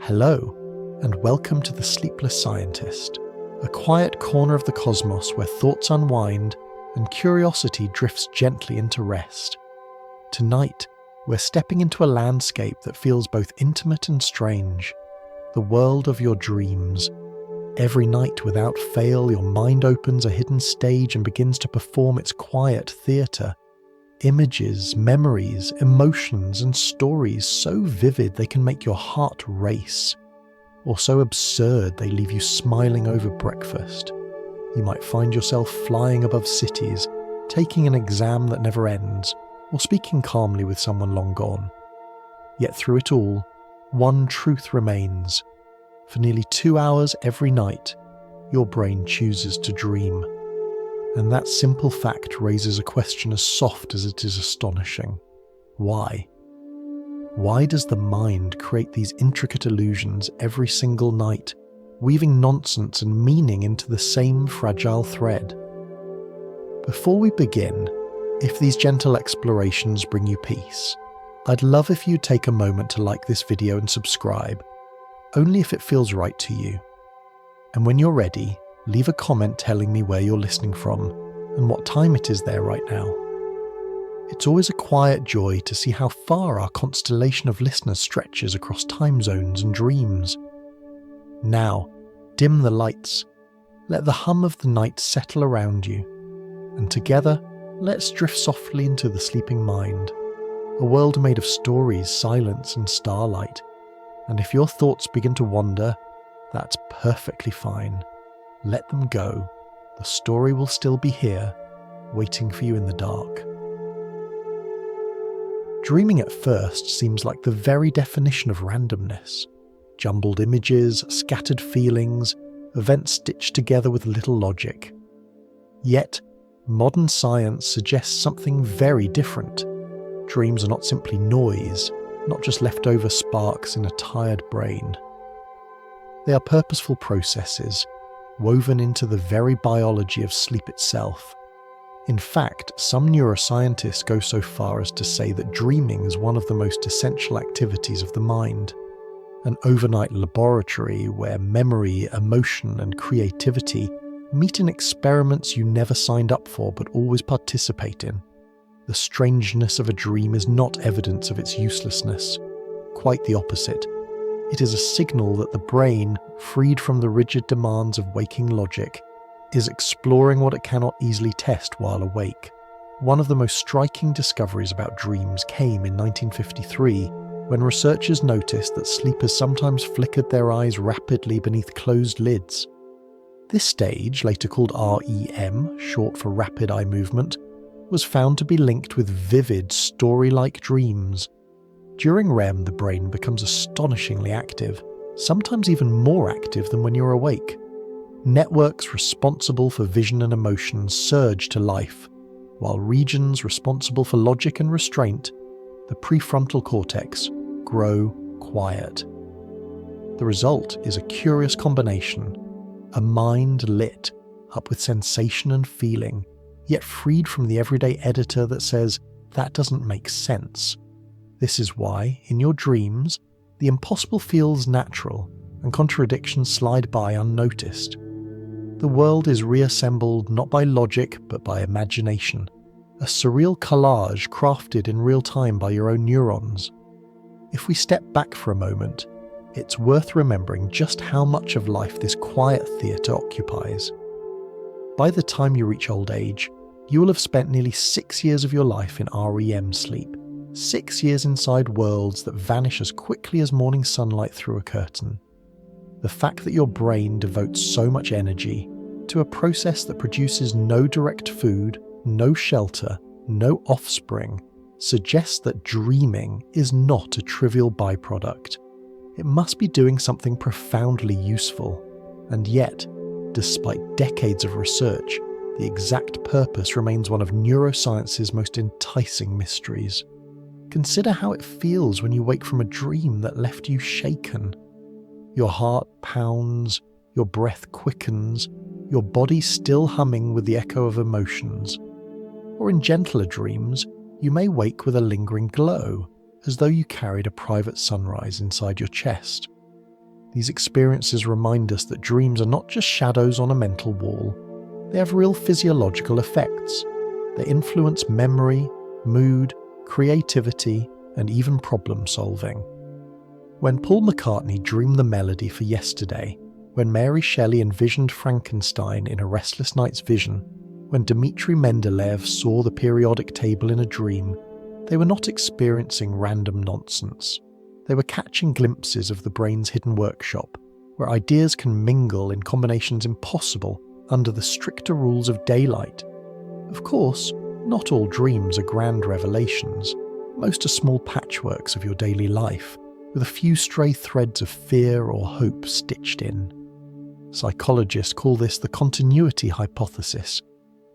Hello, and welcome to the Sleepless Scientist, a quiet corner of the cosmos where thoughts unwind and curiosity drifts gently into rest. Tonight, we're stepping into a landscape that feels both intimate and strange, the world of your dreams. Every night, without fail, your mind opens a hidden stage and begins to perform its quiet theatre. Images, memories, emotions, and stories so vivid they can make your heart race, or so absurd they leave you smiling over breakfast. You might find yourself flying above cities, taking an exam that never ends, or speaking calmly with someone long gone. Yet through it all, one truth remains. For nearly 2 hours every night, your brain chooses to dream. And that simple fact raises a question as soft as it is astonishing. Why? Why does the mind create these intricate illusions every single night, weaving nonsense and meaning into the same fragile thread? Before we begin, if these gentle explorations bring you peace, I'd love if you'd take a moment to like this video and subscribe, only if it feels right to you. And when you're ready, leave a comment telling me where you're listening from and what time it is there right now. It's always a quiet joy to see how far our constellation of listeners stretches across time zones and dreams. Now, dim the lights, let the hum of the night settle around you, and together, let's drift softly into the sleeping mind, a world made of stories, silence, and starlight. And if your thoughts begin to wander, that's perfectly fine. Let them go. The story will still be here, waiting for you in the dark. Dreaming at first seems like the very definition of randomness. Jumbled images, scattered feelings, events stitched together with little logic. Yet, modern science suggests something very different. Dreams are not simply noise, not just leftover sparks in a tired brain. They are purposeful processes, woven into the very biology of sleep itself. In fact, some neuroscientists go so far as to say that dreaming is one of the most essential activities of the mind, an overnight laboratory where memory, emotion, and creativity meet in experiments you never signed up for but always participate in. The strangeness of a dream is not evidence of its uselessness. Quite the opposite. It is a signal that the brain, freed from the rigid demands of waking logic, is exploring what it cannot easily test while awake. One of the most striking discoveries about dreams came in 1953, when researchers noticed that sleepers sometimes flickered their eyes rapidly beneath closed lids. This stage, later called REM, short for rapid eye movement, was found to be linked with vivid, story-like dreams. During REM, the brain becomes astonishingly active, sometimes even more active than when you're awake. Networks responsible for vision and emotion surge to life, while regions responsible for logic and restraint, the prefrontal cortex, grow quiet. The result is a curious combination, a mind lit up with sensation and feeling, yet freed from the everyday editor that says, that doesn't make sense. This is why, in your dreams, the impossible feels natural and contradictions slide by unnoticed. The world is reassembled not by logic but by imagination, a surreal collage crafted in real time by your own neurons. If we step back for a moment, it's worth remembering just how much of life this quiet theatre occupies. By the time you reach old age, you will have spent nearly 6 years of your life in REM sleep. 6 years inside worlds that vanish as quickly as morning sunlight through a curtain. The fact that your brain devotes so much energy to a process that produces no direct food, no shelter, no offspring, suggests that dreaming is not a trivial byproduct. It must be doing something profoundly useful. And yet, despite decades of research, the exact purpose remains one of neuroscience's most enticing mysteries. Consider how it feels when you wake from a dream that left you shaken. Your heart pounds, your breath quickens, your body still humming with the echo of emotions. Or in gentler dreams, you may wake with a lingering glow, as though you carried a private sunrise inside your chest. These experiences remind us that dreams are not just shadows on a mental wall. They have real physiological effects. They influence memory, mood, creativity, and even problem solving. When Paul McCartney dreamed the melody for Yesterday, when Mary Shelley envisioned Frankenstein in A Restless Night's Vision, when Dmitri Mendeleev saw the periodic table in a dream, they were not experiencing random nonsense. They were catching glimpses of the brain's hidden workshop, where ideas can mingle in combinations impossible under the stricter rules of daylight. Of course, not all dreams are grand revelations. Most are small patchworks of your daily life, with a few stray threads of fear or hope stitched in. Psychologists call this the continuity hypothesis,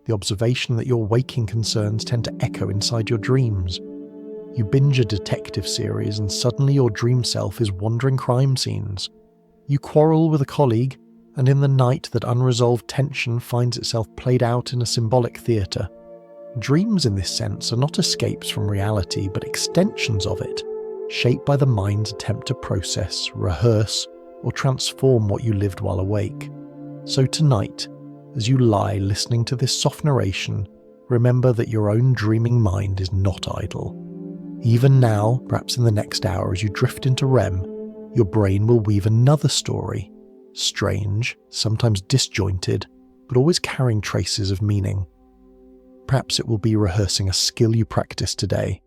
the observation that your waking concerns tend to echo inside your dreams. You binge a detective series and suddenly your dream self is wandering crime scenes. You quarrel with a colleague, and in the night that unresolved tension finds itself played out in a symbolic theatre. Dreams in this sense are not escapes from reality, but extensions of it, shaped by the mind's attempt to process, rehearse, or transform what you lived while awake. So tonight, as you lie listening to this soft narration, remember that your own dreaming mind is not idle. Even now, perhaps in the next hour as you drift into REM, your brain will weave another story, strange, sometimes disjointed, but always carrying traces of meaning. Perhaps it will be rehearsing a skill you practiced today.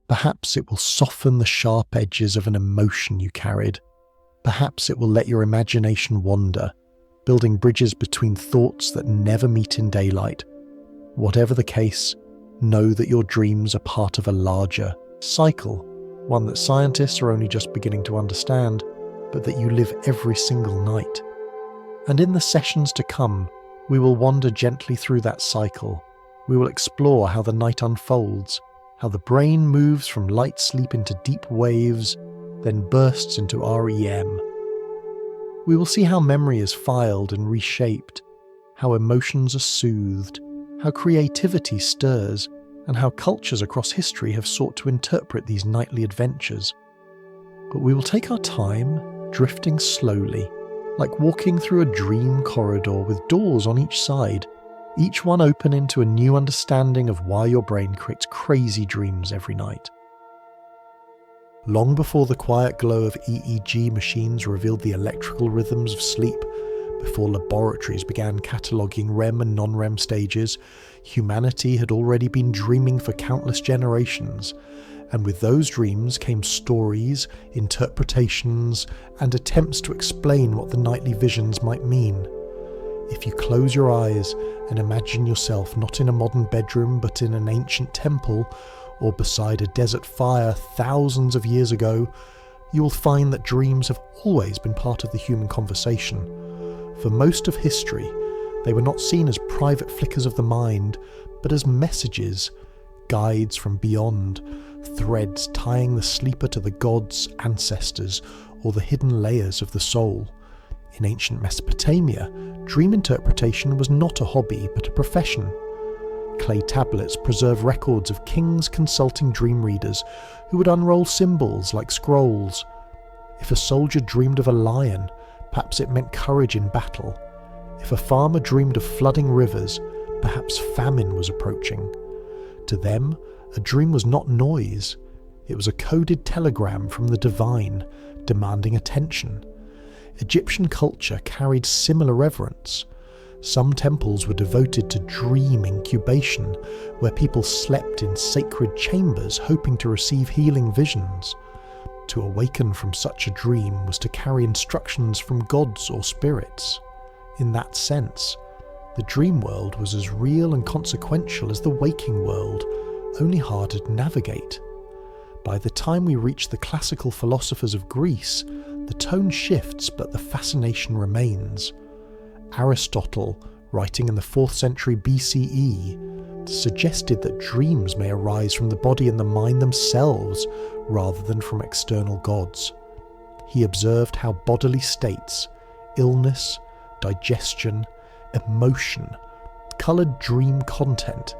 Perhaps it will soften the sharp edges of an emotion you carried. Perhaps it will let your imagination wander, building bridges between thoughts that never meet in daylight. Whatever the case, know that your dreams are part of a larger cycle, one that scientists are only just beginning to understand, but that you live every single night. And in the sessions to come, we will wander gently through that cycle. We will explore how the night unfolds, how the brain moves from light sleep into deep waves, then bursts into REM. We will see how memory is filed and reshaped, how emotions are soothed, how creativity stirs, and how cultures across history have sought to interpret these nightly adventures. But we will take our time, drifting slowly, like walking through a dream corridor with doors on each side, each one open into a new understanding of why your brain creates crazy dreams every night. Long before the quiet glow of EEG machines revealed the electrical rhythms of sleep, before laboratories began cataloguing REM and non-REM stages, humanity had already been dreaming for countless generations, and with those dreams came stories, interpretations, and attempts to explain what the nightly visions might mean. If you close your eyes and imagine yourself not in a modern bedroom but in an ancient temple, or beside a desert fire thousands of years ago, you will find that dreams have always been part of the human conversation. For most of history, they were not seen as private flickers of the mind, but as messages, guides from beyond, threads tying the sleeper to the gods, ancestors, or the hidden layers of the soul. In ancient Mesopotamia, dream interpretation was not a hobby but a profession. Clay tablets preserve records of kings consulting dream readers who would unroll symbols like scrolls. If a soldier dreamed of a lion, perhaps it meant courage in battle. If a farmer dreamed of flooding rivers, perhaps famine was approaching. To them, a dream was not noise. It was a coded telegram from the divine, demanding attention. Egyptian culture carried similar reverence. Some temples were devoted to dream incubation, where people slept in sacred chambers hoping to receive healing visions. To awaken from such a dream was to carry instructions from gods or spirits. In that sense, the dream world was as real and consequential as the waking world, only harder to navigate. By the time we reach the classical philosophers of Greece, the tone shifts but the fascination remains. Aristotle, writing in the 4th century BCE, suggested that dreams may arise from the body and the mind themselves rather than from external gods. He observed how bodily states, illness, digestion, emotion, coloured dream content,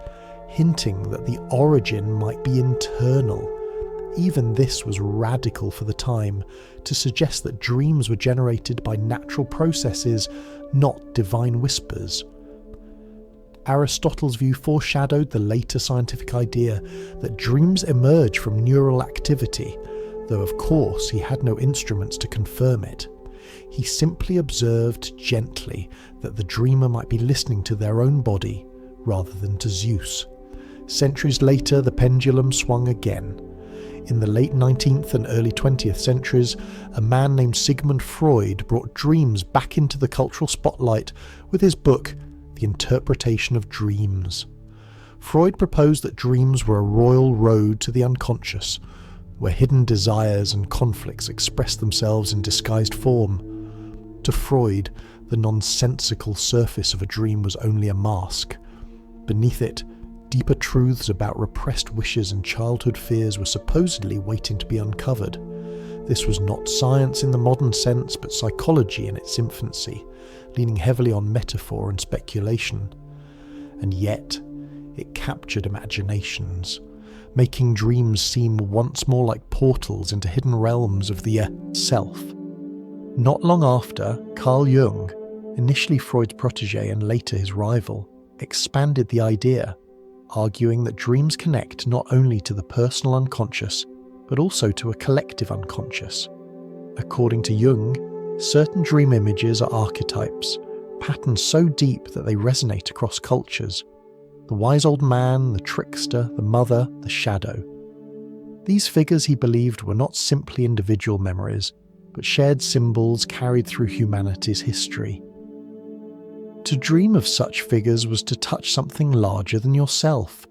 hinting that the origin might be internal, Even this was radical for the time, to suggest that dreams were generated by natural processes, not divine whispers. Aristotle's view foreshadowed the later scientific idea that dreams emerge from neural activity, though of course he had no instruments to confirm it. He simply observed gently that the dreamer might be listening to their own body rather than to Zeus. Centuries later, the pendulum swung again. In the late 19th and early 20th centuries, a man named Sigmund Freud brought dreams back into the cultural spotlight with his book, The Interpretation of Dreams. Freud proposed that dreams were a royal road to the unconscious, where hidden desires and conflicts express themselves in disguised form. To Freud, the nonsensical surface of a dream was only a mask. Beneath it, deeper truths about repressed wishes and childhood fears were supposedly waiting to be uncovered. This was not science in the modern sense, but psychology in its infancy, leaning heavily on metaphor and speculation. And yet, it captured imaginations, making dreams seem once more like portals into hidden realms of the self. Not long after, Carl Jung, initially Freud's protege and later his rival, expanded the idea, arguing that dreams connect not only to the personal unconscious, but also to a collective unconscious. According to Jung, certain dream images are archetypes, patterns so deep that they resonate across cultures. The wise old man, the trickster, the mother, the shadow. These figures, he believed, were not simply individual memories, but shared symbols carried through humanity's history. To dream of such figures was to touch something larger than yourself,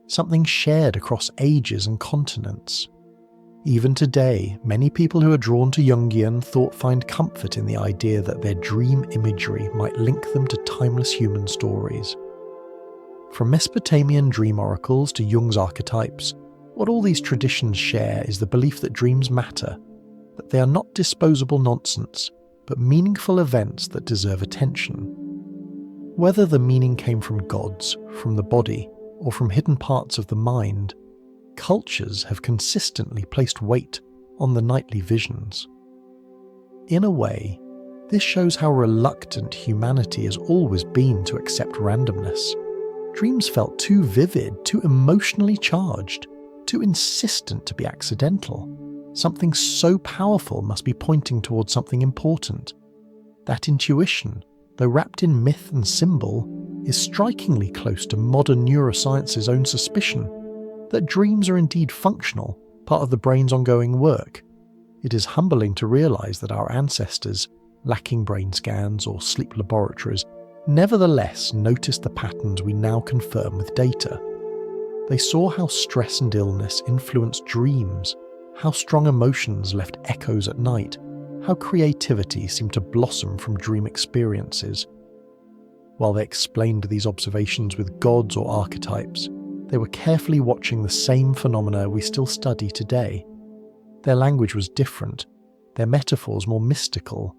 something shared across ages and continents. Even today, many people who are drawn to Jungian thought find comfort in the idea that their dream imagery might link them to timeless human stories. From Mesopotamian dream oracles to Jung's archetypes, what all these traditions share is the belief that dreams matter, that they are not disposable nonsense, but meaningful events that deserve attention. Whether the meaning came from gods, from the body, or from hidden parts of the mind, cultures have consistently placed weight on the nightly visions. In a way, this shows how reluctant humanity has always been to accept randomness. Dreams felt too vivid, too emotionally charged, too insistent to be accidental. Something so powerful must be pointing towards something important. That intuition, though wrapped in myth and symbol, is strikingly close to modern neuroscience's own suspicion that dreams are indeed functional, part of the brain's ongoing work. It is humbling to realise that our ancestors, lacking brain scans or sleep laboratories, nevertheless noticed the patterns we now confirm with data. They saw how stress and illness influenced dreams, how strong emotions left echoes at night, how creativity seemed to blossom from dream experiences. While they explained these observations with gods or archetypes, they were carefully watching the same phenomena we still study today. Their language was different, their metaphors more mystical,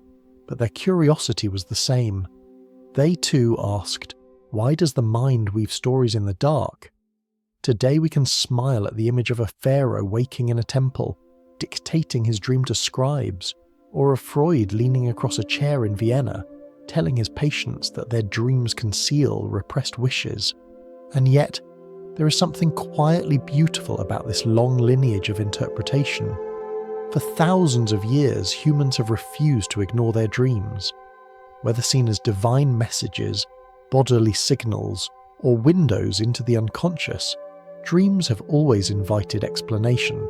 but their curiosity was the same. They too asked, why does the mind weave stories in the dark? Today we can smile at the image of a pharaoh waking in a temple, dictating his dream to scribes, or of Freud leaning across a chair in Vienna, telling his patients that their dreams conceal repressed wishes. And yet, there is something quietly beautiful about this long lineage of interpretation. For thousands of years, humans have refused to ignore their dreams. Whether seen as divine messages, bodily signals, or windows into the unconscious, dreams have always invited explanation.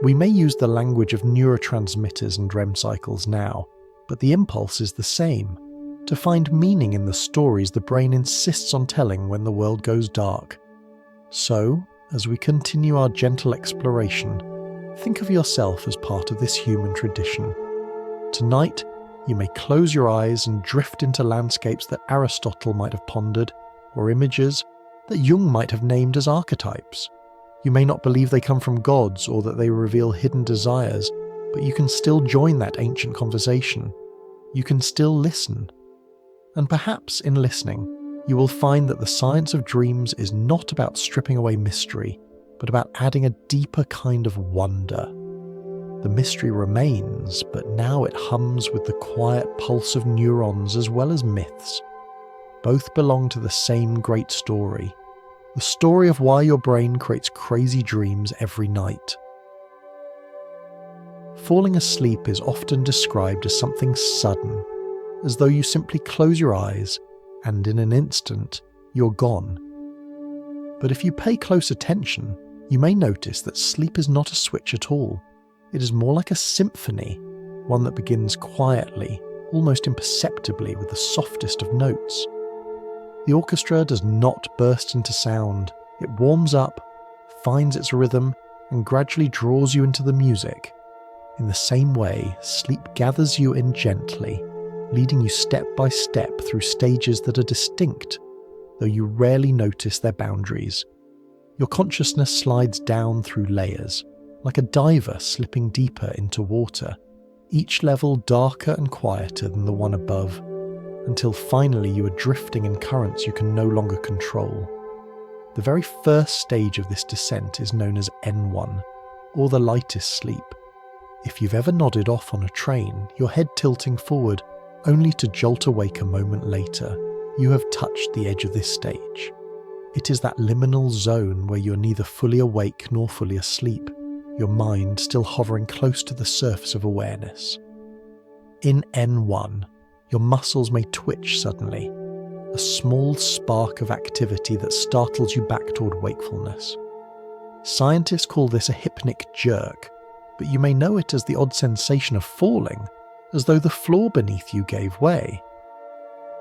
We may use the language of neurotransmitters and REM cycles now, but the impulse is the same, to find meaning in the stories the brain insists on telling when the world goes dark. So, as we continue our gentle exploration, think of yourself as part of this human tradition. Tonight, you may close your eyes and drift into landscapes that Aristotle might have pondered, or images that Jung might have named as archetypes. You may not believe they come from gods or that they reveal hidden desires, but you can still join that ancient conversation. You can still listen. And perhaps in listening, you will find that the science of dreams is not about stripping away mystery, but about adding a deeper kind of wonder. The mystery remains, but now it hums with the quiet pulse of neurons as well as myths. Both belong to the same great story, the story of why your brain creates crazy dreams every night. Falling asleep is often described as something sudden, as though you simply close your eyes and in an instant, you're gone. But if you pay close attention, you may notice that sleep is not a switch at all. It is more like a symphony, one that begins quietly, almost imperceptibly with the softest of notes. The orchestra does not burst into sound. It warms up, finds its rhythm, and gradually draws you into the music. In the same way, sleep gathers you in gently, leading you step by step through stages that are distinct, though you rarely notice their boundaries. Your consciousness slides down through layers, like a diver slipping deeper into water, each level darker and quieter than the one above, until finally you are drifting in currents you can no longer control. The very first stage of this descent is known as N1, or the lightest sleep. If you've ever nodded off on a train, your head tilting forward, only to jolt awake a moment later, you have touched the edge of this stage. It is that liminal zone where you're neither fully awake nor fully asleep, your mind still hovering close to the surface of awareness. In N1, your muscles may twitch suddenly, a small spark of activity that startles you back toward wakefulness. Scientists call this a hypnic jerk, but you may know it as the odd sensation of falling, as though the floor beneath you gave way.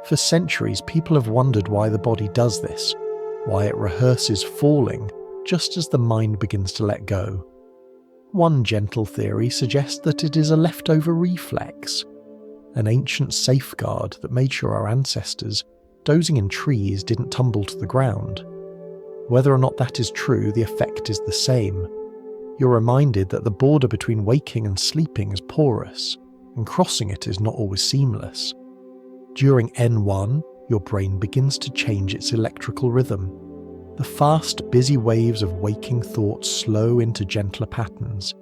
For centuries, people have wondered why the body does this, why it rehearses falling just as the mind begins to let go. One gentle theory suggests that it is a leftover reflex, an ancient safeguard that made sure our ancestors, dozing in trees, didn't tumble to the ground. Whether or not that is true, the effect is the same. You're reminded that the border between waking and sleeping is porous, and crossing it is not always seamless. During N1, your brain begins to change its electrical rhythm. The fast, busy waves of waking thoughts slow into gentler patterns.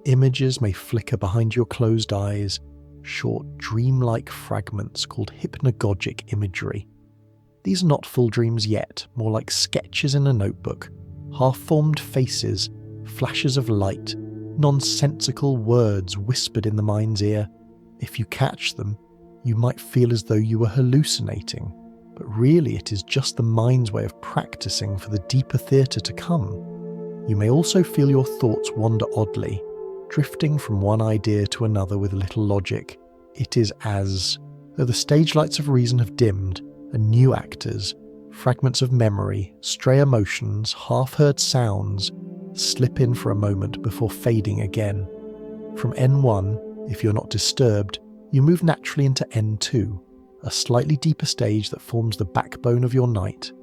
Images may flicker behind your closed eyes, short, dreamlike fragments called hypnagogic imagery. These are not full dreams yet, more like sketches in a notebook, half-formed faces, flashes of light, nonsensical words whispered in the mind's ear. If you catch them, you might feel as though you were hallucinating, but really it is just the mind's way of practicing for the deeper theatre to come. You may also feel your thoughts wander oddly, drifting from one idea to another with little logic. It is as though the stage lights of reason have dimmed, and new actors, fragments of memory, stray emotions, half-heard sounds, slip in for a moment before fading again. From N1, if you're not disturbed, you move naturally into N2, a slightly deeper stage that forms the backbone of your night.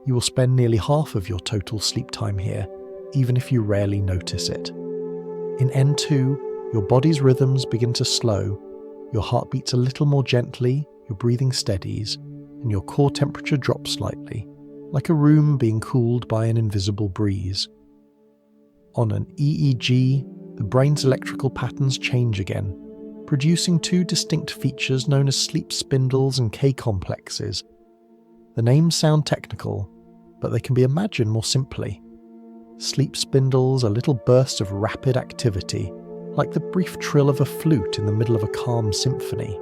You will spend nearly half of your total sleep time here, even if you rarely notice it. In N2, your body's rhythms begin to slow, your heart beats a little more gently, your breathing steadies, and your core temperature drops slightly, like a room being cooled by an invisible breeze. On an EEG, the brain's electrical patterns change again, producing two distinct features known as sleep spindles and K-complexes. The names sound technical, but they can be imagined more simply. Sleep spindles are little bursts of rapid activity, like the brief trill of a flute in the middle of a calm symphony.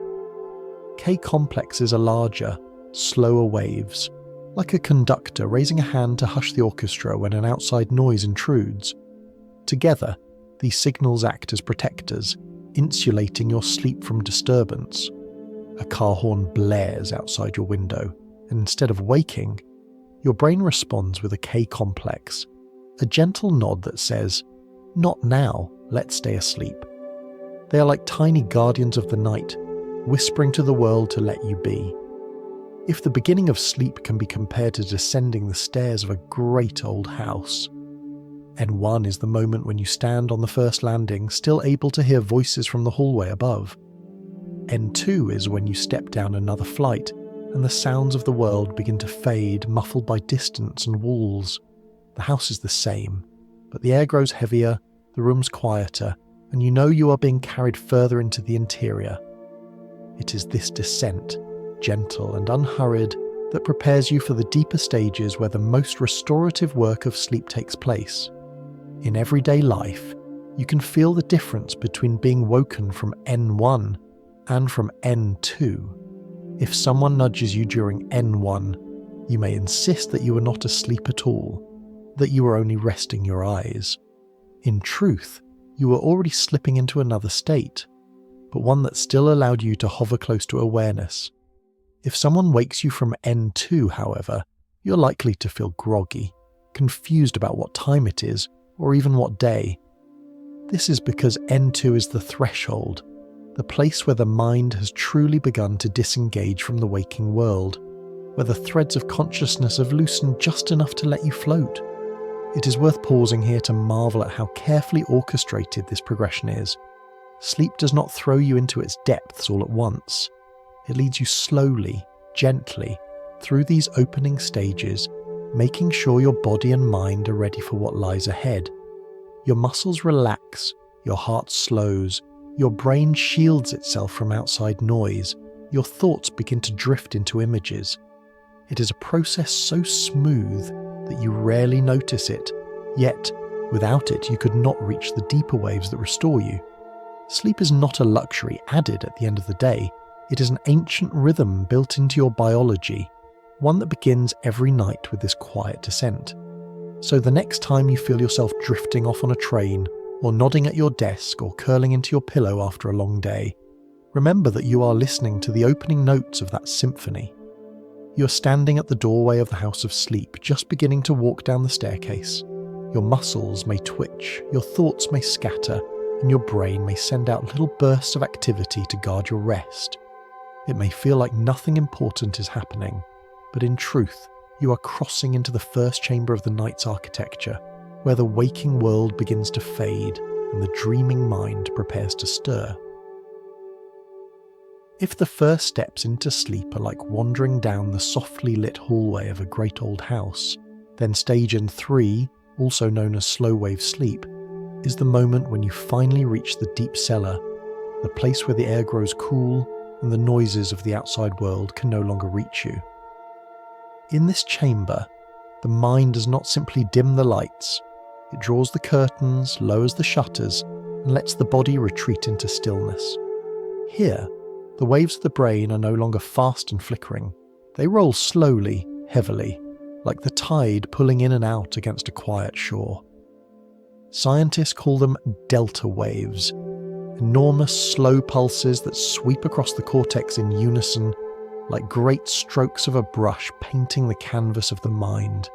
K-complexes are larger, slower waves, like a conductor raising a hand to hush the orchestra when an outside noise intrudes. Together, these signals act as protectors, insulating your sleep from disturbance. A car horn blares outside your window, and instead of waking, your brain responds with a K-complex, a gentle nod that says, "Not now, let's stay asleep." They are like tiny guardians of the night, whispering to the world to let you be. If the beginning of sleep can be compared to descending the stairs of a great old house, N1 is the moment when you stand on the first landing, still able to hear voices from the hallway above. N2 is when you step down another flight, and the sounds of the world begin to fade, muffled by distance and walls. The house is the same, but the air grows heavier, the room's quieter, and you know you are being carried further into the interior. It is this descent, gentle and unhurried, that prepares you for the deeper stages where the most restorative work of sleep takes place. In everyday life, you can feel the difference between being woken from N1 and from N2. If someone nudges you during N1, you may insist that you are not asleep at all, that you are only resting your eyes. In truth, you were already slipping into another state, but one that still allowed you to hover close to awareness. If someone wakes you from N2, however, you're likely to feel groggy, confused about what time it is, or even what day. This is because N2 is the threshold, the place where the mind has truly begun to disengage from the waking world, where the threads of consciousness have loosened just enough to let you float. It is worth pausing here to marvel at how carefully orchestrated this progression is. Sleep does not throw you into its depths all at once. It leads you slowly, gently, through these opening stages, making sure your body and mind are ready for what lies ahead. Your muscles relax, your heart slows, your brain shields itself from outside noise, your thoughts begin to drift into images. It is a process so smooth that you rarely notice it, yet without it you could not reach the deeper waves that restore you. Sleep is not a luxury added at the end of the day. It is an ancient rhythm built into your biology, one that begins every night with this quiet descent. So the next time you feel yourself drifting off on a train, or nodding at your desk, or curling into your pillow after a long day, remember that you are listening to the opening notes of that symphony. You are standing at the doorway of the house of sleep, just beginning to walk down the staircase. Your muscles may twitch, your thoughts may scatter, and your brain may send out little bursts of activity to guard your rest. It may feel like nothing important is happening, but in truth, you are crossing into the first chamber of the night's architecture, where the waking world begins to fade and the dreaming mind prepares to stir. If the first steps into sleep are like wandering down the softly lit hallway of a great old house, then stage N3, also known as slow wave sleep, is the moment when you finally reach the deep cellar, the place where the air grows cool and the noises of the outside world can no longer reach you. In this chamber, the mind does not simply dim the lights, it draws the curtains, lowers the shutters, and lets the body retreat into stillness. Here, the waves of the brain are no longer fast and flickering. They roll slowly, heavily, like the tide pulling in and out against a quiet shore. Scientists call them delta waves, enormous slow pulses that sweep across the cortex in unison, like great strokes of a brush painting the canvas of the mind.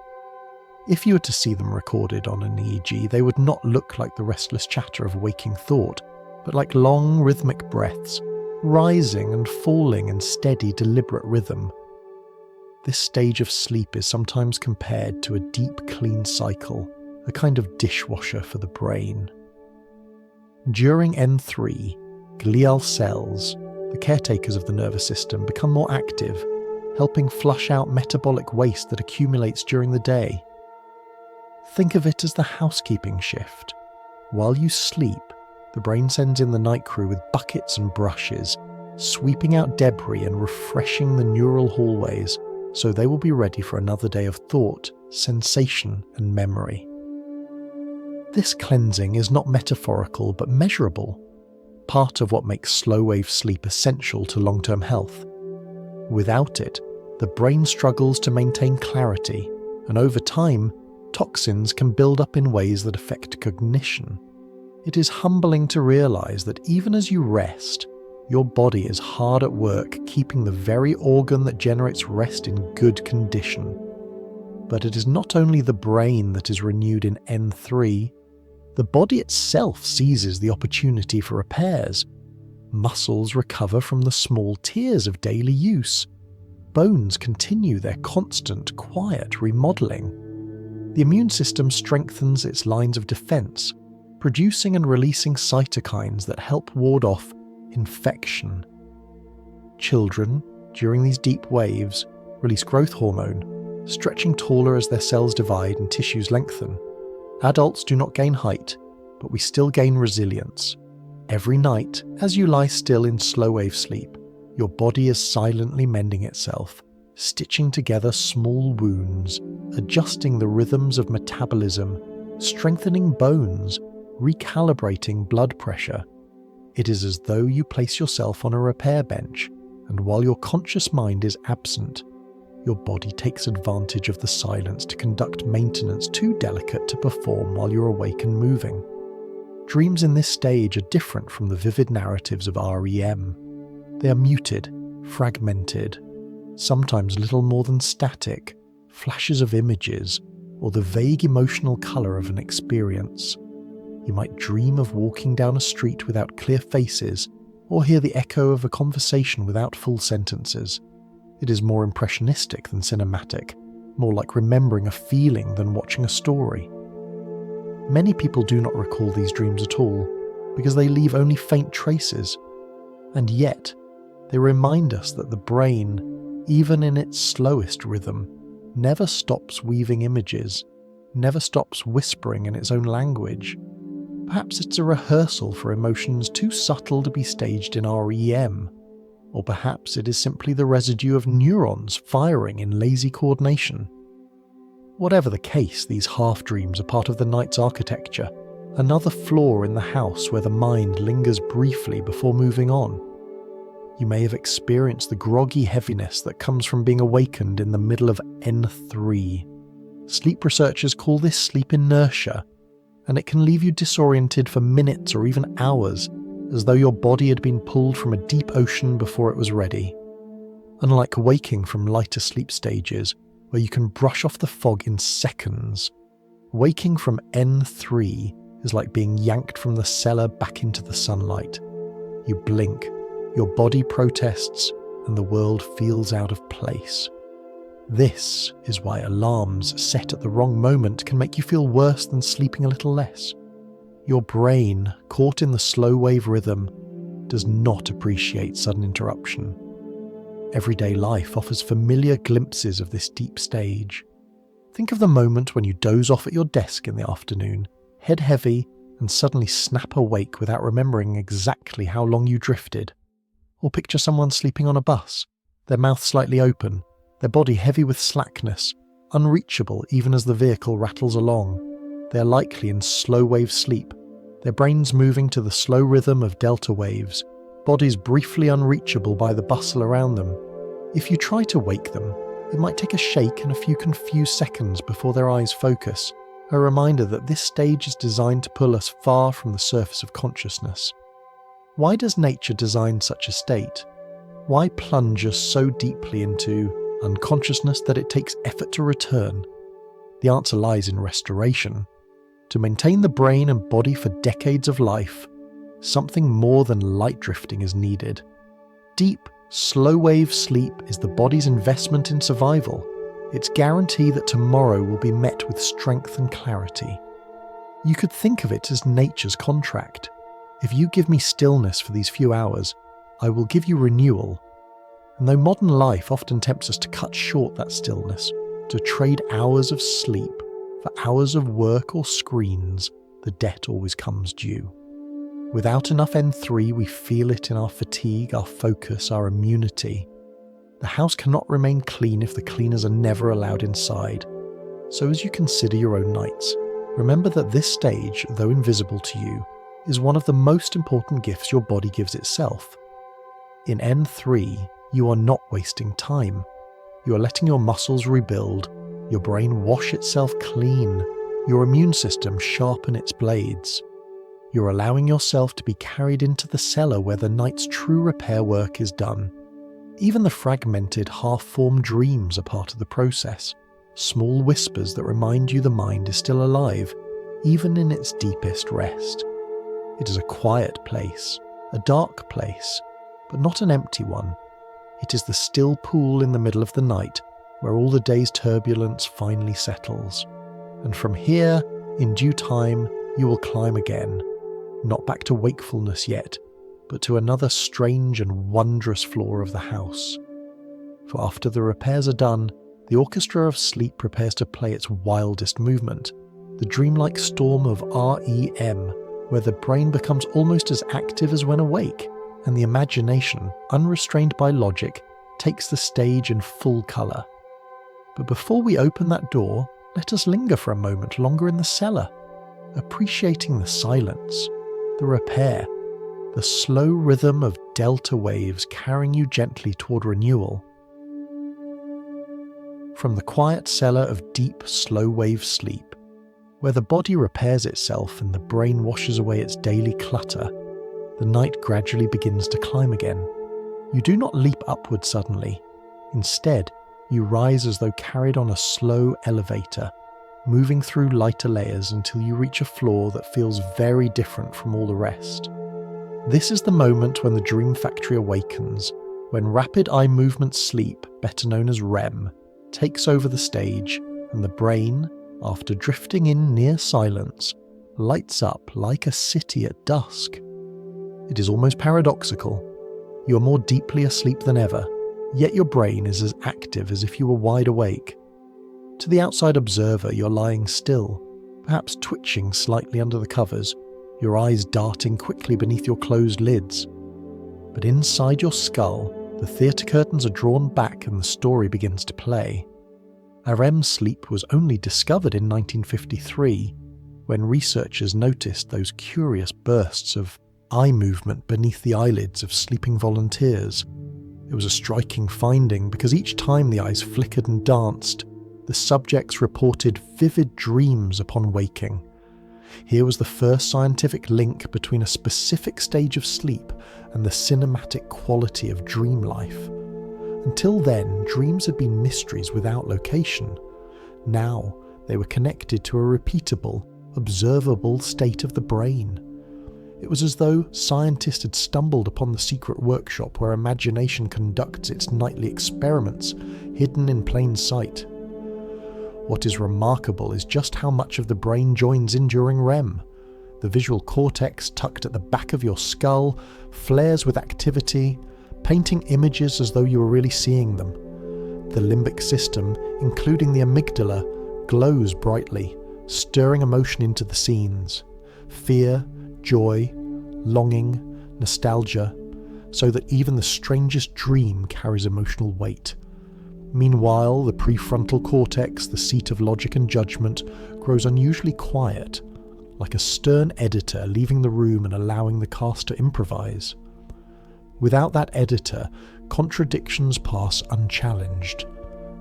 If you were to see them recorded on an EEG, they would not look like the restless chatter of waking thought, but like long rhythmic breaths, rising and falling in steady, deliberate rhythm. This stage of sleep is sometimes compared to a deep, clean cycle, a kind of dishwasher for the brain. During N3, glial cells, the caretakers of the nervous system, become more active, helping flush out metabolic waste that accumulates during the day. Think of it as the housekeeping shift. While you sleep, the brain sends in the night crew with buckets and brushes, sweeping out debris and refreshing the neural hallways so they will be ready for another day of thought, sensation, and memory. This cleansing is not metaphorical but measurable, part of what makes slow-wave sleep essential to long-term health. Without it, the brain struggles to maintain clarity, and over time, toxins can build up in ways that affect cognition. It is humbling to realize that even as you rest, your body is hard at work keeping the very organ that generates rest in good condition. But it is not only the brain that is renewed in N3, the body itself seizes the opportunity for repairs. Muscles recover from the small tears of daily use. Bones continue their constant, quiet remodeling. The immune system strengthens its lines of defense, producing and releasing cytokines that help ward off infection. Children, during these deep waves, release growth hormone, stretching taller as their cells divide and tissues lengthen. Adults do not gain height, but we still gain resilience. Every night, as you lie still in slow-wave sleep, your body is silently mending itself, stitching together small wounds, adjusting the rhythms of metabolism, strengthening bones, recalibrating blood pressure. It is as though you place yourself on a repair bench, and while your conscious mind is absent, your body takes advantage of the silence to conduct maintenance too delicate to perform while you're awake and moving. Dreams in this stage are different from the vivid narratives of REM. They are muted, fragmented, sometimes little more than static, flashes of images, or the vague emotional colour of an experience. You might dream of walking down a street without clear faces, or hear the echo of a conversation without full sentences. It is more impressionistic than cinematic, more like remembering a feeling than watching a story. Many people do not recall these dreams at all, because they leave only faint traces. And yet, they remind us that the brain, even in its slowest rhythm, never stops weaving images, never stops whispering in its own language. Perhaps it's a rehearsal for emotions too subtle to be staged in REM, or perhaps it is simply the residue of neurons firing in lazy coordination. Whatever the case, these half-dreams are part of the night's architecture, another flaw in the house where the mind lingers briefly before moving on. You may have experienced the groggy heaviness that comes from being awakened in the middle of N3. Sleep researchers call this sleep inertia, and it can leave you disoriented for minutes or even hours, as though your body had been pulled from a deep ocean before it was ready. Unlike waking from lighter sleep stages, where you can brush off the fog in seconds, waking from N3 is like being yanked from the cellar back into the sunlight. You blink, your body protests, and the world feels out of place. This is why alarms set at the wrong moment can make you feel worse than sleeping a little less. Your brain, caught in the slow-wave rhythm, does not appreciate sudden interruption. Everyday life offers familiar glimpses of this deep stage. Think of the moment when you doze off at your desk in the afternoon, head heavy, and suddenly snap awake without remembering exactly how long you drifted. Or picture someone sleeping on a bus, their mouth slightly open, their body heavy with slackness, unreachable even as the vehicle rattles along. They are likely in slow-wave sleep, their brains moving to the slow rhythm of delta waves, bodies briefly unreachable by the bustle around them. If you try to wake them, it might take a shake and a few confused seconds before their eyes focus, a reminder that this stage is designed to pull us far from the surface of consciousness. Why does nature design such a state? Why plunge us so deeply into unconsciousness that it takes effort to return? The answer lies in restoration. To maintain the brain and body for decades of life, something more than light drifting is needed. Deep, slow-wave sleep is the body's investment in survival, its guarantee that tomorrow will be met with strength and clarity. You could think of it as nature's contract. If you give me stillness for these few hours, I will give you renewal. And though modern life often tempts us to cut short that stillness, to trade hours of sleep for hours of work or screens, the debt always comes due. Without enough N3, we feel it in our fatigue, our focus, our immunity. The house cannot remain clean if the cleaners are never allowed inside. So as you consider your own nights, remember that this stage, though invisible to you, is one of the most important gifts your body gives itself. In N3, you are not wasting time. You are letting your muscles rebuild, your brain wash itself clean, your immune system sharpen its blades. You're allowing yourself to be carried into the cellar where the night's true repair work is done. Even the fragmented, half-formed dreams are part of the process, small whispers that remind you the mind is still alive, even in its deepest rest. It is a quiet place, a dark place, but not an empty one. It is the still pool in the middle of the night where all the day's turbulence finally settles. And from here, in due time, you will climb again, not back to wakefulness yet, but to another strange and wondrous floor of the house. For after the repairs are done, the orchestra of sleep prepares to play its wildest movement, the dreamlike storm of REM, where the brain becomes almost as active as when awake, and the imagination, unrestrained by logic, takes the stage in full colour. But before we open that door, let us linger for a moment longer in the cellar, appreciating the silence, the repair, the slow rhythm of delta waves carrying you gently toward renewal. From the quiet cellar of deep, slow-wave sleep, where the body repairs itself and the brain washes away its daily clutter, the night gradually begins to climb again. You do not leap upward suddenly. Instead, you rise as though carried on a slow elevator, moving through lighter layers until you reach a floor that feels very different from all the rest. This is the moment when the dream factory awakens, when rapid eye movement sleep, better known as REM, takes over the stage, and the brain, after drifting in near silence, lights up like a city at dusk. It is almost paradoxical. You are more deeply asleep than ever, yet your brain is as active as if you were wide awake. To the outside observer, you're lying still, perhaps twitching slightly under the covers, your eyes darting quickly beneath your closed lids. But inside your skull, the theatre curtains are drawn back and the story begins to play. REM sleep was only discovered in 1953, when researchers noticed those curious bursts of eye movement beneath the eyelids of sleeping volunteers. It was a striking finding because each time the eyes flickered and danced, the subjects reported vivid dreams upon waking. Here was the first scientific link between a specific stage of sleep and the cinematic quality of dream life. Until then, dreams had been mysteries without location. Now, they were connected to a repeatable, observable state of the brain. It was as though scientists had stumbled upon the secret workshop where imagination conducts its nightly experiments, hidden in plain sight. What is remarkable is just how much of the brain joins in during REM. The visual cortex, tucked at the back of your skull, flares with activity, painting images as though you were really seeing them. The limbic system, including the amygdala, glows brightly, stirring emotion into the scenes. Fear, joy, longing, nostalgia, so that even the strangest dream carries emotional weight. Meanwhile, the prefrontal cortex, the seat of logic and judgment, grows unusually quiet, like a stern editor leaving the room and allowing the cast to improvise. Without that editor, contradictions pass unchallenged.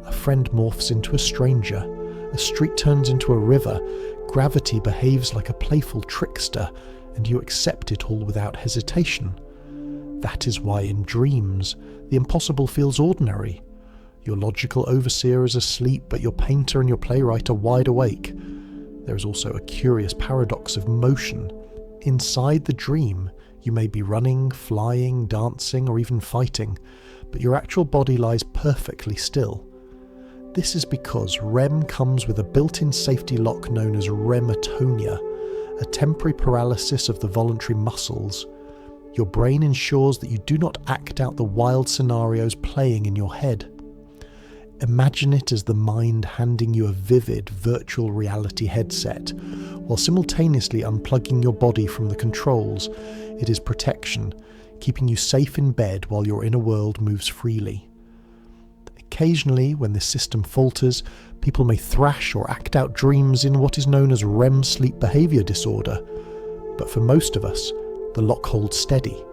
A friend morphs into a stranger, a street turns into a river, gravity behaves like a playful trickster, and you accept it all without hesitation. That is why in dreams, the impossible feels ordinary. Your logical overseer is asleep, but your painter and your playwright are wide awake. There is also a curious paradox of motion. Inside the dream, you may be running, flying, dancing, or even fighting, but your actual body lies perfectly still. This is because REM comes with a built-in safety lock known as rematonia, a temporary paralysis of the voluntary muscles. Your brain ensures that you do not act out the wild scenarios playing in your head. Imagine it as the mind handing you a vivid virtual reality headset, while simultaneously unplugging your body from the controls. It is protection, keeping you safe in bed while your inner world moves freely. Occasionally, when this system falters, people may thrash or act out dreams in what is known as REM sleep behaviour disorder. But for most of us, the lock holds steady,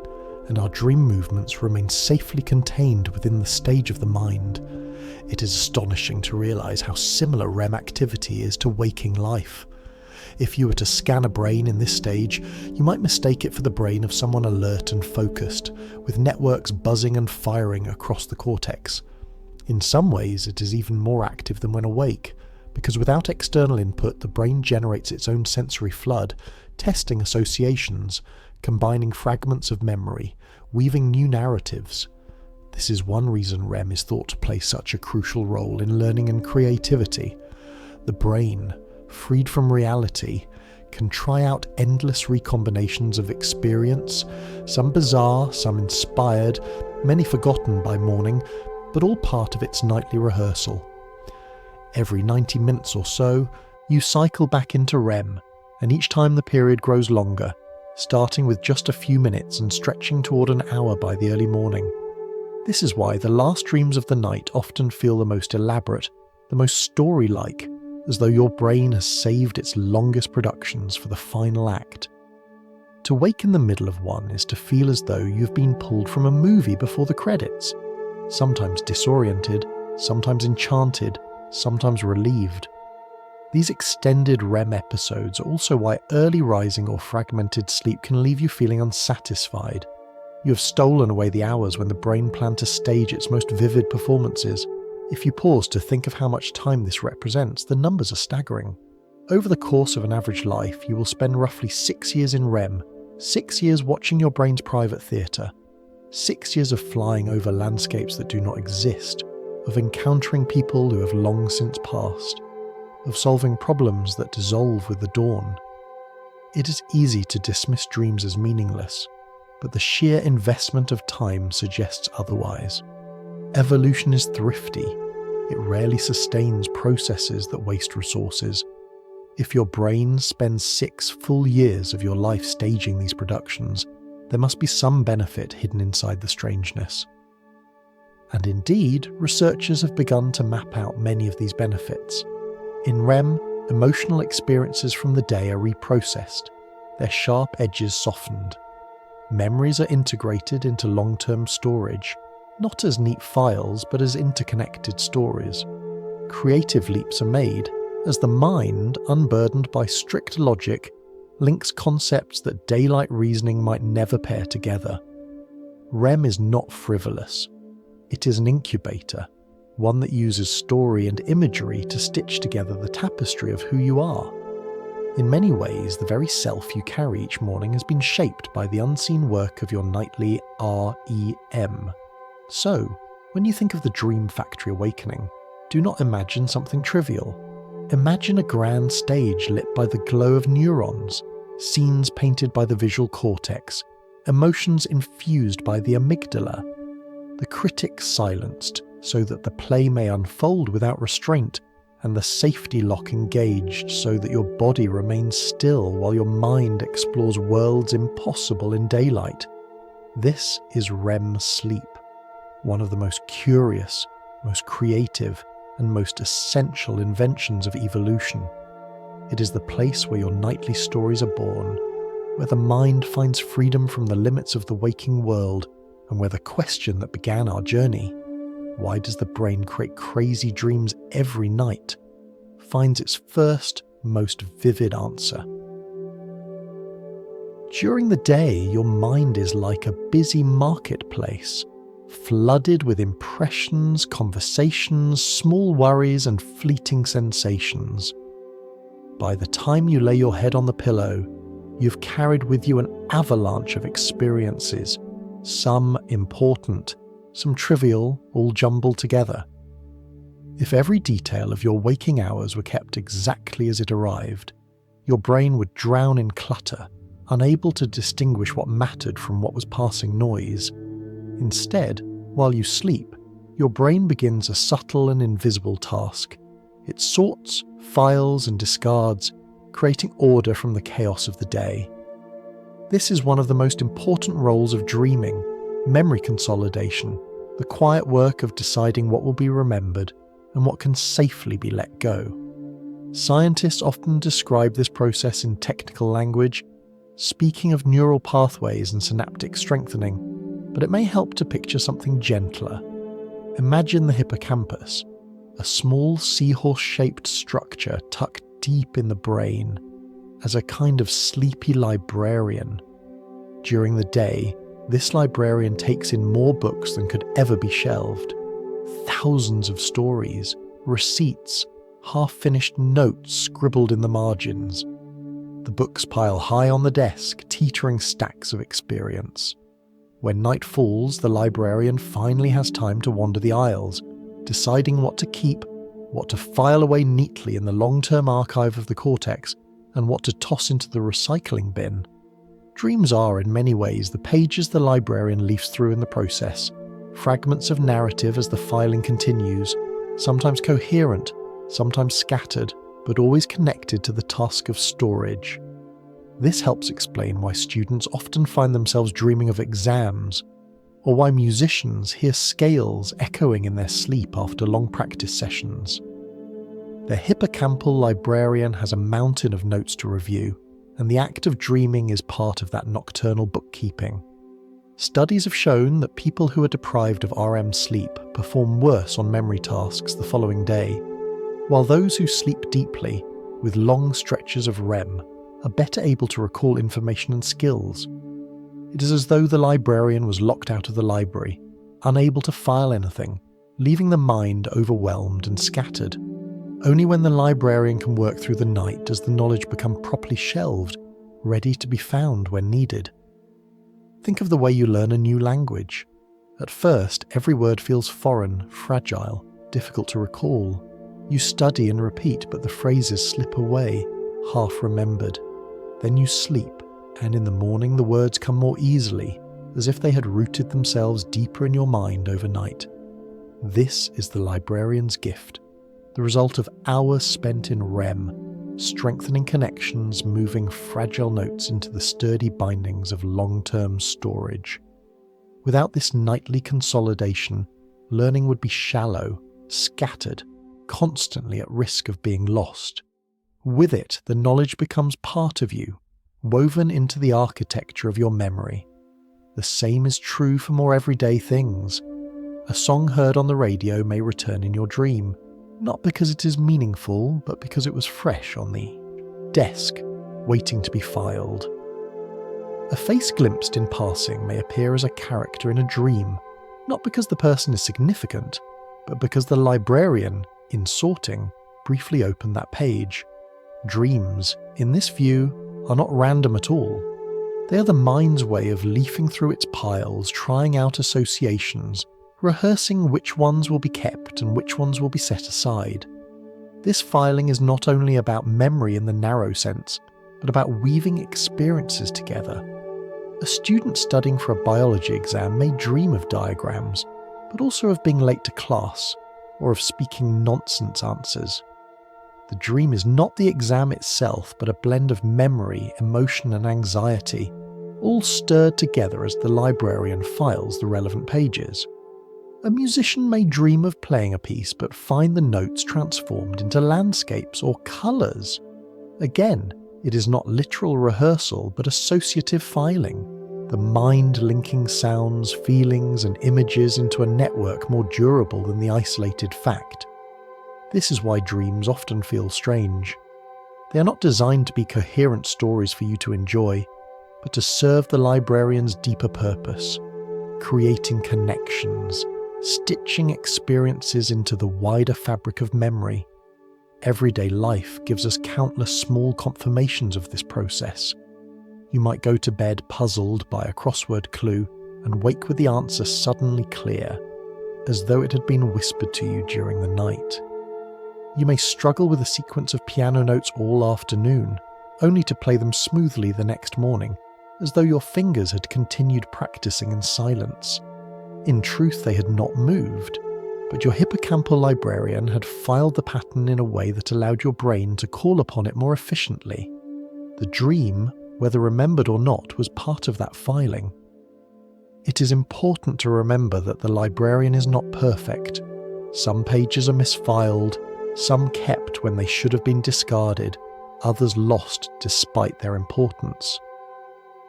and our dream movements remain safely contained within the stage of the mind. It is astonishing to realise how similar REM activity is to waking life. If you were to scan a brain in this stage, you might mistake it for the brain of someone alert and focused, with networks buzzing and firing across the cortex. In some ways, it is even more active than when awake, because without external input, the brain generates its own sensory flood, testing associations, combining fragments of memory, weaving new narratives. This is one reason REM is thought to play such a crucial role in learning and creativity. The brain, freed from reality, can try out endless recombinations of experience, some bizarre, some inspired, many forgotten by morning, but all part of its nightly rehearsal. Every 90 minutes or so, You cycle back into REM, and each time the period grows longer, starting with just a few minutes and stretching toward an hour by the early morning. This is why the last dreams of the night often feel the most elaborate, the most story-like, as though your brain has saved its longest productions for the final act. To wake in the middle of one is to feel as though you've been pulled from a movie before the credits, sometimes disoriented, sometimes enchanted, sometimes relieved. These extended REM episodes are also why early rising or fragmented sleep can leave you feeling unsatisfied. You have stolen away the hours when the brain planned to stage its most vivid performances. If you pause to think of how much time this represents, the numbers are staggering. Over the course of an average life, you will spend roughly 6 years in REM, 6 years watching your brain's private theatre, 6 years of flying over landscapes that do not exist, of encountering people who have long since passed, of solving problems that dissolve with the dawn. It is easy to dismiss dreams as meaningless, but the sheer investment of time suggests otherwise. Evolution is thrifty. It rarely sustains processes that waste resources. If your brain spends 6 full years of your life staging these productions, there must be some benefit hidden inside the strangeness. And indeed, researchers have begun to map out many of these benefits. In REM, emotional experiences from the day are reprocessed, their sharp edges softened. Memories are integrated into long-term storage, not as neat files but as interconnected stories. Creative leaps are made as the mind, unburdened by strict logic, links concepts that daylight reasoning might never pair together. REM is not frivolous. It is an incubator, one that uses story and imagery to stitch together the tapestry of who you are. In many ways, the very self you carry each morning has been shaped by the unseen work of your nightly REM. So, when you think of the Dream Factory awakening, do not imagine something trivial. Imagine a grand stage lit by the glow of neurons, scenes painted by the visual cortex, emotions infused by the amygdala, the critics silenced so that the play may unfold without restraint, and the safety lock engaged so that your body remains still while your mind explores worlds impossible in daylight. This is REM sleep, one of the most curious, most creative, and most essential inventions of evolution. It is the place where your nightly stories are born, where the mind finds freedom from the limits of the waking world, and where the question that began our journey, why does the brain create crazy dreams every night, finds its first, most vivid answer. During the day, your mind is like a busy marketplace, flooded with impressions, conversations, small worries, and fleeting sensations. By the time you lay your head on the pillow, you've carried with you an avalanche of experiences, some important, some trivial, all jumbled together. If every detail of your waking hours were kept exactly as it arrived, your brain would drown in clutter, unable to distinguish what mattered from what was passing noise. Instead, while you sleep, your brain begins a subtle and invisible task. It sorts, files, and discards, creating order from the chaos of the day. This is one of the most important roles of dreaming, memory consolidation, the quiet work of deciding what will be remembered and what can safely be let go. Scientists often describe this process in technical language, speaking of neural pathways and synaptic strengthening, but it may help to picture something gentler. Imagine the hippocampus, a small seahorse-shaped structure tucked deep in the brain, as a kind of sleepy librarian. During the day, this librarian takes in more books than could ever be shelved. Thousands of stories, receipts, half-finished notes scribbled in the margins. The books pile high on the desk, teetering stacks of experience. When night falls, the librarian finally has time to wander the aisles, deciding what to keep, what to file away neatly in the long-term archive of the cortex, and what to toss into the recycling bin. Dreams are, in many ways, the pages the librarian leafs through in the process, fragments of narrative as the filing continues, sometimes coherent, sometimes scattered, but always connected to the task of storage. This helps explain why students often find themselves dreaming of exams, or why musicians hear scales echoing in their sleep after long practice sessions. Their hippocampal librarian has a mountain of notes to review, and the act of dreaming is part of that nocturnal bookkeeping. Studies have shown that people who are deprived of REM sleep perform worse on memory tasks the following day, while those who sleep deeply, with long stretches of REM, are better able to recall information and skills. It is as though the librarian was locked out of the library, unable to file anything, leaving the mind overwhelmed and scattered. Only when the librarian can work through the night does the knowledge become properly shelved, ready to be found when needed. Think of the way you learn a new language. At first, every word feels foreign, fragile, difficult to recall. You study and repeat, but the phrases slip away, half remembered. Then you sleep, and in the morning the words come more easily, as if they had rooted themselves deeper in your mind overnight. This is the librarian's gift, the result of hours spent in REM, strengthening connections, moving fragile notes into the sturdy bindings of long-term storage. Without this nightly consolidation, learning would be shallow, scattered, constantly at risk of being lost. With it, the knowledge becomes part of you, woven into the architecture of your memory. The same is true for more everyday things. A song heard on the radio may return in your dream, not because it is meaningful, but because it was fresh on the desk, waiting to be filed. A face glimpsed in passing may appear as a character in a dream, not because the person is significant, but because the librarian, in sorting, briefly opened that page. Dreams, in this view, are not random at all. They are the mind's way of leafing through its piles, trying out associations, rehearsing which ones will be kept and which ones will be set aside. This filing is not only about memory in the narrow sense, but about weaving experiences together. A student studying for a biology exam may dream of diagrams, but also of being late to class, or of speaking nonsense answers. The dream is not the exam itself, but a blend of memory, emotion, and anxiety, all stirred together as the librarian files the relevant pages. A musician may dream of playing a piece but find the notes transformed into landscapes or colours. Again, it is not literal rehearsal but associative filing, the mind linking sounds, feelings and images into a network more durable than the isolated fact. This is why dreams often feel strange. They are not designed to be coherent stories for you to enjoy, but to serve the librarian's deeper purpose, creating connections, stitching experiences into the wider fabric of memory. Everyday life gives us countless small confirmations of this process. You might go to bed puzzled by a crossword clue and wake with the answer suddenly clear, as though it had been whispered to you during the night. You may struggle with a sequence of piano notes all afternoon, only to play them smoothly the next morning, as though your fingers had continued practicing in silence. In truth, they had not moved, but your hippocampal librarian had filed the pattern in a way that allowed your brain to call upon it more efficiently. The dream, whether remembered or not, was part of that filing. It is important to remember that the librarian is not perfect. Some pages are misfiled, some kept when they should have been discarded, others lost despite their importance.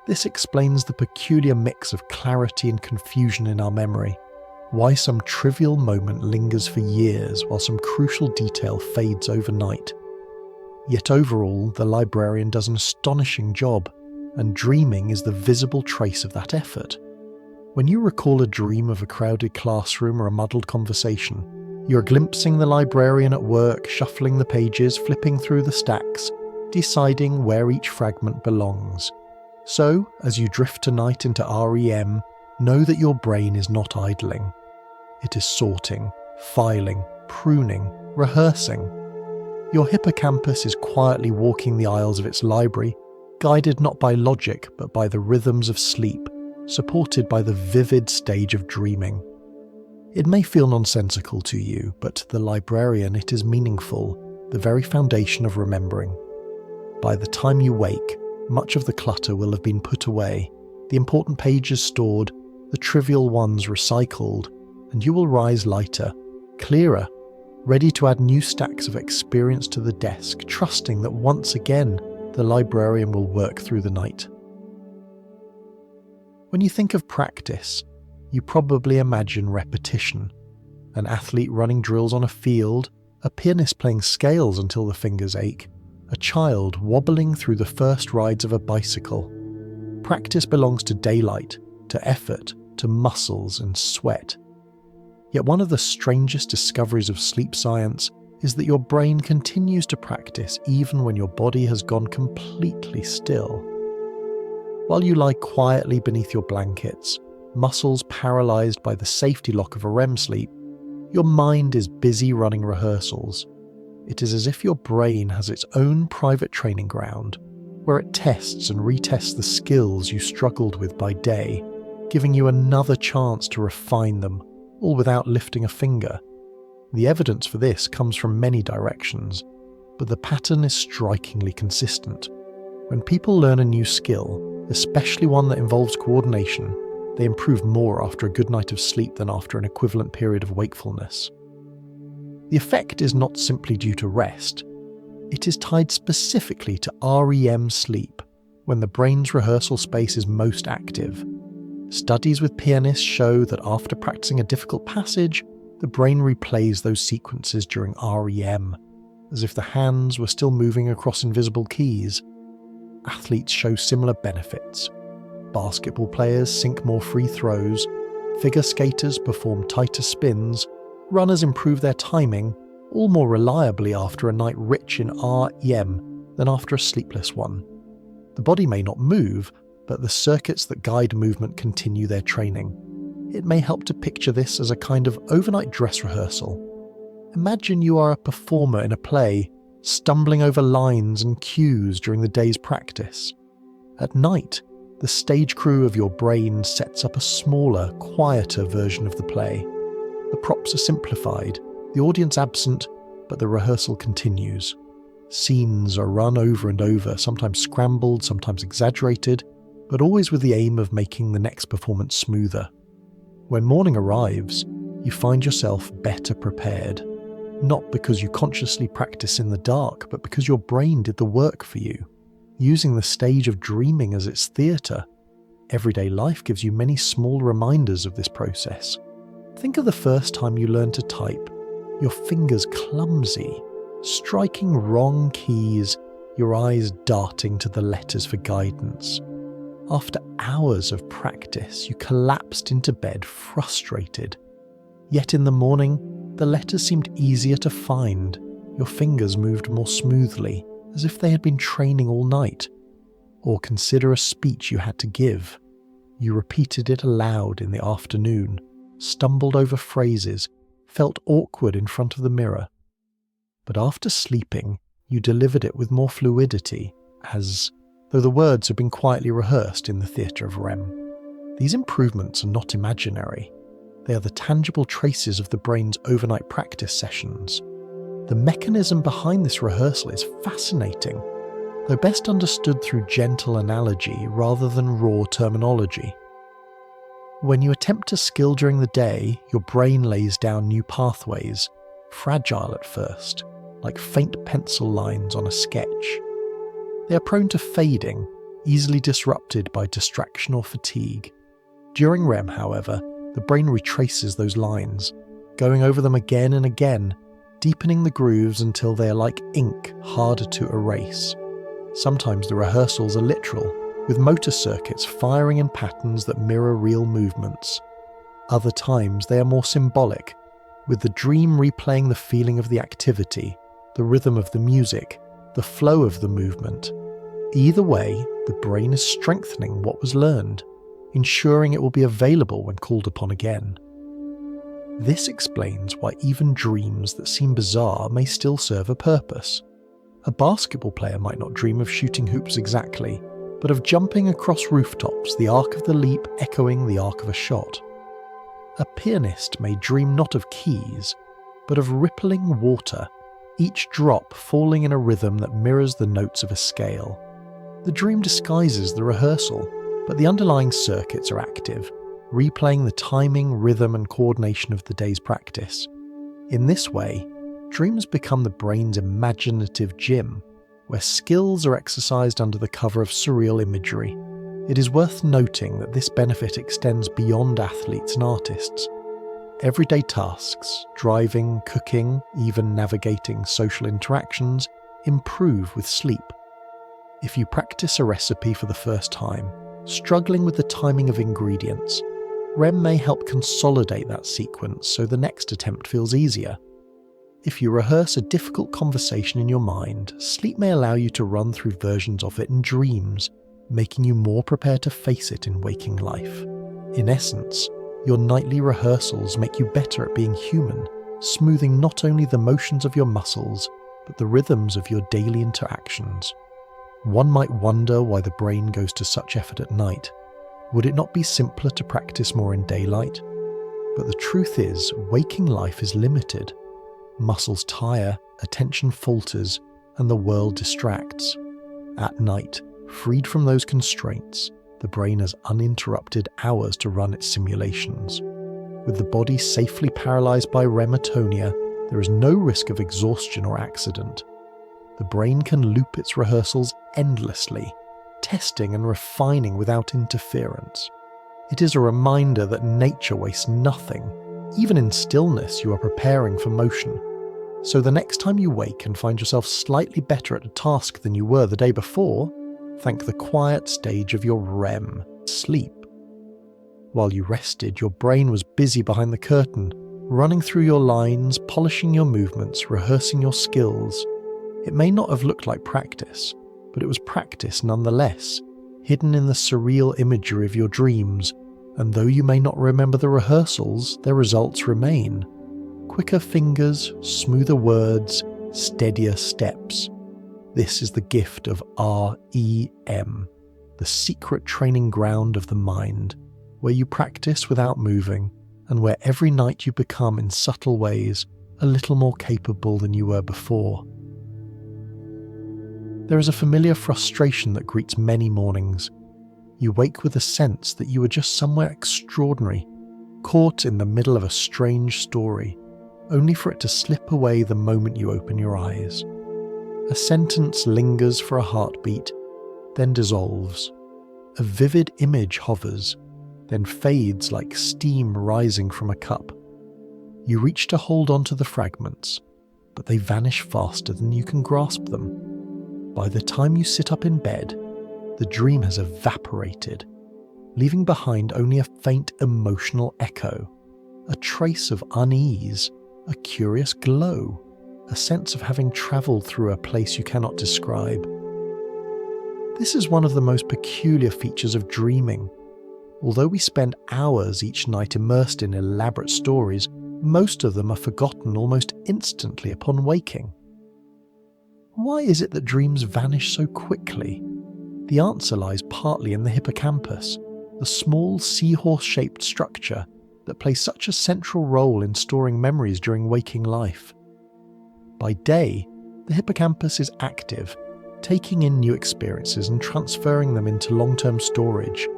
This explains the peculiar mix of clarity and confusion in our memory, why some trivial moment lingers for years while some crucial detail fades overnight. Yet overall, the librarian does an astonishing job, and dreaming is the visible trace of that effort. When you recall a dream of a crowded classroom or a muddled conversation, you're glimpsing the librarian at work, shuffling the pages, flipping through the stacks, deciding where each fragment belongs. So, as you drift tonight into REM, know that your brain is not idling. It is sorting, filing, pruning, rehearsing. Your hippocampus is quietly walking the aisles of its library, guided not by logic but by the rhythms of sleep, supported by the vivid stage of dreaming. It may feel nonsensical to you, but to the librarian it is meaningful, the very foundation of remembering. By the time you wake, much of the clutter will have been put away, the important pages stored, the trivial ones recycled, and you will rise lighter, clearer, ready to add new stacks of experience to the desk, trusting that once again the librarian will work through the night. When you think of practice, you probably imagine repetition. An athlete running drills on a field, a pianist playing scales until the fingers ache, a child wobbling through the first rides of a bicycle. Practice belongs to daylight, to effort, to muscles and sweat. Yet one of the strangest discoveries of sleep science is that your brain continues to practice even when your body has gone completely still. While you lie quietly beneath your blankets, muscles paralyzed by the safety lock of a REM sleep, your mind is busy running rehearsals. It is as if your brain has its own private training ground, where it tests and retests the skills you struggled with by day, giving you another chance to refine them, all without lifting a finger. The evidence for this comes from many directions, but the pattern is strikingly consistent. When people learn a new skill, especially one that involves coordination, they improve more after a good night of sleep than after an equivalent period of wakefulness. The effect is not simply due to rest. It is tied specifically to REM sleep, when the brain's rehearsal space is most active. Studies with pianists show that after practicing a difficult passage, the brain replays those sequences during REM, as if the hands were still moving across invisible keys. Athletes show similar benefits. Basketball players sink more free throws, figure skaters perform tighter spins, runners improve their timing, all more reliably after a night rich in REM than after a sleepless one. The body may not move, but the circuits that guide movement continue their training. It may help to picture this as a kind of overnight dress rehearsal. Imagine you are a performer in a play, stumbling over lines and cues during the day's practice. At night, the stage crew of your brain sets up a smaller, quieter version of the play. The props are simplified, the audience absent, but the rehearsal continues. Scenes are run over and over, sometimes scrambled, sometimes exaggerated, but always with the aim of making the next performance smoother. When morning arrives, you find yourself better prepared. Not because you consciously practice in the dark, but because your brain did the work for you, using the stage of dreaming as its theatre. Everyday life gives you many small reminders of this process. Think of the first time you learned to type, your fingers clumsy, striking wrong keys, your eyes darting to the letters for guidance. After hours of practice, you collapsed into bed frustrated. Yet in the morning, the letters seemed easier to find. Your fingers moved more smoothly, as if they had been training all night. Or consider a speech you had to give. You repeated it aloud in the afternoon, stumbled over phrases, felt awkward in front of the mirror. But after sleeping, you delivered it with more fluidity, as though the words had been quietly rehearsed in the theatre of REM. These improvements are not imaginary. They are the tangible traces of the brain's overnight practice sessions. The mechanism behind this rehearsal is fascinating, though best understood through gentle analogy rather than raw terminology. When you attempt a skill during the day, your brain lays down new pathways, fragile at first, like faint pencil lines on a sketch. They are prone to fading, easily disrupted by distraction or fatigue. During REM, however, the brain retraces those lines, going over them again and again, deepening the grooves until they are like ink, harder to erase. Sometimes the rehearsals are literal, with motor circuits firing in patterns that mirror real movements. Other times they are more symbolic, with the dream replaying the feeling of the activity, the rhythm of the music, the flow of the movement. Either way, the brain is strengthening what was learned, ensuring it will be available when called upon again. This explains why even dreams that seem bizarre may still serve a purpose. A basketball player might not dream of shooting hoops exactly, but of jumping across rooftops, the arc of the leap echoing the arc of a shot. A pianist may dream not of keys, but of rippling water, each drop falling in a rhythm that mirrors the notes of a scale. The dream disguises the rehearsal, but the underlying circuits are active, replaying the timing, rhythm, and coordination of the day's practice. In this way, dreams become the brain's imaginative gym, where skills are exercised under the cover of surreal imagery. It is worth noting that this benefit extends beyond athletes and artists. Everyday tasks, driving, cooking, even navigating social interactions, improve with sleep. If you practice a recipe for the first time, struggling with the timing of ingredients, REM may help consolidate that sequence so the next attempt feels easier. If you rehearse a difficult conversation in your mind, sleep may allow you to run through versions of it in dreams, making you more prepared to face it in waking life. In essence, your nightly rehearsals make you better at being human, smoothing not only the motions of your muscles, but the rhythms of your daily interactions. One might wonder why the brain goes to such effort at night. Would it not be simpler to practice more in daylight? But the truth is, waking life is limited. Muscles tire, attention falters, and the world distracts. At night, freed from those constraints, the brain has uninterrupted hours to run its simulations. With the body safely paralyzed by REM atonia, there is no risk of exhaustion or accident. The brain can loop its rehearsals endlessly, testing and refining without interference. It is a reminder that nature wastes nothing. Even in stillness, you are preparing for motion. So the next time you wake and find yourself slightly better at a task than you were the day before, thank the quiet stage of your REM, sleep. While you rested, your brain was busy behind the curtain, running through your lines, polishing your movements, rehearsing your skills. It may not have looked like practice, but it was practice nonetheless, hidden in the surreal imagery of your dreams, and though you may not remember the rehearsals, their results remain. Quicker fingers, smoother words, steadier steps. This is the gift of REM, the secret training ground of the mind, where you practice without moving, and where every night you become, in subtle ways, a little more capable than you were before. There is a familiar frustration that greets many mornings. You wake with a sense that you are just somewhere extraordinary, caught in the middle of a strange story, only for it to slip away the moment you open your eyes. A sentence lingers for a heartbeat, then dissolves. A vivid image hovers, then fades like steam rising from a cup. You reach to hold on to the fragments, but they vanish faster than you can grasp them. By the time you sit up in bed, the dream has evaporated, leaving behind only a faint emotional echo, a trace of unease, a curious glow, a sense of having travelled through a place you cannot describe. This is one of the most peculiar features of dreaming. Although we spend hours each night immersed in elaborate stories, most of them are forgotten almost instantly upon waking. Why is it that dreams vanish so quickly? The answer lies partly in the hippocampus, the small seahorse-shaped structure that plays such a central role in storing memories during waking life. By day, the hippocampus is active, taking in new experiences and transferring them into long-term storage,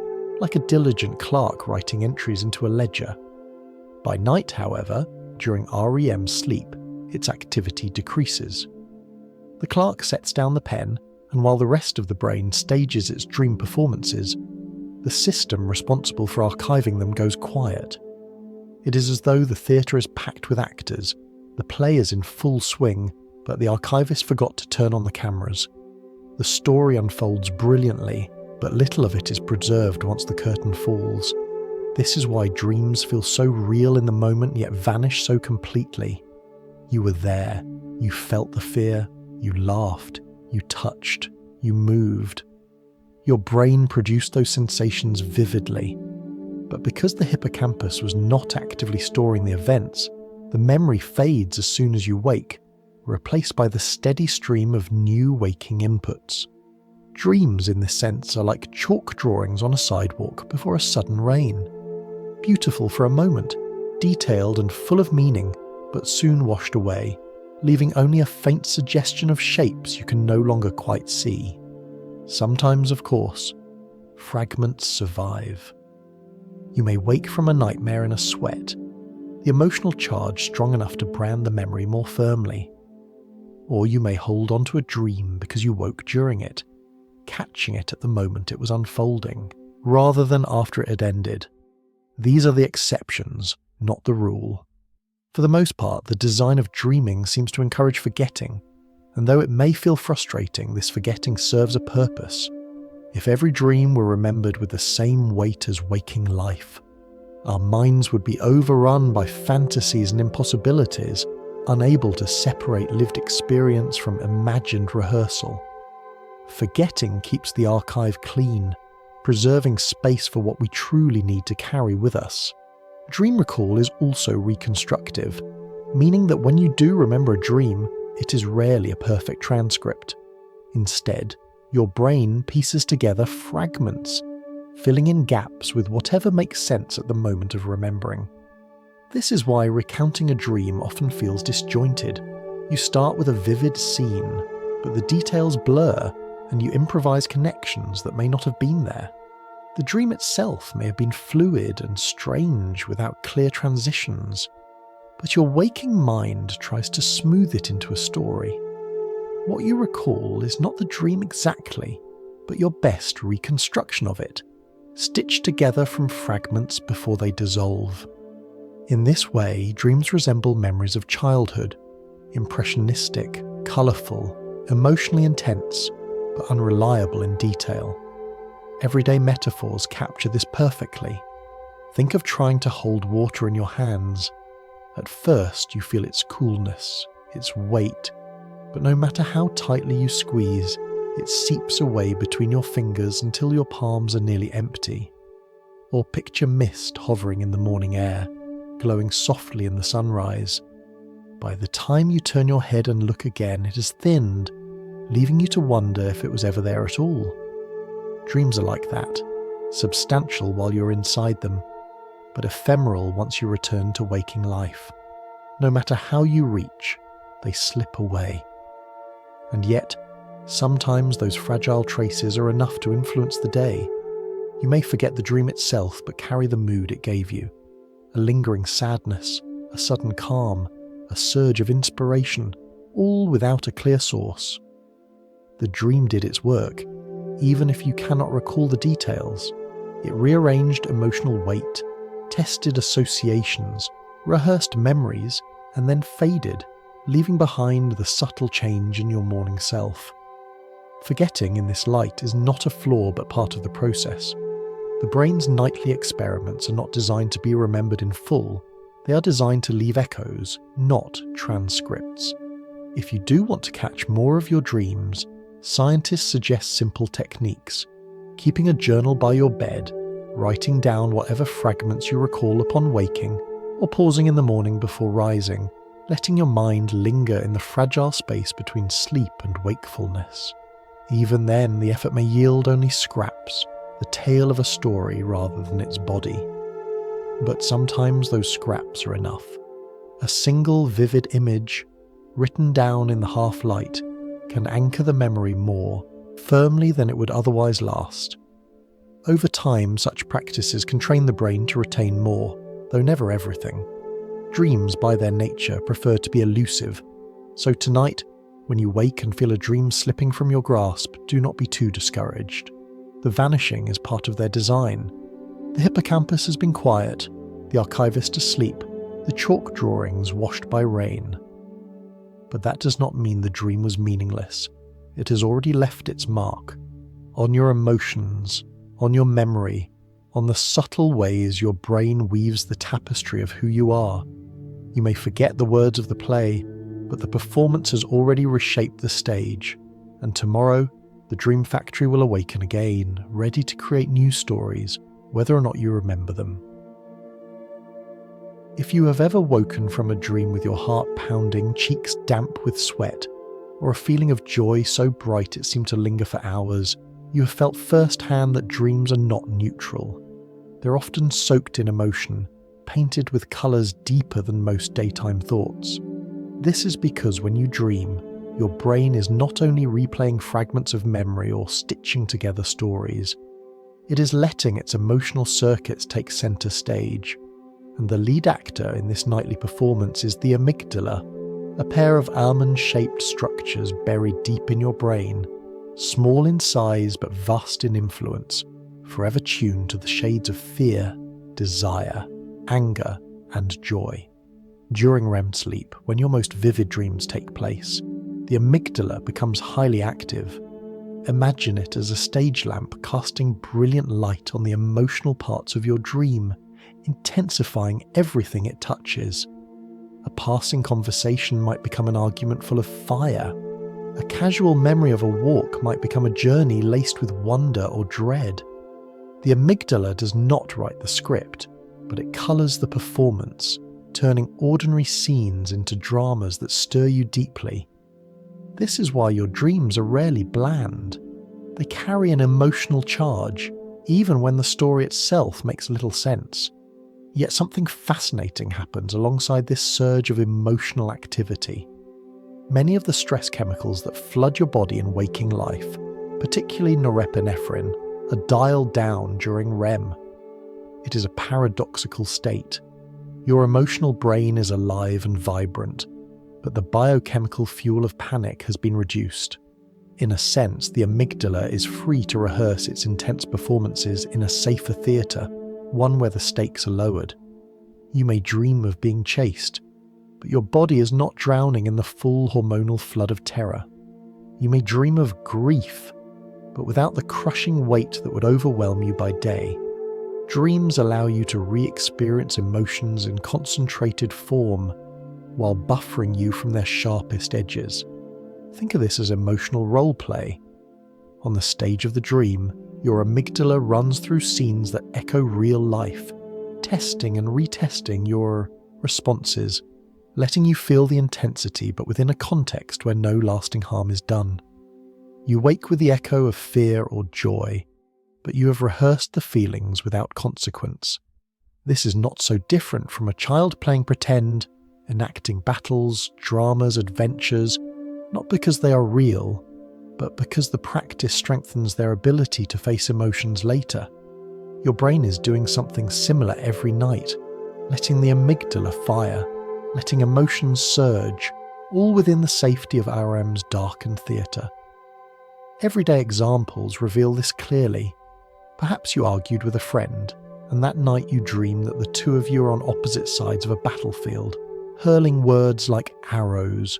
like a diligent clerk writing entries into a ledger. By night, however, during REM sleep, its activity decreases. The clerk sets down the pen, and while the rest of the brain stages its dream performances, the system responsible for archiving them goes quiet. It is as though the theatre is packed with actors, the play is in full swing, but the archivist forgot to turn on the cameras. The story unfolds brilliantly, but little of it is preserved once the curtain falls. This is why dreams feel so real in the moment yet vanish so completely. You were there, you felt the fear, you laughed, you touched, you moved. Your brain produced those sensations vividly. But because the hippocampus was not actively storing the events, the memory fades as soon as you wake, replaced by the steady stream of new waking inputs. Dreams, in this sense, are like chalk drawings on a sidewalk before a sudden rain. Beautiful for a moment, detailed and full of meaning, but soon washed away, leaving only a faint suggestion of shapes you can no longer quite see. Sometimes, of course, fragments survive. You may wake from a nightmare in a sweat, the emotional charge strong enough to brand the memory more firmly. Or you may hold on to a dream because you woke during it, catching it at the moment it was unfolding, rather than after it had ended. These are the exceptions, not the rule. For the most part, the design of dreaming seems to encourage forgetting, and though it may feel frustrating, this forgetting serves a purpose. If every dream were remembered with the same weight as waking life, our minds would be overrun by fantasies and impossibilities, unable to separate lived experience from imagined rehearsal. Forgetting keeps the archive clean, preserving space for what we truly need to carry with us. Dream recall is also reconstructive, meaning that when you do remember a dream, it is rarely a perfect transcript. Instead, your brain pieces together fragments, filling in gaps with whatever makes sense at the moment of remembering. This is why recounting a dream often feels disjointed. You start with a vivid scene, but the details blur and you improvise connections that may not have been there. The dream itself may have been fluid and strange without clear transitions, but your waking mind tries to smooth it into a story. What you recall is not the dream exactly, but your best reconstruction of it, stitched together from fragments before they dissolve. In this way, dreams resemble memories of childhood, impressionistic, colourful, emotionally intense, but unreliable in detail. Everyday metaphors capture this perfectly. Think of trying to hold water in your hands. At first, you feel its coolness, its weight, but no matter how tightly you squeeze, it seeps away between your fingers until your palms are nearly empty. Or picture mist hovering in the morning air, glowing softly in the sunrise. By the time you turn your head and look again, it has thinned, leaving you to wonder if it was ever there at all. Dreams are like that, substantial while you're inside them, but ephemeral once you return to waking life. No matter how you reach, they slip away. And yet, sometimes those fragile traces are enough to influence the day. You may forget the dream itself, but carry the mood it gave you. A lingering sadness, a sudden calm, a surge of inspiration, all without a clear source. The dream did its work, even if you cannot recall the details. It rearranged emotional weight, tested associations, rehearsed memories, and then faded, leaving behind the subtle change in your morning self. Forgetting in this light is not a flaw but part of the process. The brain's nightly experiments are not designed to be remembered in full, they are designed to leave echoes, not transcripts. If you do want to catch more of your dreams, scientists suggest simple techniques: keeping a journal by your bed, writing down whatever fragments you recall upon waking, or pausing in the morning before rising, letting your mind linger in the fragile space between sleep and wakefulness. Even then, the effort may yield only scraps, the tale of a story rather than its body. But sometimes those scraps are enough. A single vivid image, written down in the half-light, can anchor the memory more firmly than it would otherwise last. Over time, such practices can train the brain to retain more, though never everything. Dreams, by their nature, prefer to be elusive, so tonight, when you wake and feel a dream slipping from your grasp, do not be too discouraged. The vanishing is part of their design. The hippocampus has been quiet, the archivist asleep, the chalk drawings washed by rain. But that does not mean the dream was meaningless. It has already left its mark. On your emotions, on your memory, on the subtle ways your brain weaves the tapestry of who you are. You may forget the words of the play, but the performance has already reshaped the stage, and tomorrow, the Dream Factory will awaken again, ready to create new stories, whether or not you remember them. If you have ever woken from a dream with your heart pounding, cheeks damp with sweat, or a feeling of joy so bright it seemed to linger for hours, you have felt firsthand that dreams are not neutral. They're often soaked in emotion, painted with colours deeper than most daytime thoughts. This is because when you dream, your brain is not only replaying fragments of memory or stitching together stories, it is letting its emotional circuits take center stage. And the lead actor in this nightly performance is the amygdala, a pair of almond-shaped structures buried deep in your brain, small in size but vast in influence, forever tuned to the shades of fear, desire, anger, and joy. During REM sleep, when your most vivid dreams take place, the amygdala becomes highly active. Imagine it as a stage lamp casting brilliant light on the emotional parts of your dream, intensifying everything it touches. A passing conversation might become an argument full of fire. A casual memory of a walk might become a journey laced with wonder or dread. The amygdala does not write the script, but it colours the performance, turning ordinary scenes into dramas that stir you deeply. This is why your dreams are rarely bland. They carry an emotional charge, even when the story itself makes little sense. Yet something fascinating happens alongside this surge of emotional activity. Many of the stress chemicals that flood your body in waking life, particularly norepinephrine, are dialed down during REM. It is a paradoxical state. Your emotional brain is alive and vibrant, but the biochemical fuel of panic has been reduced. In a sense, the amygdala is free to rehearse its intense performances in a safer theatre, one where the stakes are lowered. You may dream of being chased, but your body is not drowning in the full hormonal flood of terror. You may dream of grief, but without the crushing weight that would overwhelm you by day. Dreams allow you to re-experience emotions in concentrated form, while buffering you from their sharpest edges. Think of this as emotional role play. On the stage of the dream, your amygdala runs through scenes that echo real life, testing and retesting your responses, letting you feel the intensity but within a context where no lasting harm is done. You wake with the echo of fear or joy, but you have rehearsed the feelings without consequence. This is not so different from a child playing pretend, enacting battles, dramas, adventures, not because they are real, but because the practice strengthens their ability to face emotions later. Your brain is doing something similar every night, letting the amygdala fire, letting emotions surge, all within the safety of REM's darkened theatre. Everyday examples reveal this clearly. Perhaps you argued with a friend, and that night you dream that the two of you are on opposite sides of a battlefield, hurling words like arrows.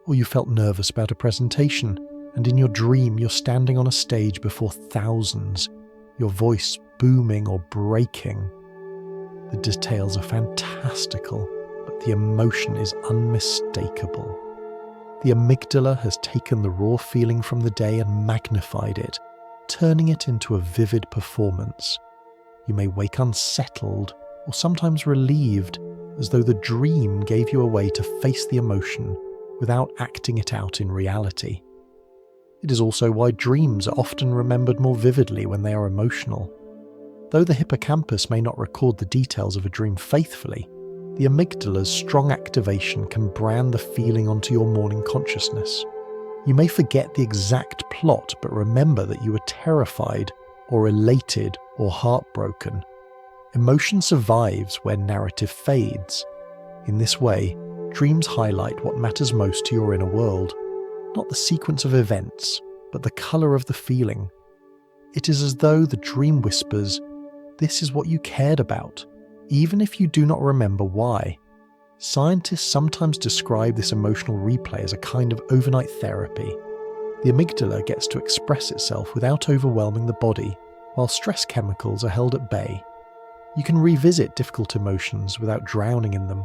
Or you felt nervous about a presentation, and in your dream you're standing on a stage before thousands, your voice booming or breaking. The details are fantastical, but the emotion is unmistakable. The amygdala has taken the raw feeling from the day and magnified it, turning it into a vivid performance. You may wake unsettled, or sometimes relieved, as though the dream gave you a way to face the emotion without acting it out in reality. It is also why dreams are often remembered more vividly when they are emotional. Though the hippocampus may not record the details of a dream faithfully, the amygdala's strong activation can brand the feeling onto your morning consciousness. You may forget the exact plot, but remember that you were terrified, or elated, or heartbroken. Emotion survives where narrative fades. In this way, dreams highlight what matters most to your inner world, not the sequence of events, but the colour of the feeling. It is as though the dream whispers, "This is what you cared about," even if you do not remember why. Scientists sometimes describe this emotional replay as a kind of overnight therapy. The amygdala gets to express itself without overwhelming the body, while stress chemicals are held at bay. You can revisit difficult emotions without drowning in them.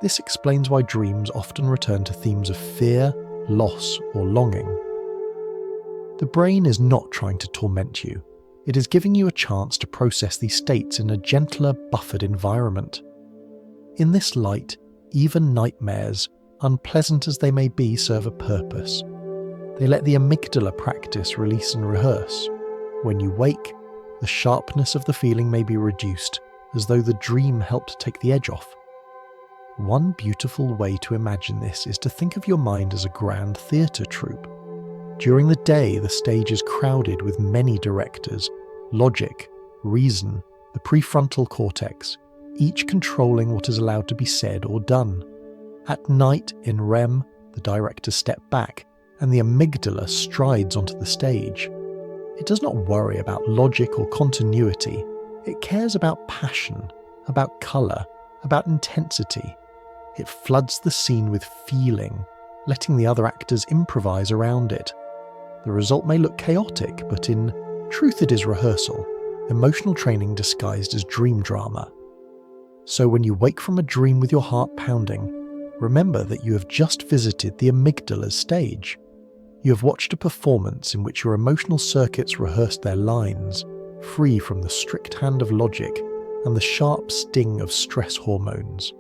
This explains why dreams often return to themes of fear, loss, or longing. The brain is not trying to torment you. It is giving you a chance to process these states in a gentler, buffered environment. In this light, even nightmares, unpleasant as they may be, serve a purpose. They let the amygdala practice, release and rehearse. When you wake, the sharpness of the feeling may be reduced, as though the dream helped take the edge off. One beautiful way to imagine this is to think of your mind as a grand theatre troupe. During the day, the stage is crowded with many directors, logic, reason, the prefrontal cortex, each controlling what is allowed to be said or done. At night, in REM, the directors step back and the amygdala strides onto the stage. It does not worry about logic or continuity. It cares about passion, about colour, about intensity. It floods the scene with feeling, letting the other actors improvise around it. The result may look chaotic, but in truth it is rehearsal, emotional training disguised as dream drama. So when you wake from a dream with your heart pounding, remember that you have just visited the amygdala's stage. You have watched a performance in which your emotional circuits rehearsed their lines, free from the strict hand of logic and the sharp sting of stress hormones.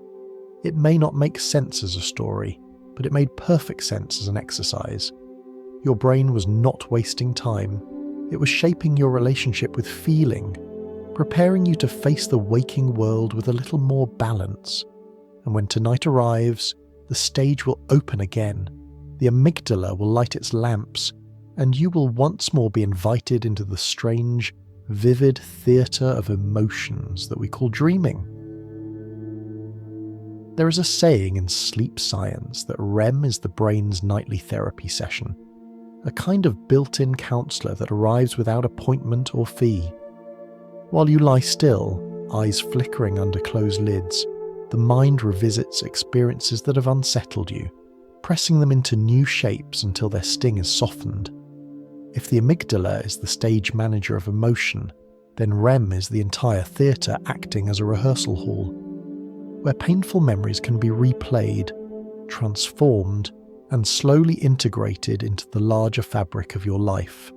It may not make sense as a story, but it made perfect sense as an exercise. Your brain was not wasting time. It was shaping your relationship with feeling, preparing you to face the waking world with a little more balance. And when tonight arrives, the stage will open again, the amygdala will light its lamps, and you will once more be invited into the strange, vivid theatre of emotions that we call dreaming. There is a saying in sleep science that REM is the brain's nightly therapy session, a kind of built-in counsellor that arrives without appointment or fee. While you lie still, eyes flickering under closed lids, the mind revisits experiences that have unsettled you, pressing them into new shapes until their sting is softened. If the amygdala is the stage manager of emotion, then REM is the entire theatre acting as a rehearsal hall, where painful memories can be replayed, transformed, and slowly integrated into the larger fabric of your life.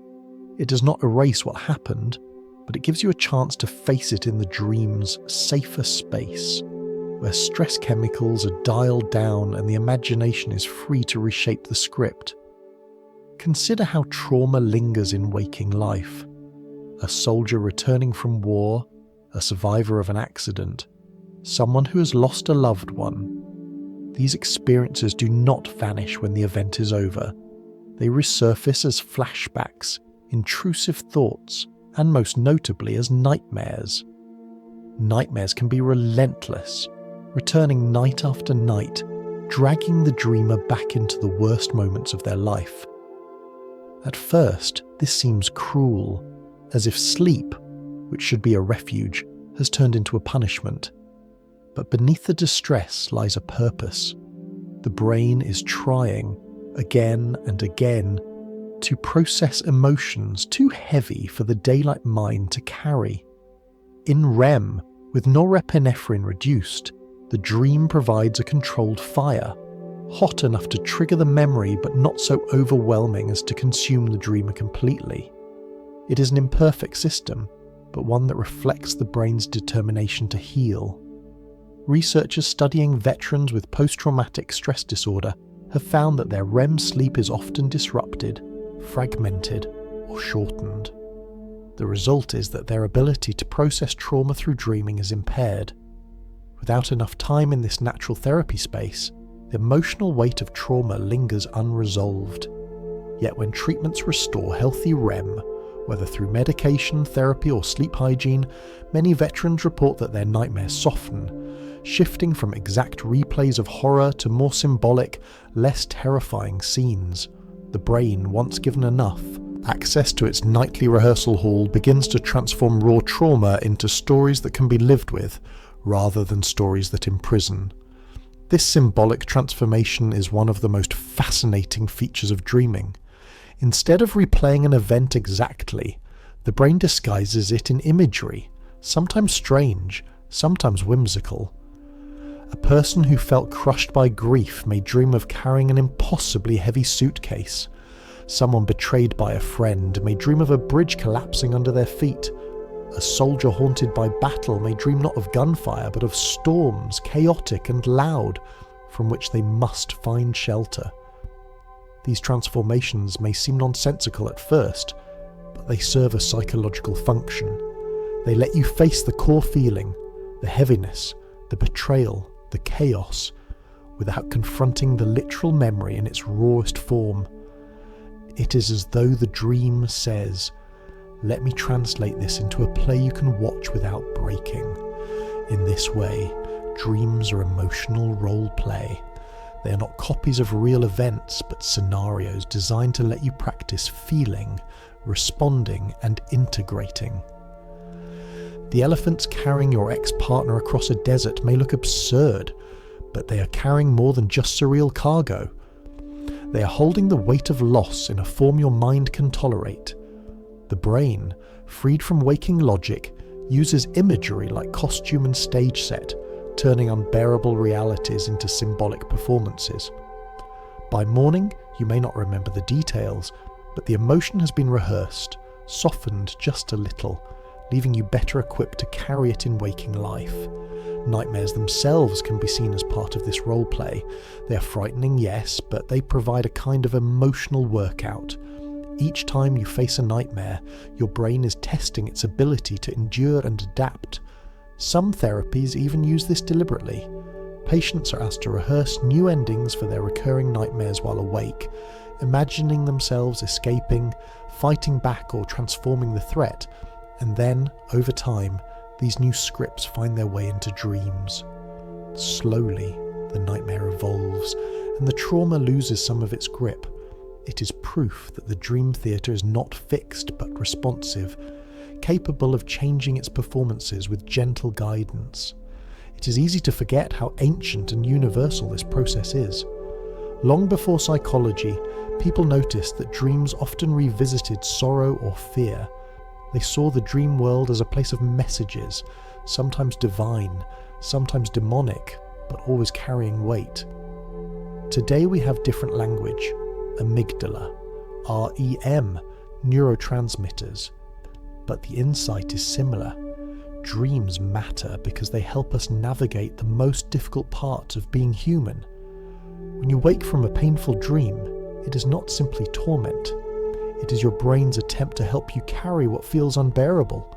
It does not erase what happened, but it gives you a chance to face it in the dream's safer space, where stress chemicals are dialed down and the imagination is free to reshape the script. Consider how trauma lingers in waking life. A soldier returning from war, a survivor of an accident, someone who has lost a loved one. These experiences do not vanish when the event is over. They resurface as flashbacks, intrusive thoughts, and most notably as nightmares. Nightmares can be relentless, returning night after night, dragging the dreamer back into the worst moments of their life. At first, this seems cruel, as if sleep, which should be a refuge, has turned into a punishment. But beneath the distress lies a purpose. The brain is trying, again and again, to process emotions too heavy for the daylight mind to carry. In REM, with norepinephrine reduced, the dream provides a controlled fire, hot enough to trigger the memory but not so overwhelming as to consume the dreamer completely. It is an imperfect system, but one that reflects the brain's determination to heal. Researchers studying veterans with post-traumatic stress disorder have found that their REM sleep is often disrupted, fragmented, or shortened. The result is that their ability to process trauma through dreaming is impaired. Without enough time in this natural therapy space, the emotional weight of trauma lingers unresolved. Yet when treatments restore healthy REM, whether through medication, therapy, or sleep hygiene, many veterans report that their nightmares soften, shifting from exact replays of horror to more symbolic, less terrifying scenes. The brain, once given enough access to its nightly rehearsal hall, begins to transform raw trauma into stories that can be lived with, rather than stories that imprison. This symbolic transformation is one of the most fascinating features of dreaming. Instead of replaying an event exactly, the brain disguises it in imagery, sometimes strange, sometimes whimsical. A person who felt crushed by grief may dream of carrying an impossibly heavy suitcase. Someone betrayed by a friend may dream of a bridge collapsing under their feet. A soldier haunted by battle may dream not of gunfire, but of storms, chaotic and loud, from which they must find shelter. These transformations may seem nonsensical at first, but they serve a psychological function. They let you face the core feeling, the heaviness, the betrayal, the chaos, without confronting the literal memory in its rawest form. It is as though the dream says, "Let me translate this into a play you can watch without breaking." In this way, dreams are emotional role play. They are not copies of real events, but scenarios designed to let you practice feeling, responding, and integrating. The elephants carrying your ex-partner across a desert may look absurd, but they are carrying more than just surreal cargo. They are holding the weight of loss in a form your mind can tolerate. The brain, freed from waking logic, uses imagery like costume and stage set, turning unbearable realities into symbolic performances. By morning, you may not remember the details, but the emotion has been rehearsed, softened just a little, leaving you better equipped to carry it in waking life. Nightmares themselves can be seen as part of this role play. They are frightening, yes, but they provide a kind of emotional workout. Each time you face a nightmare, your brain is testing its ability to endure and adapt. Some therapies even use this deliberately. Patients are asked to rehearse new endings for their recurring nightmares while awake, imagining themselves escaping, fighting back or transforming the threat, and then, over time, these new scripts find their way into dreams. Slowly, the nightmare evolves, and the trauma loses some of its grip. It is proof that the dream theatre is not fixed but responsive, capable of changing its performances with gentle guidance. It is easy to forget how ancient and universal this process is. Long before psychology, people noticed that dreams often revisited sorrow or fear. They saw the dream world as a place of messages, sometimes divine, sometimes demonic, but always carrying weight. Today we have different language: amygdala, REM, neurotransmitters. But the insight is similar. Dreams matter because they help us navigate the most difficult part of being human. When you wake from a painful dream, it is not simply torment. It is your brain's attempt to help you carry what feels unbearable.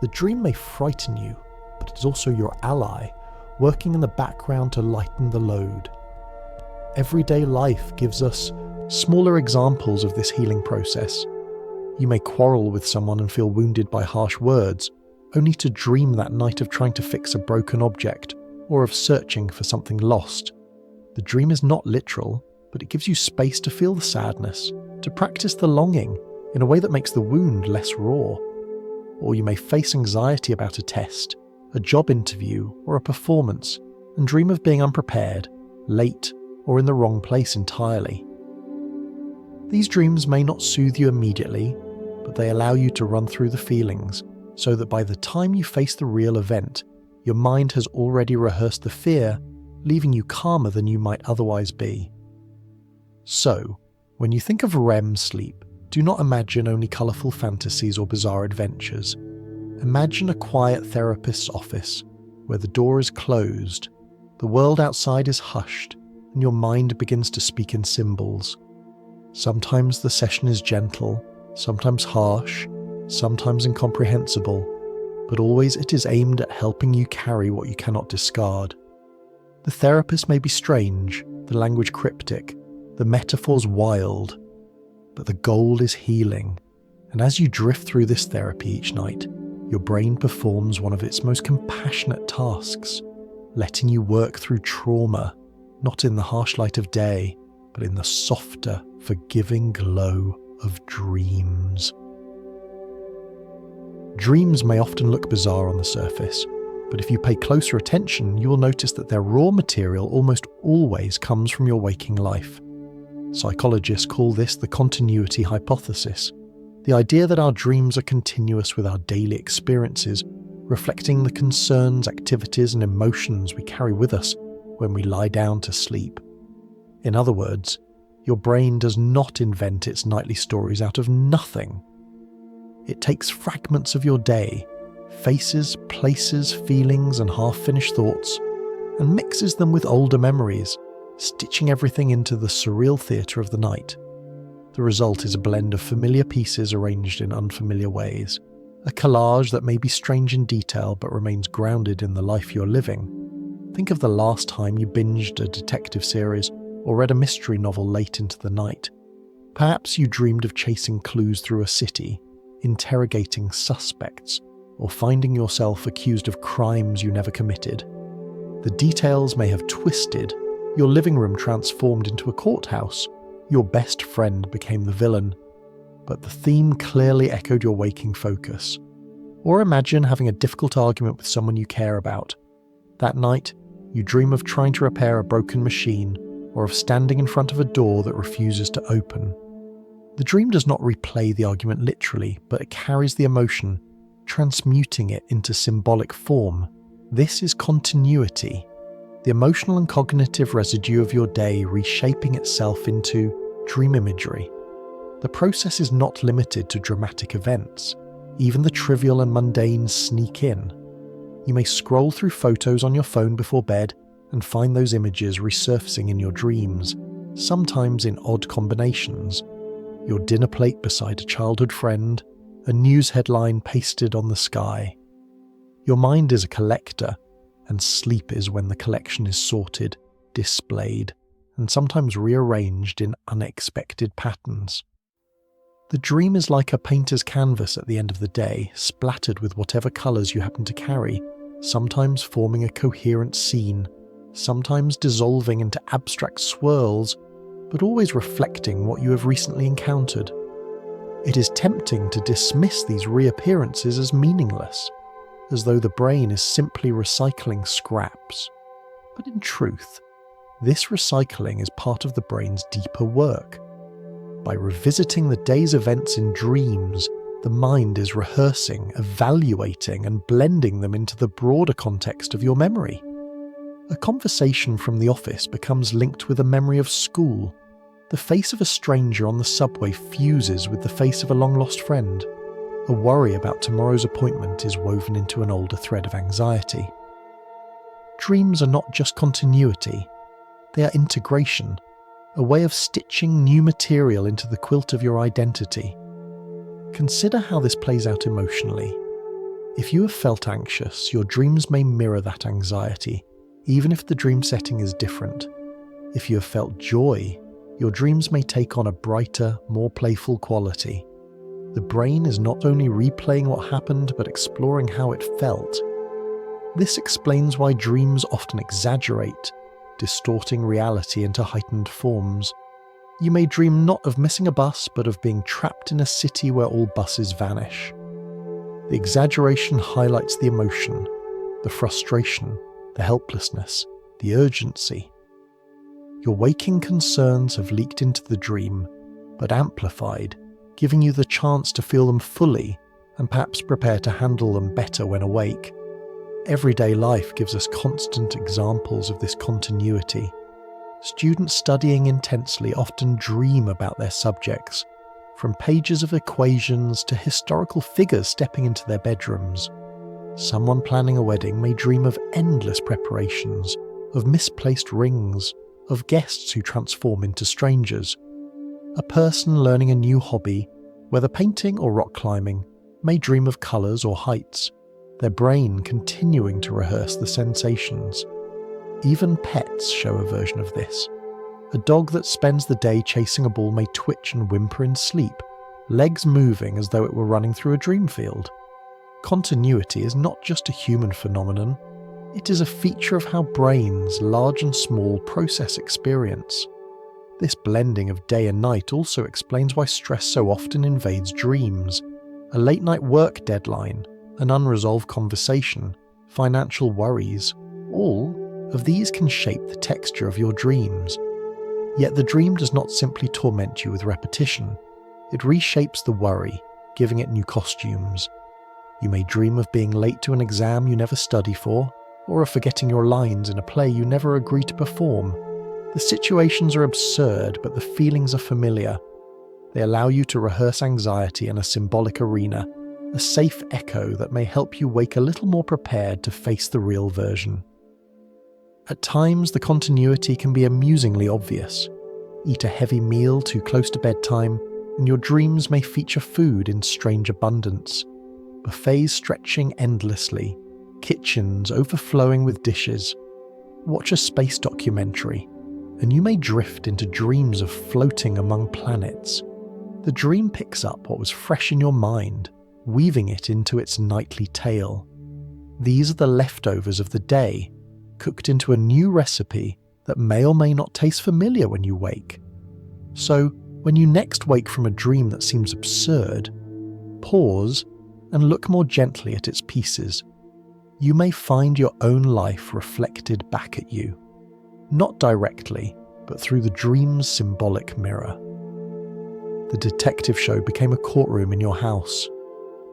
The dream may frighten you, but it is also your ally, working in the background to lighten the load. Everyday life gives us smaller examples of this healing process. You may quarrel with someone and feel wounded by harsh words, only to dream that night of trying to fix a broken object or of searching for something lost. The dream is not literal, but it gives you space to feel the sadness, to practice the longing in a way that makes the wound less raw. Or you may face anxiety about a test, a job interview, or a performance, and dream of being unprepared, late, or in the wrong place entirely. These dreams may not soothe you immediately, but they allow you to run through the feelings, so that by the time you face the real event, your mind has already rehearsed the fear, leaving you calmer than you might otherwise be. So, when you think of REM sleep, do not imagine only colourful fantasies or bizarre adventures. Imagine a quiet therapist's office, where the door is closed, the world outside is hushed, and your mind begins to speak in symbols. Sometimes the session is gentle, sometimes harsh, sometimes incomprehensible, but always it is aimed at helping you carry what you cannot discard. The therapist may be strange, the language cryptic, the metaphors wild, but the goal is healing. And as you drift through this therapy each night, your brain performs one of its most compassionate tasks, letting you work through trauma, not in the harsh light of day, but in the softer, forgiving glow of dreams. Dreams may often look bizarre on the surface, but if you pay closer attention, you will notice that their raw material almost always comes from your waking life. Psychologists call this the continuity hypothesis, the idea that our dreams are continuous with our daily experiences, reflecting the concerns, activities, and emotions we carry with us when we lie down to sleep. In other words, your brain does not invent its nightly stories out of nothing. It takes fragments of your day, faces, places, feelings, and half-finished thoughts, and mixes them with older memories, stitching everything into the surreal theatre of the night. The result is a blend of familiar pieces arranged in unfamiliar ways, a collage that may be strange in detail but remains grounded in the life you're living. Think of the last time you binged a detective series or read a mystery novel late into the night. Perhaps you dreamed of chasing clues through a city, interrogating suspects, or finding yourself accused of crimes you never committed. The details may have twisted, your living room transformed into a courthouse, your best friend became the villain, but the theme clearly echoed your waking focus. Or imagine having a difficult argument with someone you care about. That night, you dream of trying to repair a broken machine, or of standing in front of a door that refuses to open. The dream does not replay the argument literally, but it carries the emotion, transmuting it into symbolic form. This is continuity, the emotional and cognitive residue of your day reshaping itself into dream imagery. The process is not limited to dramatic events. Even the trivial and mundane sneak in. You may scroll through photos on your phone before bed and find those images resurfacing in your dreams, sometimes in odd combinations. Your dinner plate beside a childhood friend, a news headline pasted on the sky. Your mind is a collector, and sleep is when the collection is sorted, displayed, and sometimes rearranged in unexpected patterns. The dream is like a painter's canvas at the end of the day, splattered with whatever colours you happen to carry, sometimes forming a coherent scene, sometimes dissolving into abstract swirls, but always reflecting what you have recently encountered. It is tempting to dismiss these reappearances as meaningless, as though the brain is simply recycling scraps. But in truth, this recycling is part of the brain's deeper work. By revisiting the day's events in dreams, the mind is rehearsing, evaluating, and blending them into the broader context of your memory. A conversation from the office becomes linked with a memory of school. The face of a stranger on the subway fuses with the face of a long-lost friend. A worry about tomorrow's appointment is woven into an older thread of anxiety. Dreams are not just continuity, they are integration, a way of stitching new material into the quilt of your identity. Consider how this plays out emotionally. If you have felt anxious, your dreams may mirror that anxiety, even if the dream setting is different. If you have felt joy, your dreams may take on a brighter, more playful quality. The brain is not only replaying what happened, but exploring how it felt. This explains why dreams often exaggerate, distorting reality into heightened forms. You may dream not of missing a bus, but of being trapped in a city where all buses vanish. The exaggeration highlights the emotion, the frustration, the helplessness, the urgency. Your waking concerns have leaked into the dream, but amplified, giving you the chance to feel them fully and perhaps prepare to handle them better when awake. Everyday life gives us constant examples of this continuity. Students studying intensely often dream about their subjects, from pages of equations to historical figures stepping into their bedrooms. Someone planning a wedding may dream of endless preparations, of misplaced rings, of guests who transform into strangers. A person learning a new hobby, whether painting or rock climbing, may dream of colours or heights, their brain continuing to rehearse the sensations. Even pets show a version of this. A dog that spends the day chasing a ball may twitch and whimper in sleep, legs moving as though it were running through a dream field. Continuity is not just a human phenomenon, it is a feature of how brains, large and small, process experience. This blending of day and night also explains why stress so often invades dreams. A late-night work deadline, an unresolved conversation, financial worries, all of these can shape the texture of your dreams. Yet the dream does not simply torment you with repetition. It reshapes the worry, giving it new costumes. You may dream of being late to an exam you never study for, or of forgetting your lines in a play you never agree to perform. The situations are absurd, but the feelings are familiar. They allow you to rehearse anxiety in a symbolic arena, a safe echo that may help you wake a little more prepared to face the real version. At times, the continuity can be amusingly obvious. Eat a heavy meal too close to bedtime, and your dreams may feature food in strange abundance. Buffets stretching endlessly, kitchens overflowing with dishes. Watch a space documentary, and you may drift into dreams of floating among planets. The dream picks up what was fresh in your mind, weaving it into its nightly tale. These are the leftovers of the day, cooked into a new recipe that may or may not taste familiar when you wake. So, when you next wake from a dream that seems absurd, pause and look more gently at its pieces. You may find your own life reflected back at you, not directly, but through the dream's symbolic mirror. The detective show became a courtroom in your house.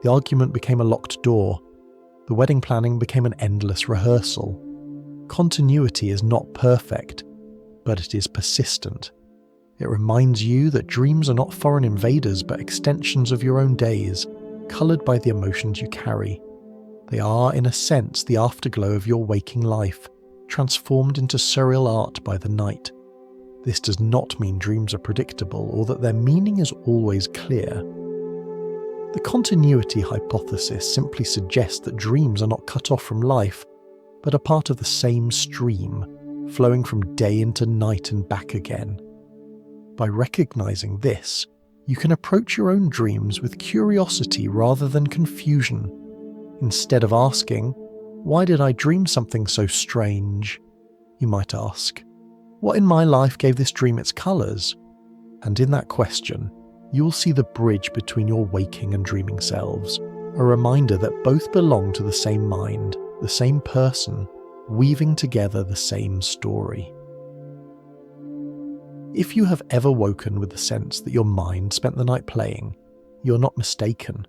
The argument became a locked door. The wedding planning became an endless rehearsal. Continuity is not perfect, but it is persistent. It reminds you that dreams are not foreign invaders but extensions of your own days, coloured by the emotions you carry. They are, in a sense, the afterglow of your waking life, transformed into surreal art by the night. This does not mean dreams are predictable or that their meaning is always clear. The continuity hypothesis simply suggests that dreams are not cut off from life, but are part of the same stream, flowing from day into night and back again. By recognizing this, you can approach your own dreams with curiosity rather than confusion. Instead of asking, "Why did I dream something so strange?" you might ask, "What in my life gave this dream its colours?" And in that question, you will see the bridge between your waking and dreaming selves, a reminder that both belong to the same mind, the same person, weaving together the same story. If you have ever woken with the sense that your mind spent the night playing, you're not mistaken.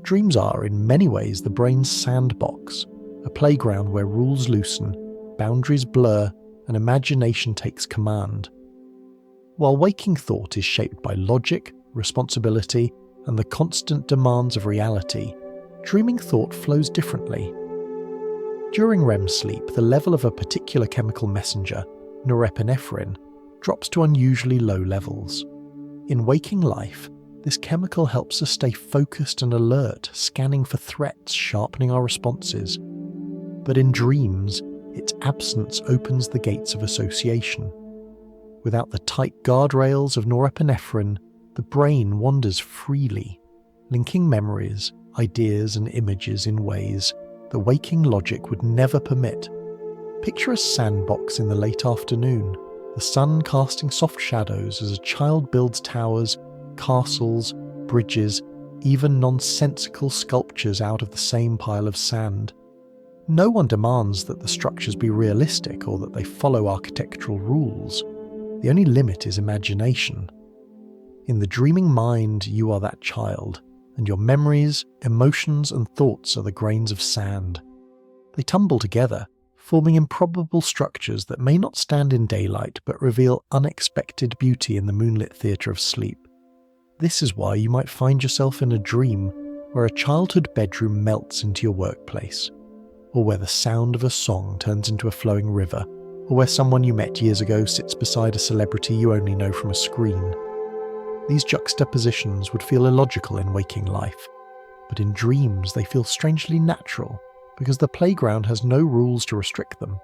Dreams are, in many ways, the brain's sandbox, a playground where rules loosen, boundaries blur, and imagination takes command. While waking thought is shaped by logic, responsibility, and the constant demands of reality, dreaming thought flows differently. During REM sleep, the level of a particular chemical messenger, norepinephrine, drops to unusually low levels. In waking life, this chemical helps us stay focused and alert, scanning for threats, sharpening our responses. But in dreams, its absence opens the gates of association. Without the tight guardrails of norepinephrine, the brain wanders freely, linking memories, ideas, and images in ways that waking logic would never permit. Picture a sandbox in the late afternoon, the sun casting soft shadows as a child builds towers, castles, bridges, even nonsensical sculptures out of the same pile of sand. No one demands that the structures be realistic or that they follow architectural rules. The only limit is imagination. In the dreaming mind, you are that child, and your memories, emotions, and thoughts are the grains of sand. They tumble together, forming improbable structures that may not stand in daylight but reveal unexpected beauty in the moonlit theatre of sleep. This is why you might find yourself in a dream where a childhood bedroom melts into your workplace, or where the sound of a song turns into a flowing river, or where someone you met years ago sits beside a celebrity you only know from a screen. These juxtapositions would feel illogical in waking life, but in dreams they feel strangely natural, because the playground has no rules to restrict them.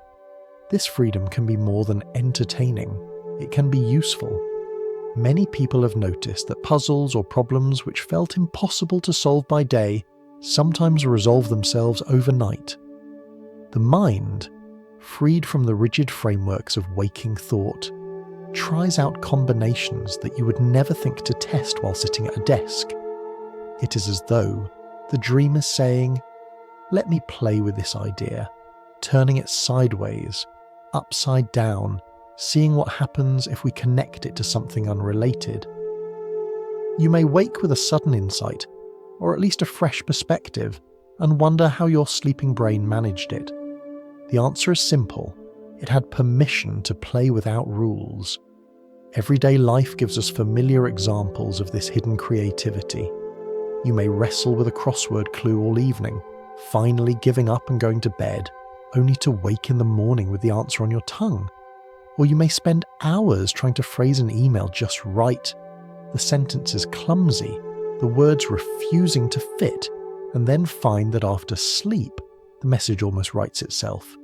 This freedom can be more than entertaining, it can be useful. Many people have noticed that puzzles or problems which felt impossible to solve by day sometimes resolve themselves overnight. The mind, freed from the rigid frameworks of waking thought, tries out combinations that you would never think to test while sitting at a desk. It is as though the dream is saying, "Let me play with this idea," turning it sideways, upside down, seeing what happens if we connect it to something unrelated. You may wake with a sudden insight, or at least a fresh perspective, and wonder how your sleeping brain managed it. The answer is simple. It had permission to play without rules. Everyday life gives us familiar examples of this hidden creativity. You may wrestle with a crossword clue all evening, finally giving up and going to bed, only to wake in the morning with the answer on your tongue. Or you may spend hours trying to phrase an email just right, the sentences clumsy, the words refusing to fit, and then find that after sleep, the message almost writes itself.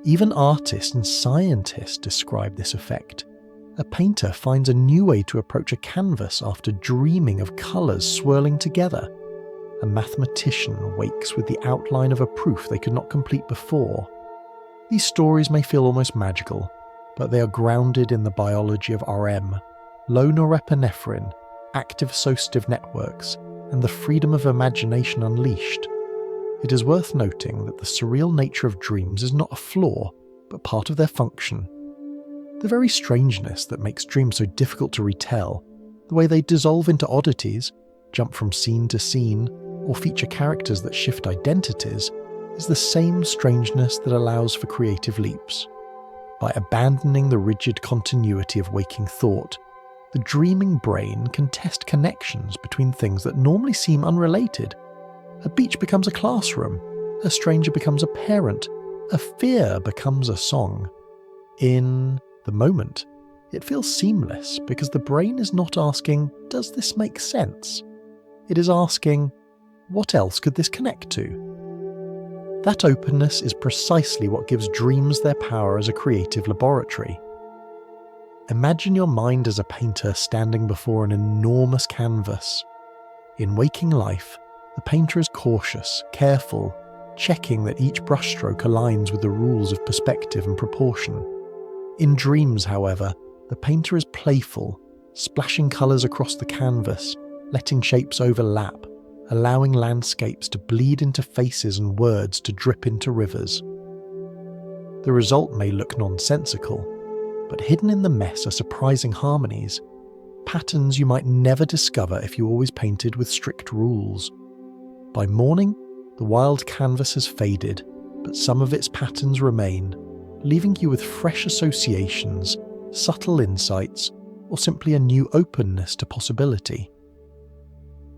Even artists and scientists describe this effect. A painter finds a new way to approach a canvas after dreaming of colours swirling together. A mathematician wakes with the outline of a proof they could not complete before. These stories may feel almost magical, but they are grounded in the biology of RM, low norepinephrine, active associative networks, and the freedom of imagination unleashed. It is worth noting that the surreal nature of dreams is not a flaw, but part of their function. The very strangeness that makes dreams so difficult to retell, the way they dissolve into oddities, jump from scene to scene, or feature characters that shift identities, is the same strangeness that allows for creative leaps. By abandoning the rigid continuity of waking thought, the dreaming brain can test connections between things that normally seem unrelated. A beach becomes a classroom, a stranger becomes a parent, a fear becomes a song. In the moment, it feels seamless because the brain is not asking, does this make sense? It is asking, what else could this connect to? That openness is precisely what gives dreams their power as a creative laboratory. Imagine your mind as a painter standing before an enormous canvas. In waking life, the painter is cautious, careful, checking that each brushstroke aligns with the rules of perspective and proportion. In dreams, however, the painter is playful, splashing colours across the canvas, letting shapes overlap, allowing landscapes to bleed into faces and words to drip into rivers. The result may look nonsensical, but hidden in the mess are surprising harmonies, patterns you might never discover if you always painted with strict rules. By morning, the wild canvas has faded, but some of its patterns remain, leaving you with fresh associations, subtle insights, or simply a new openness to possibility.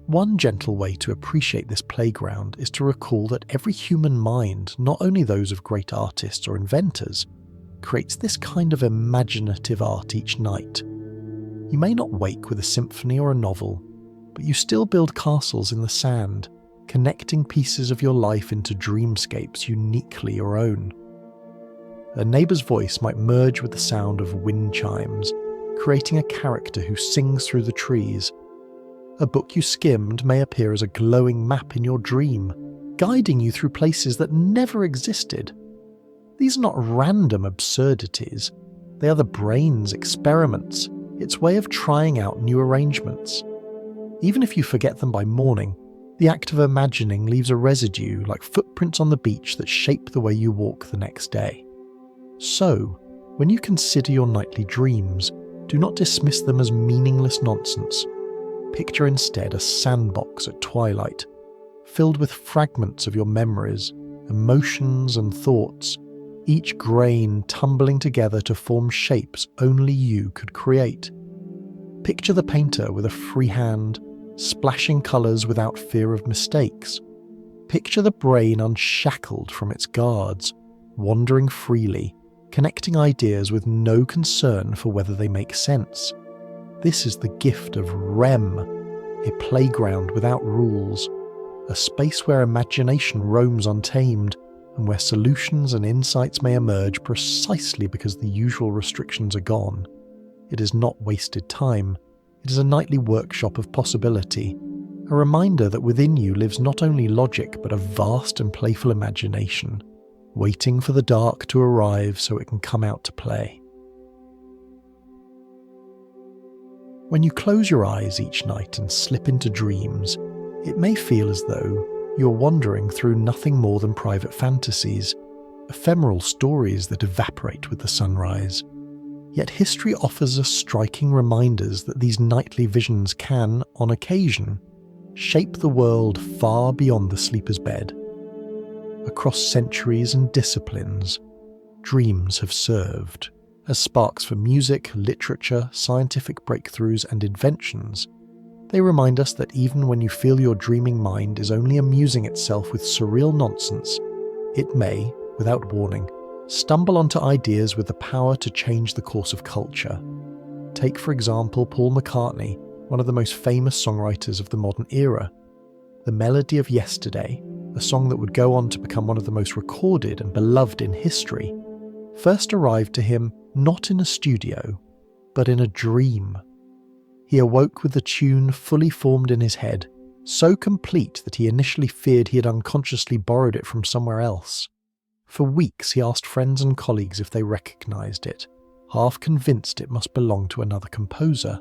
One gentle way to appreciate this playground is to recall that every human mind, not only those of great artists or inventors, creates this kind of imaginative art each night. You may not wake with a symphony or a novel, but you still build castles in the sand, connecting pieces of your life into dreamscapes uniquely your own. A neighbour's voice might merge with the sound of wind chimes, creating a character who sings through the trees. A book you skimmed may appear as a glowing map in your dream, guiding you through places that never existed. These are not random absurdities. They are the brain's experiments, its way of trying out new arrangements. Even if you forget them by morning, the act of imagining leaves a residue like footprints on the beach that shape the way you walk the next day. So, when you consider your nightly dreams, do not dismiss them as meaningless nonsense. Picture instead a sandbox at twilight, filled with fragments of your memories, emotions and thoughts, each grain tumbling together to form shapes only you could create. Picture the painter with a free hand, splashing colours without fear of mistakes. Picture the brain unshackled from its guards, wandering freely, connecting ideas with no concern for whether they make sense. This is the gift of REM, a playground without rules, a space where imagination roams untamed, and where solutions and insights may emerge precisely because the usual restrictions are gone. It is not wasted time. It is a nightly workshop of possibility, a reminder that within you lives not only logic but a vast and playful imagination, waiting for the dark to arrive so it can come out to play. When you close your eyes each night and slip into dreams, it may feel as though you're wandering through nothing more than private fantasies, ephemeral stories that evaporate with the sunrise. Yet history offers us striking reminders that these nightly visions can, on occasion, shape the world far beyond the sleeper's bed. Across centuries and disciplines, dreams have served as sparks for music, literature, scientific breakthroughs, and inventions. They remind us that even when you feel your dreaming mind is only amusing itself with surreal nonsense, it may, without warning, stumble onto ideas with the power to change the course of culture. Take, for example, Paul McCartney, one of the most famous songwriters of the modern era. The melody of Yesterday, a song that would go on to become one of the most recorded and beloved in history, first arrived to him not in a studio, but in a dream. He awoke with the tune fully formed in his head, so complete that he initially feared he had unconsciously borrowed it from somewhere else. For weeks he asked friends and colleagues if they recognised it, half convinced it must belong to another composer.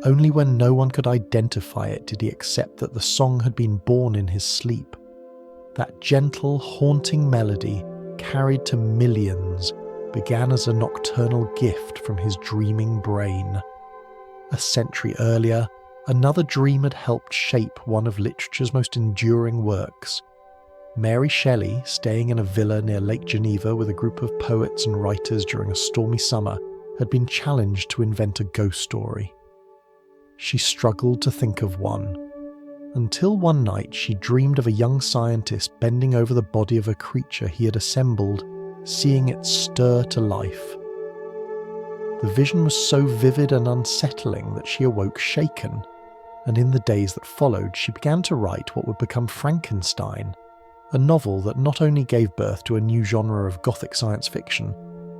Only when no one could identify it did he accept that the song had been born in his sleep. That gentle, haunting melody, carried to millions, began as a nocturnal gift from his dreaming brain. A century earlier, another dream had helped shape one of literature's most enduring works. Mary Shelley, staying in a villa near Lake Geneva with a group of poets and writers during a stormy summer, had been challenged to invent a ghost story. She struggled to think of one, until one night she dreamed of a young scientist bending over the body of a creature he had assembled, seeing it stir to life. The vision was so vivid and unsettling that she awoke shaken, and in the days that followed she began to write what would become Frankenstein, a novel that not only gave birth to a new genre of Gothic science fiction,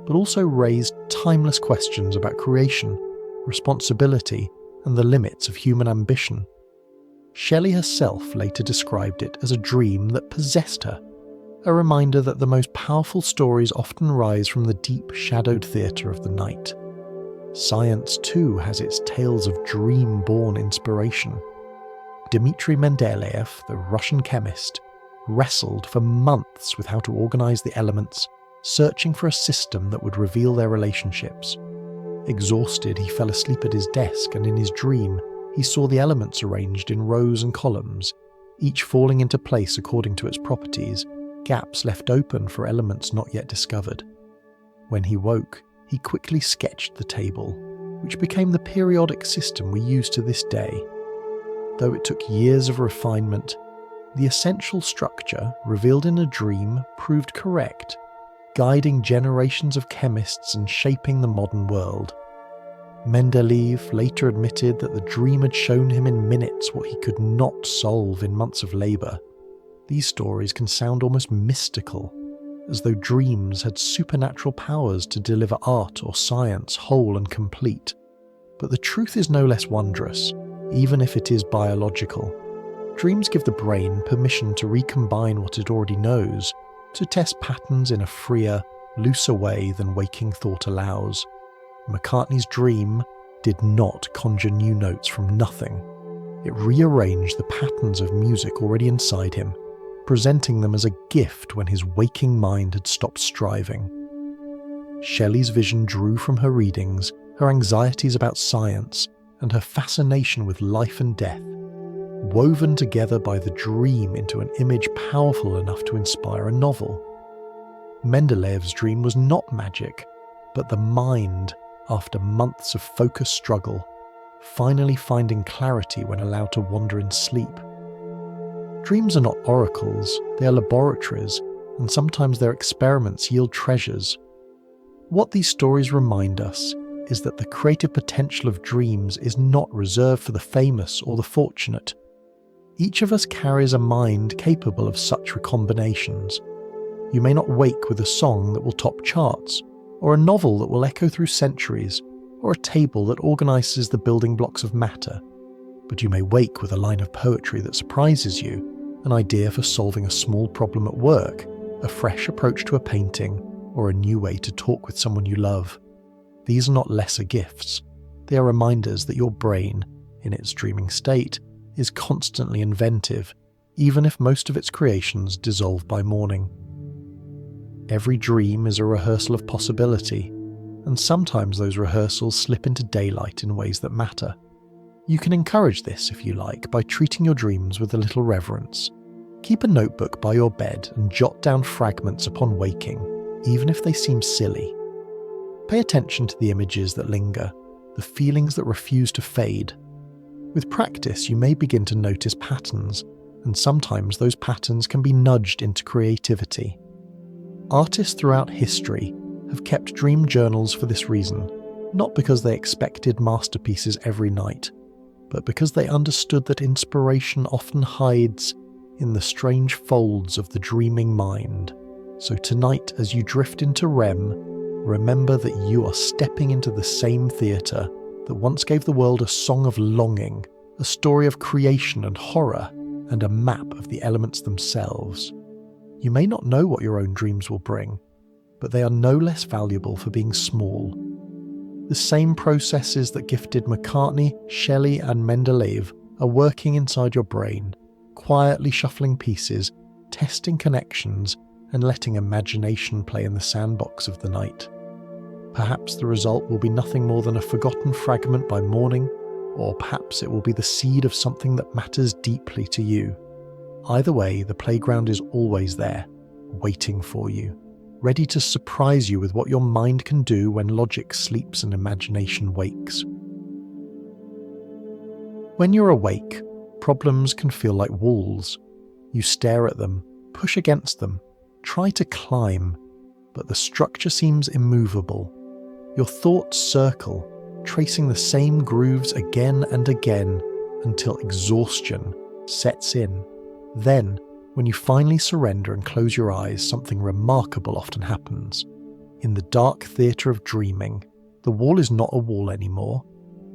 but also raised timeless questions about creation, responsibility, and the limits of human ambition. Shelley herself later described it as a dream that possessed her, a reminder that the most powerful stories often rise from the deep, shadowed theatre of the night. Science, too, has its tales of dream-born inspiration. Dmitry Mendeleev, the Russian chemist, wrestled for months with how to organise the elements, searching for a system that would reveal their relationships. Exhausted, he fell asleep at his desk, and in his dream, he saw the elements arranged in rows and columns, each falling into place according to its properties, gaps left open for elements not yet discovered. When he woke, he quickly sketched the table, which became the periodic system we use to this day. Though it took years of refinement, the essential structure, revealed in a dream, proved correct, guiding generations of chemists and shaping the modern world. Mendeleev later admitted that the dream had shown him in minutes what he could not solve in months of labour. These stories can sound almost mystical, as though dreams had supernatural powers to deliver art or science whole and complete. But the truth is no less wondrous, even if it is biological. Dreams give the brain permission to recombine what it already knows, to test patterns in a freer, looser way than waking thought allows. McCartney's dream did not conjure new notes from nothing. It rearranged the patterns of music already inside him, presenting them as a gift when his waking mind had stopped striving. Shelley's vision drew from her readings, her anxieties about science, and her fascination with life and death, woven together by the dream into an image powerful enough to inspire a novel. Mendeleev's dream was not magic, but the mind, after months of focused struggle, finally finding clarity when allowed to wander in sleep. Dreams are not oracles, they are laboratories, and sometimes their experiments yield treasures. What these stories remind us is that the creative potential of dreams is not reserved for the famous or the fortunate. Each of us carries a mind capable of such recombinations. You may not wake with a song that will top charts, or a novel that will echo through centuries, or a table that organises the building blocks of matter. But you may wake with a line of poetry that surprises you, an idea for solving a small problem at work, a fresh approach to a painting, or a new way to talk with someone you love. These are not lesser gifts. They are reminders that your brain, in its dreaming state, is constantly inventive, even if most of its creations dissolve by morning. Every dream is a rehearsal of possibility, and sometimes those rehearsals slip into daylight in ways that matter. You can encourage this, if you like, by treating your dreams with a little reverence. Keep a notebook by your bed and jot down fragments upon waking, even if they seem silly. Pay attention to the images that linger, the feelings that refuse to fade. With practice, you may begin to notice patterns, and sometimes those patterns can be nudged into creativity. Artists throughout history have kept dream journals for this reason, not because they expected masterpieces every night, but because they understood that inspiration often hides in the strange folds of the dreaming mind. So tonight, as you drift into REM, remember that you are stepping into the same theatre that once gave the world a song of longing, a story of creation and horror, and a map of the elements themselves. You may not know what your own dreams will bring, but they are no less valuable for being small. The same processes that gifted McCartney, Shelley, and Mendeleev are working inside your brain, quietly shuffling pieces, testing connections, and letting imagination play in the sandbox of the night. Perhaps the result will be nothing more than a forgotten fragment by morning, or perhaps it will be the seed of something that matters deeply to you. Either way, the playground is always there, waiting for you, ready to surprise you with what your mind can do when logic sleeps and imagination wakes. When you're awake, problems can feel like walls. You stare at them, push against them, try to climb, but the structure seems immovable. Your thoughts circle, tracing the same grooves again and again until exhaustion sets in. Then, when you finally surrender and close your eyes, something remarkable often happens. In the dark theatre of dreaming, the wall is not a wall anymore.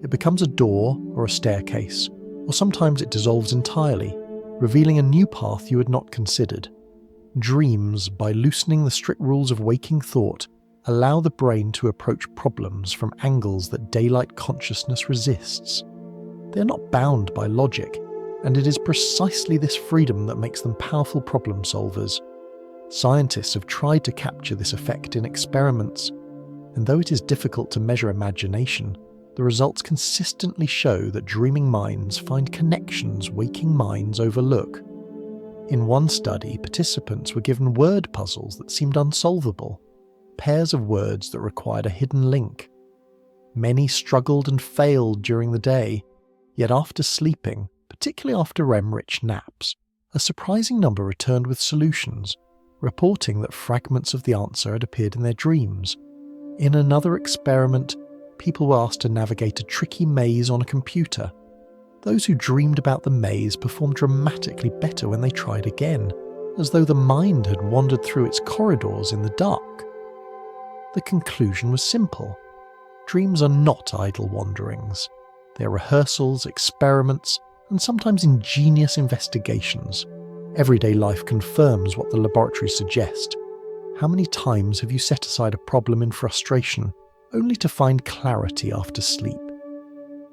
It becomes a door or a staircase, or sometimes it dissolves entirely, revealing a new path you had not considered. Dreams, by loosening the strict rules of waking thought, allow the brain to approach problems from angles that daylight consciousness resists. They are not bound by logic, and it is precisely this freedom that makes them powerful problem solvers. Scientists have tried to capture this effect in experiments, and though it is difficult to measure imagination, the results consistently show that dreaming minds find connections waking minds overlook. In one study, participants were given word puzzles that seemed unsolvable, pairs of words that required a hidden link. Many struggled and failed during the day, yet after sleeping, particularly after REM-rich naps, a surprising number returned with solutions, reporting that fragments of the answer had appeared in their dreams. In another experiment, people were asked to navigate a tricky maze on a computer. Those who dreamed about the maze performed dramatically better when they tried again, as though the mind had wandered through its corridors in the dark. The conclusion was simple. Dreams are not idle wanderings. They are rehearsals, experiments, and sometimes ingenious investigations. Everyday life confirms what the laboratories suggest. How many times have you set aside a problem in frustration, only to find clarity after sleep?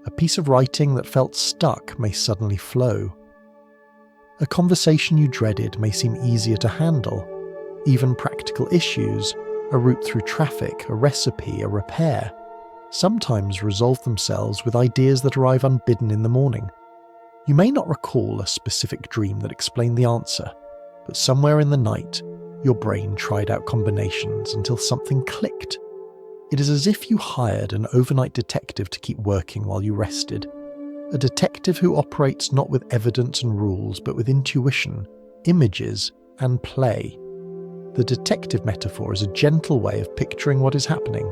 A piece of writing that felt stuck may suddenly flow. A conversation you dreaded may seem easier to handle. Even practical issues, a route through traffic, a recipe, a repair, sometimes resolve themselves with ideas that arrive unbidden in the morning. You may not recall a specific dream that explained the answer, but somewhere in the night, your brain tried out combinations until something clicked. It is as if you hired an overnight detective to keep working while you rested. A detective who operates not with evidence and rules, but with intuition, images, and play. The detective metaphor is a gentle way of picturing what is happening.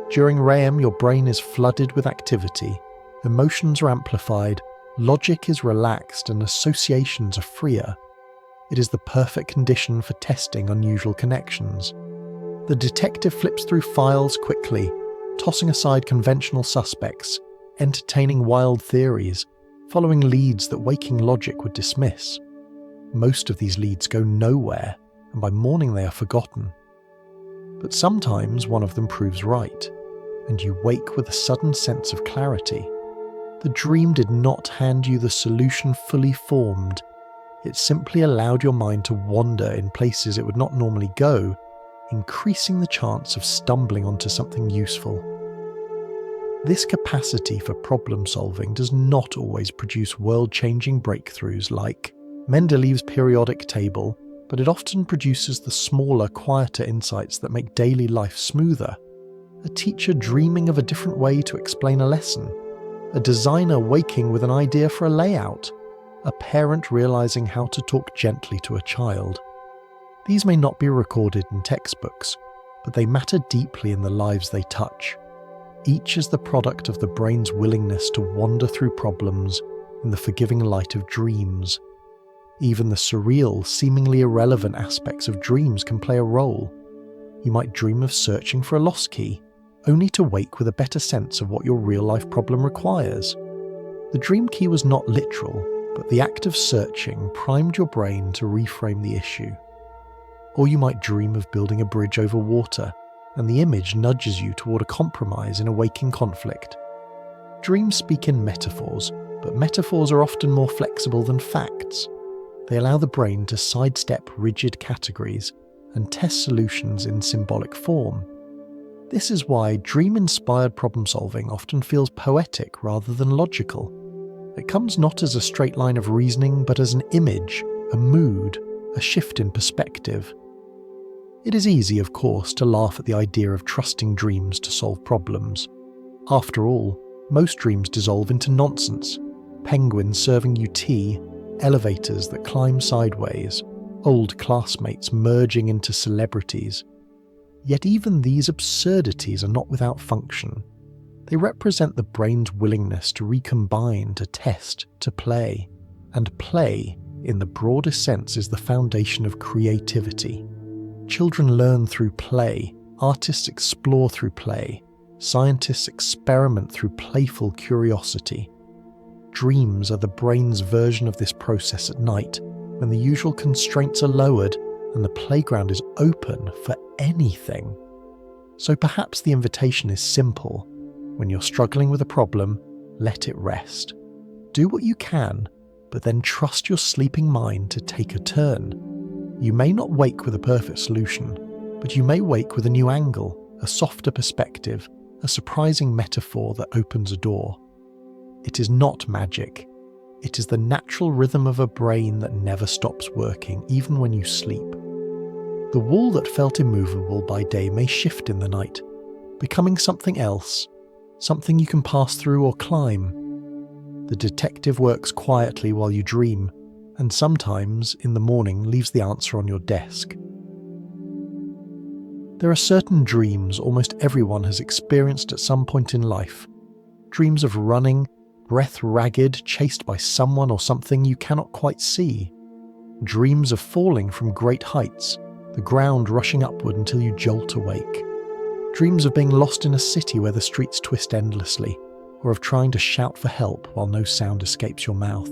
During REM, your brain is flooded with activity, emotions are amplified, logic is relaxed, and associations are freer. It is the perfect condition for testing unusual connections. The detective flips through files quickly, tossing aside conventional suspects, entertaining wild theories, following leads that waking logic would dismiss. Most of these leads go nowhere, and by morning they are forgotten. But sometimes one of them proves right, and you wake with a sudden sense of clarity. The dream did not hand you the solution fully formed. It simply allowed your mind to wander in places it would not normally go, increasing the chance of stumbling onto something useful. This capacity for problem solving does not always produce world-changing breakthroughs like Mendeleev's periodic table, but it often produces the smaller, quieter insights that make daily life smoother. A teacher dreaming of a different way to explain a lesson, a designer waking with an idea for a layout, a parent realizing how to talk gently to a child. These may not be recorded in textbooks, but they matter deeply in the lives they touch. Each is the product of the brain's willingness to wander through problems in the forgiving light of dreams. Even the surreal, seemingly irrelevant aspects of dreams can play a role. You might dream of searching for a lost key, only to wake with a better sense of what your real-life problem requires. The dream key was not literal, but the act of searching primed your brain to reframe the issue. Or you might dream of building a bridge over water, and the image nudges you toward a compromise in a waking conflict. Dreams speak in metaphors, but metaphors are often more flexible than facts. They allow the brain to sidestep rigid categories and test solutions in symbolic form. This is why dream-inspired problem-solving often feels poetic rather than logical. It comes not as a straight line of reasoning, but as an image, a mood, a shift in perspective. It is easy, of course, to laugh at the idea of trusting dreams to solve problems. After all, most dreams dissolve into nonsense. Penguins serving you tea, elevators that climb sideways, old classmates merging into celebrities. Yet even these absurdities are not without function. They represent the brain's willingness to recombine, to test, to play. And play, in the broadest sense, is the foundation of creativity. Children learn through play, artists explore through play, scientists experiment through playful curiosity. Dreams are the brain's version of this process at night, when the usual constraints are lowered and the playground is open for anything. So perhaps the invitation is simple. When you're struggling with a problem, let it rest. Do what you can, but then trust your sleeping mind to take a turn. You may not wake with a perfect solution, but you may wake with a new angle, a softer perspective, a surprising metaphor that opens a door. It is not magic. It is the natural rhythm of a brain that never stops working, even when you sleep. The wall that felt immovable by day may shift in the night, becoming something else, something you can pass through or climb. The detective works quietly while you dream, and sometimes, in the morning, leaves the answer on your desk. There are certain dreams almost everyone has experienced at some point in life. Dreams of running, breath ragged, chased by someone or something you cannot quite see. Dreams of falling from great heights, the ground rushing upward until you jolt awake. Dreams of being lost in a city where the streets twist endlessly, or of trying to shout for help while no sound escapes your mouth.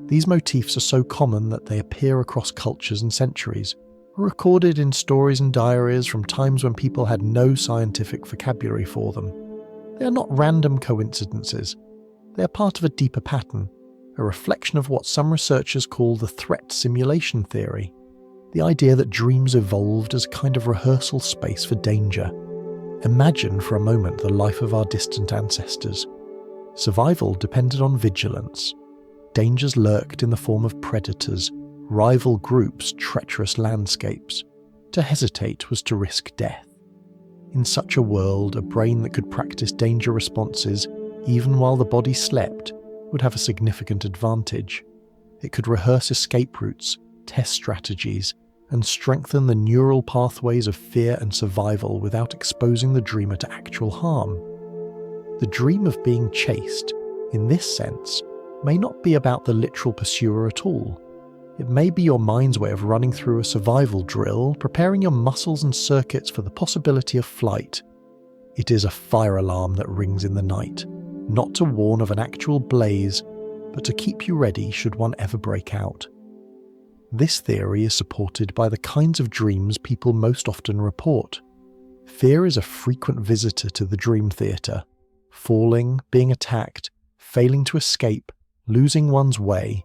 These motifs are so common that they appear across cultures and centuries, or recorded in stories and diaries from times when people had no scientific vocabulary for them. They are not random coincidences. They are part of a deeper pattern, a reflection of what some researchers call the threat simulation theory, the idea that dreams evolved as a kind of rehearsal space for danger. Imagine for a moment the life of our distant ancestors. Survival depended on vigilance. Dangers lurked in the form of predators, rival groups, treacherous landscapes. To hesitate was to risk death. In such a world, a brain that could practice danger responses even while the body slept would have a significant advantage. It could rehearse escape routes, test strategies, and strengthen the neural pathways of fear and survival without exposing the dreamer to actual harm. The dream of being chased, in this sense, may not be about the literal pursuer at all. It may be your mind's way of running through a survival drill, preparing your muscles and circuits for the possibility of flight. It is a fire alarm that rings in the night, not to warn of an actual blaze, but to keep you ready should one ever break out. This theory is supported by the kinds of dreams people most often report. Fear is a frequent visitor to the dream theatre. Falling, being attacked, failing to escape, losing one's way.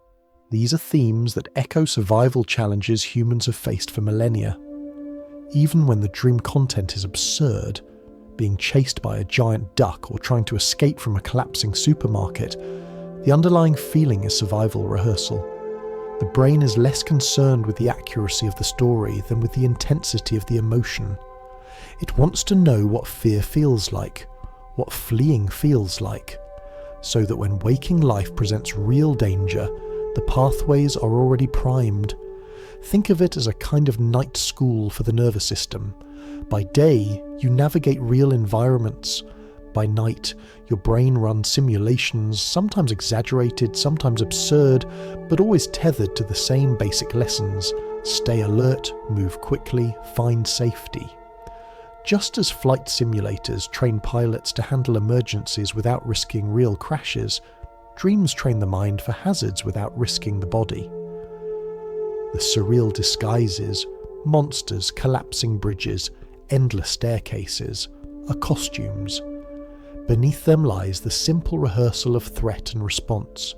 These are themes that echo survival challenges humans have faced for millennia. Even when the dream content is absurd, being chased by a giant duck or trying to escape from a collapsing supermarket, the underlying feeling is survival rehearsal. The brain is less concerned with the accuracy of the story than with the intensity of the emotion. It wants to know what fear feels like, what fleeing feels like, so that when waking life presents real danger, the pathways are already primed. Think of it as a kind of night school for the nervous system. By day, you navigate real environments. By night, your brain runs simulations, sometimes exaggerated, sometimes absurd, but always tethered to the same basic lessons: stay alert, move quickly, find safety. Just as flight simulators train pilots to handle emergencies without risking real crashes, dreams train the mind for hazards without risking the body. The surreal disguises, monsters, collapsing bridges, endless staircases, are costumes. Beneath them lies the simple rehearsal of threat and response.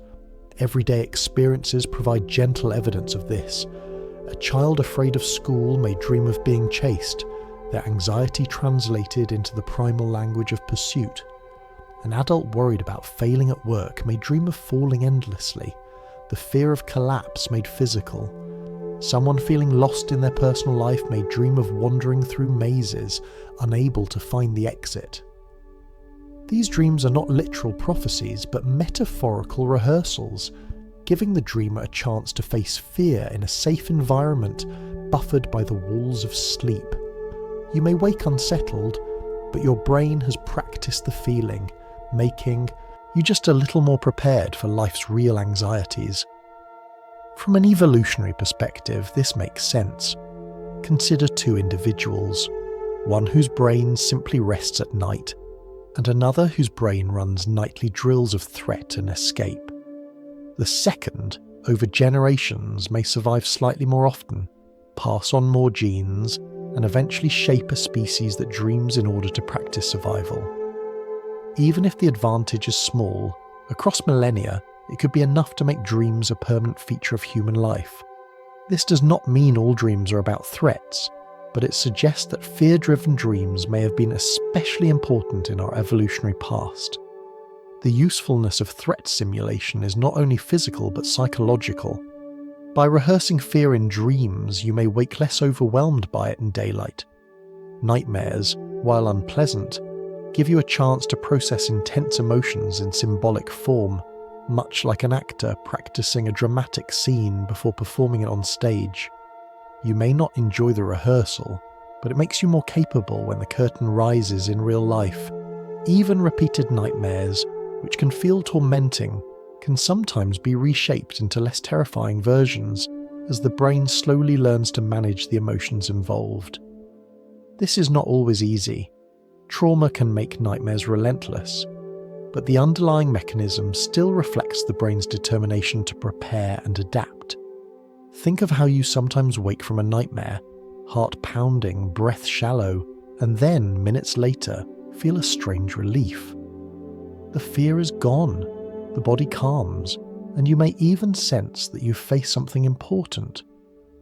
Everyday experiences provide gentle evidence of this. A child afraid of school may dream of being chased, their anxiety translated into the primal language of pursuit. An adult worried about failing at work may dream of falling endlessly, the fear of collapse made physical. Someone feeling lost in their personal life may dream of wandering through mazes, unable to find the exit. These dreams are not literal prophecies, but metaphorical rehearsals, giving the dreamer a chance to face fear in a safe environment, buffered by the walls of sleep. You may wake unsettled, but your brain has practiced the feeling, making you just a little more prepared for life's real anxieties. From an evolutionary perspective, this makes sense. Consider two individuals, one whose brain simply rests at night, and another whose brain runs nightly drills of threat and escape. The second, over generations, may survive slightly more often, pass on more genes, and eventually shape a species that dreams in order to practice survival. Even if the advantage is small, across millennia, it could be enough to make dreams a permanent feature of human life. This does not mean all dreams are about threats, but it suggests that fear-driven dreams may have been especially important in our evolutionary past. The usefulness of threat simulation is not only physical but psychological. By rehearsing fear in dreams, you may wake less overwhelmed by it in daylight. Nightmares, while unpleasant, give you a chance to process intense emotions in symbolic form, much like an actor practicing a dramatic scene before performing it on stage. You may not enjoy the rehearsal, but it makes you more capable when the curtain rises in real life. Even repeated nightmares, which can feel tormenting, can sometimes be reshaped into less terrifying versions as the brain slowly learns to manage the emotions involved. This is not always easy. Trauma can make nightmares relentless, but the underlying mechanism still reflects the brain's determination to prepare and adapt. Think of how you sometimes wake from a nightmare, heart pounding, breath shallow, and then, minutes later, feel a strange relief. The fear is gone, the body calms, and you may even sense that you've faced something important.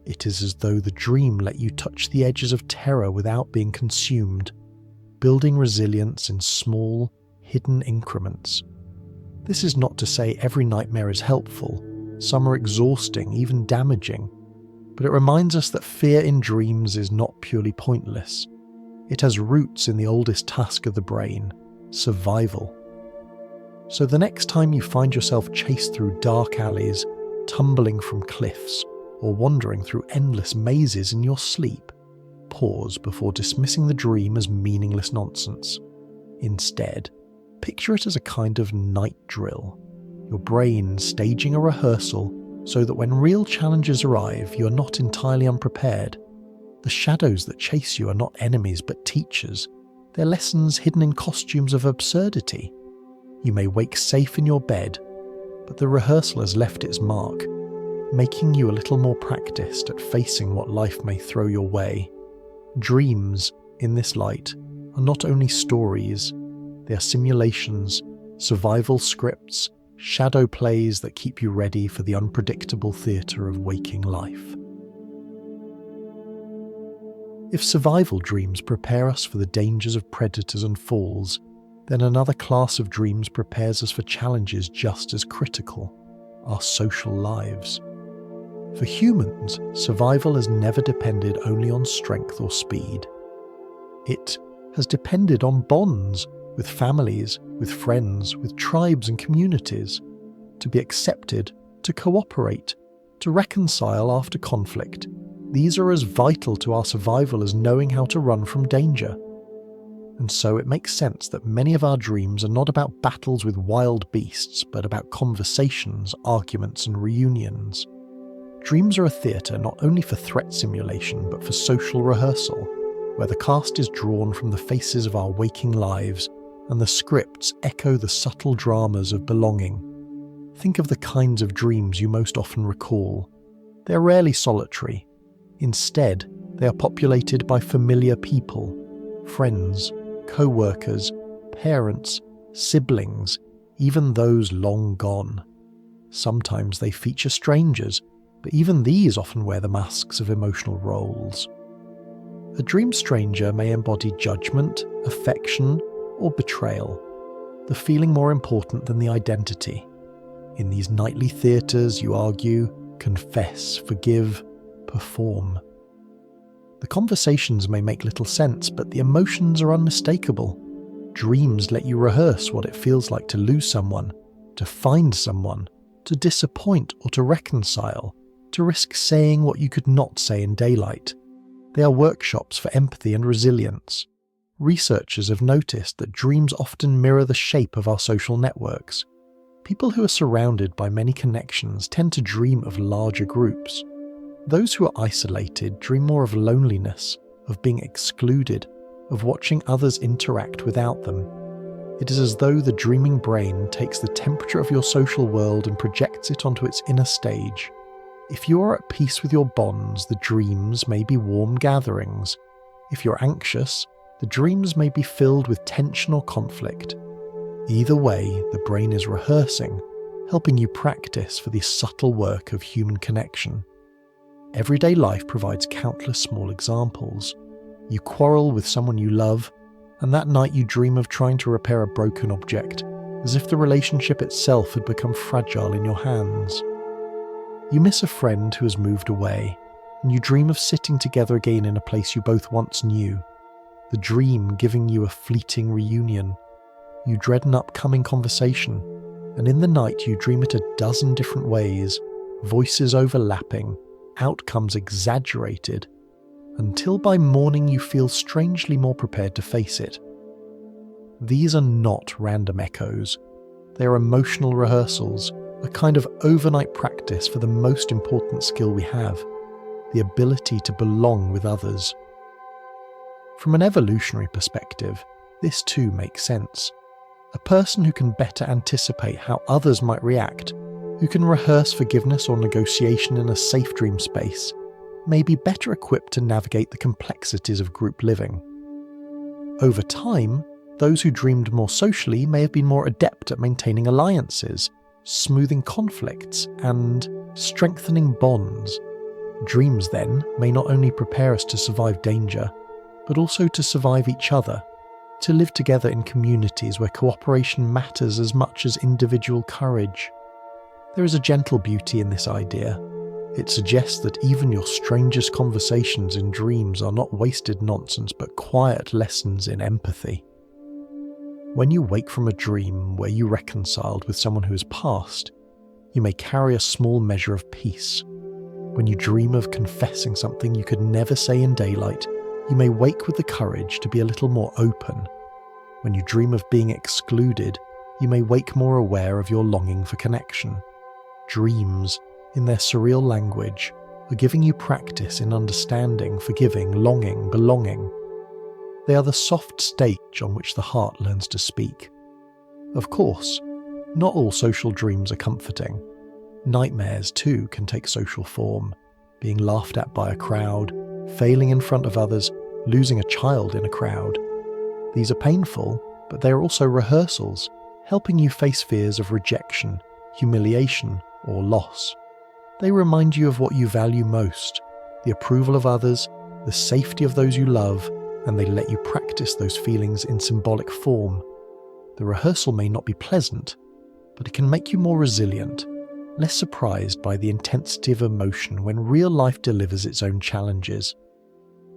It is as though the dream let you touch the edges of terror without being consumed, building resilience in small, hidden increments. This is not to say every nightmare is helpful. Some are exhausting, even damaging, but it reminds us that fear in dreams is not purely pointless. It has roots in the oldest task of the brain: survival. So the next time you find yourself chased through dark alleys, tumbling from cliffs, or wandering through endless mazes in your sleep, pause before dismissing the dream as meaningless nonsense. Instead, picture it as a kind of night drill. Your brain staging a rehearsal so that when real challenges arrive, you are not entirely unprepared. The shadows that chase you are not enemies but teachers. They're lessons hidden in costumes of absurdity. You may wake safe in your bed, but the rehearsal has left its mark, making you a little more practiced at facing what life may throw your way. Dreams, in this light, are not only stories, they are simulations, survival scripts, shadow plays that keep you ready for the unpredictable theatre of waking life. If survival dreams prepare us for the dangers of predators and falls, then another class of dreams prepares us for challenges just as critical: our social lives. For humans, survival has never depended only on strength or speed. It has depended on bonds, with families, with friends, with tribes and communities, to be accepted, to cooperate, to reconcile after conflict. These are as vital to our survival as knowing how to run from danger. And so it makes sense that many of our dreams are not about battles with wild beasts, but about conversations, arguments, and reunions. Dreams are a theatre not only for threat simulation, but for social rehearsal, where the cast is drawn from the faces of our waking lives, and the scripts echo the subtle dramas of belonging. Think of the kinds of dreams you most often recall. They are rarely solitary. Instead, they are populated by familiar people, friends, co-workers, parents, siblings, even those long gone. Sometimes they feature strangers, but even these often wear the masks of emotional roles. A dream stranger may embody judgment, affection, or betrayal, the feeling more important than the identity. In these nightly theatres, you argue, confess, forgive, perform. The conversations may make little sense, but the emotions are unmistakable. Dreams let you rehearse what it feels like to lose someone, to find someone, to disappoint or to reconcile, to risk saying what you could not say in daylight. They are workshops for empathy and resilience. Researchers have noticed that dreams often mirror the shape of our social networks. People who are surrounded by many connections tend to dream of larger groups. Those who are isolated dream more of loneliness, of being excluded, of watching others interact without them. It is as though the dreaming brain takes the temperature of your social world and projects it onto its inner stage. If you are at peace with your bonds, the dreams may be warm gatherings. If you're anxious, the dreams may be filled with tension or conflict. Either way, the brain is rehearsing, helping you practice for the subtle work of human connection. Everyday life provides countless small examples. You quarrel with someone you love, and that night you dream of trying to repair a broken object, as if the relationship itself had become fragile in your hands. You miss a friend who has moved away, and you dream of sitting together again in a place you both once knew, the dream giving you a fleeting reunion. You dread an upcoming conversation, and in the night you dream it a dozen different ways, voices overlapping, outcomes exaggerated, until by morning you feel strangely more prepared to face it. These are not random echoes. They are emotional rehearsals, a kind of overnight practice for the most important skill we have, the ability to belong with others. From an evolutionary perspective, this too makes sense. A person who can better anticipate how others might react, who can rehearse forgiveness or negotiation in a safe dream space, may be better equipped to navigate the complexities of group living. Over time, those who dreamed more socially may have been more adept at maintaining alliances, smoothing conflicts, and strengthening bonds. Dreams, then, may not only prepare us to survive danger, but also to survive each other, to live together in communities where cooperation matters as much as individual courage. There is a gentle beauty in this idea. It suggests that even your strangest conversations in dreams are not wasted nonsense but quiet lessons in empathy. When you wake from a dream where you reconciled with someone who has passed, you may carry a small measure of peace. When you dream of confessing something you could never say in daylight, you may wake with the courage to be a little more open. When you dream of being excluded, you may wake more aware of your longing for connection. Dreams, in their surreal language, are giving you practice in understanding, forgiving, longing, belonging. They are the soft stage on which the heart learns to speak. Of course, not all social dreams are comforting. Nightmares, too, can take social form, being laughed at by a crowd, failing in front of others, losing a child in a crowd. These are painful, but they are also rehearsals, helping you face fears of rejection, humiliation, or loss. They remind you of what you value most, the approval of others, the safety of those you love, and they let you practice those feelings in symbolic form. The rehearsal may not be pleasant, but it can make you more resilient, less surprised by the intensity of emotion when real life delivers its own challenges.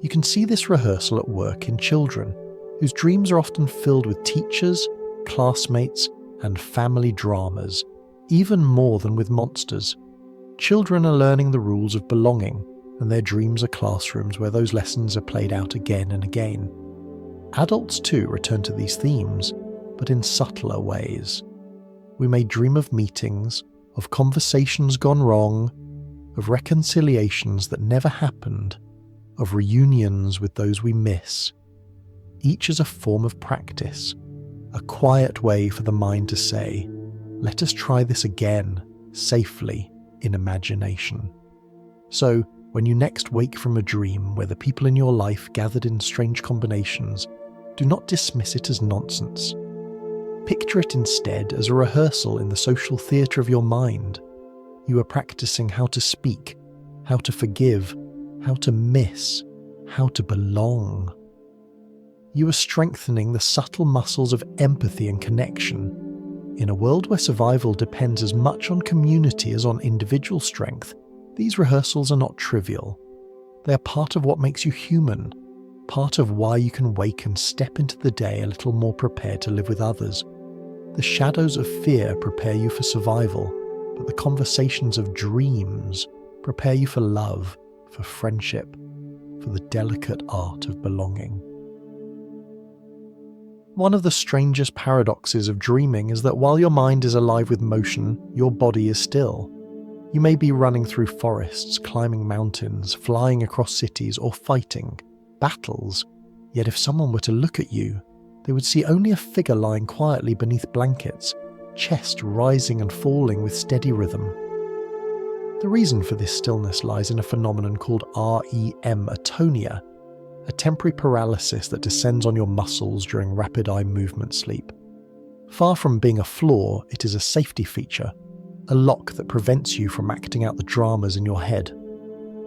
You can see this rehearsal at work in children, whose dreams are often filled with teachers, classmates, and family dramas, even more than with monsters. Children are learning the rules of belonging, and their dreams are classrooms where those lessons are played out again and again. Adults too return to these themes, but in subtler ways. We may dream of meetings, of conversations gone wrong, of reconciliations that never happened, of reunions with those we miss. Each is a form of practice, a quiet way for the mind to say, let us try this again, safely, in imagination. So, when you next wake from a dream where the people in your life gathered in strange combinations, do not dismiss it as nonsense. Picture it instead as a rehearsal in the social theatre of your mind. You are practicing how to speak, how to forgive, how to miss, how to belong. You are strengthening the subtle muscles of empathy and connection. In a world where survival depends as much on community as on individual strength, these rehearsals are not trivial. They are part of what makes you human, part of why you can wake and step into the day a little more prepared to live with others. The shadows of fear prepare you for survival, but the conversations of dreams prepare you for love, for friendship, for the delicate art of belonging. One of the strangest paradoxes of dreaming is that while your mind is alive with motion, your body is still. You may be running through forests, climbing mountains, flying across cities, or fighting battles, yet if someone were to look at you, they would see only a figure lying quietly beneath blankets, chest rising and falling with steady rhythm. The reason for this stillness lies in a phenomenon called REM atonia, a temporary paralysis that descends on your muscles during rapid eye movement sleep. Far from being a flaw, it is a safety feature, a lock that prevents you from acting out the dramas in your head.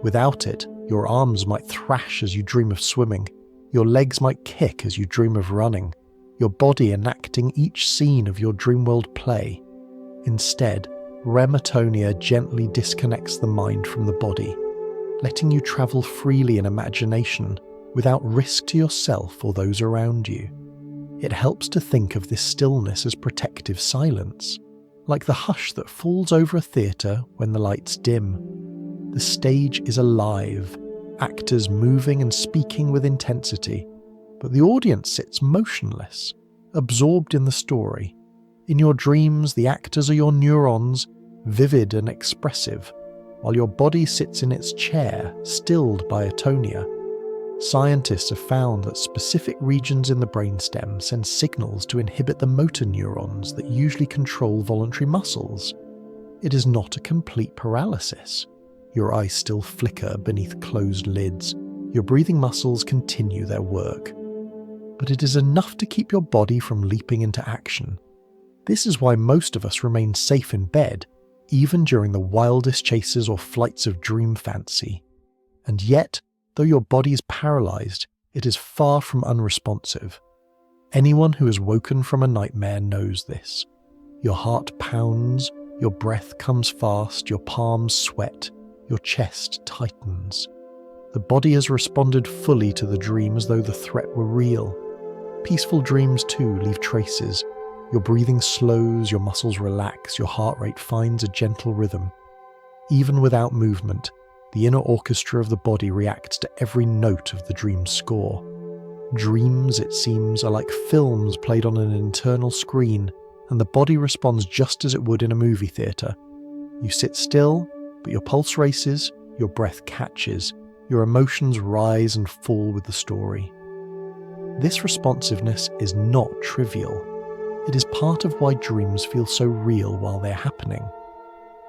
Without it, your arms might thrash as you dream of swimming, your legs might kick as you dream of running, your body enacting each scene of your dreamworld play. Instead, REM atonia gently disconnects the mind from the body, letting you travel freely in imagination without risk to yourself or those around you. It helps to think of this stillness as protective silence, like the hush that falls over a theatre when the lights dim. The stage is alive, actors moving and speaking with intensity, but the audience sits motionless, absorbed in the story. In your dreams, the actors are your neurons, vivid and expressive, while your body sits in its chair, stilled by atonia. Scientists have found that specific regions in the brainstem send signals to inhibit the motor neurons that usually control voluntary muscles. It is not a complete paralysis. Your eyes still flicker beneath closed lids. Your breathing muscles continue their work. But it is enough to keep your body from leaping into action. This is why most of us remain safe in bed, even during the wildest chases or flights of dream fancy. And yet, though your body is paralyzed, it is far from unresponsive. Anyone who has woken from a nightmare knows this. Your heart pounds, your breath comes fast, your palms sweat, your chest tightens. The body has responded fully to the dream as though the threat were real. Peaceful dreams too leave traces. Your breathing slows, your muscles relax, your heart rate finds a gentle rhythm. Even without movement, the inner orchestra of the body reacts to every note of the dream's score. Dreams, it seems, are like films played on an internal screen, and the body responds just as it would in a movie theatre. You sit still, but your pulse races, your breath catches, your emotions rise and fall with the story. This responsiveness is not trivial. It is part of why dreams feel so real while they're happening.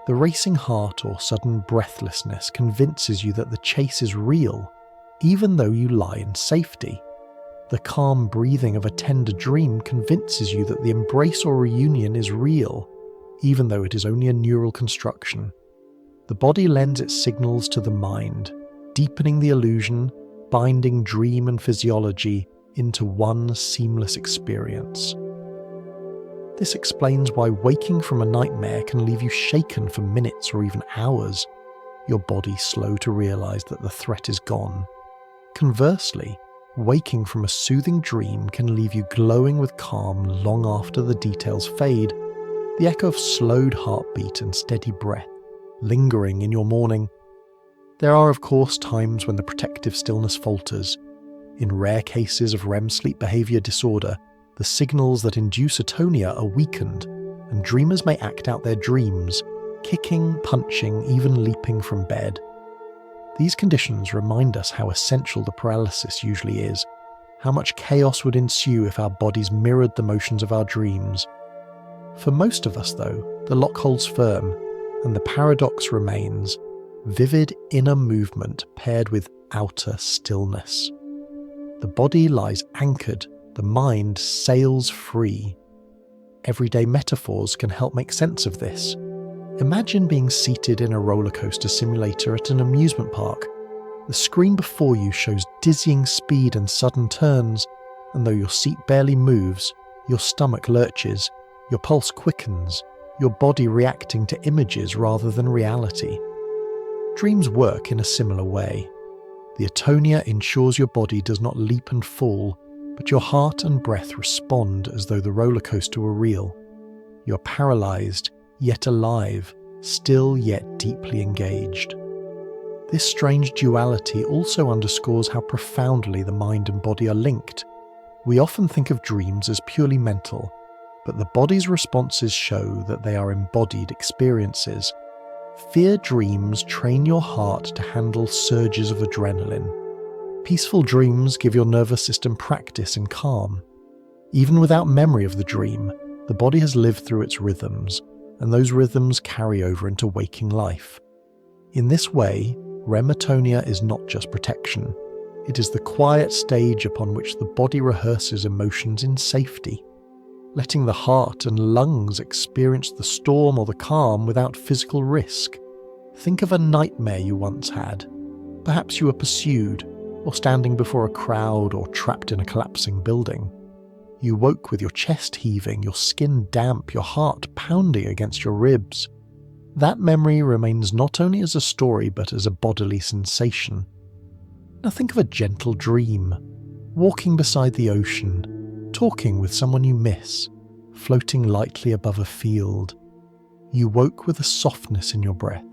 The racing heart or sudden breathlessness convinces you that the chase is real, even though you lie in safety. The calm breathing of a tender dream convinces you that the embrace or reunion is real, even though it is only a neural construction. The body lends its signals to the mind, deepening the illusion, binding dream and physiology into one seamless experience. This explains why waking from a nightmare can leave you shaken for minutes or even hours, your body slow to realize that the threat is gone. Conversely, waking from a soothing dream can leave you glowing with calm long after the details fade, the echo of slowed heartbeat and steady breath lingering in your morning. There are, of course, times when the protective stillness falters. In rare cases of REM sleep behavior disorder, the signals that induce atonia are weakened, and dreamers may act out their dreams, kicking, punching, even leaping from bed. These conditions remind us how essential the paralysis usually is, how much chaos would ensue if our bodies mirrored the motions of our dreams. For most of us, though, the lock holds firm, and the paradox remains: vivid inner movement paired with outer stillness. The body lies anchored, the mind sails free. Everyday metaphors can help make sense of this. Imagine being seated in a roller coaster simulator at an amusement park. The screen before you shows dizzying speed and sudden turns, and though your seat barely moves, your stomach lurches, your pulse quickens, your body reacting to images rather than reality. Dreams work in a similar way. The atonia ensures your body does not leap and fall, but your heart and breath respond as though the roller coaster were real. You're paralyzed, yet alive, still yet deeply engaged. This strange duality also underscores how profoundly the mind and body are linked. We often think of dreams as purely mental, but the body's responses show that they are embodied experiences. Fear dreams train your heart to handle surges of adrenaline. Peaceful dreams give your nervous system practice in calm. Even without memory of the dream, the body has lived through its rhythms, and those rhythms carry over into waking life. In this way, REM atonia is not just protection. It is the quiet stage upon which the body rehearses emotions in safety, letting the heart and lungs experience the storm or the calm without physical risk. Think of a nightmare you once had. Perhaps you were pursued, or standing before a crowd, or trapped in a collapsing building. You woke with your chest heaving, your skin damp, your heart pounding against your ribs. That memory remains not only as a story but as a bodily sensation. Now think of a gentle dream, walking beside the ocean, talking with someone you miss, floating lightly above a field. You woke with a softness in your breath,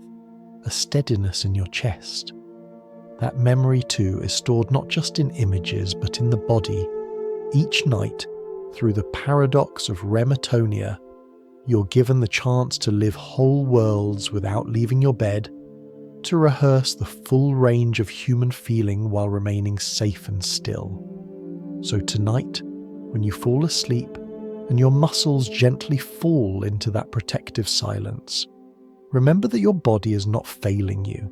a steadiness in your chest. That memory too is stored not just in images but in the body. Each night, through the paradox of REM atonia, you're given the chance to live whole worlds without leaving your bed, to rehearse the full range of human feeling while remaining safe and still. So tonight, when you fall asleep and your muscles gently fall into that protective silence, remember that your body is not failing you.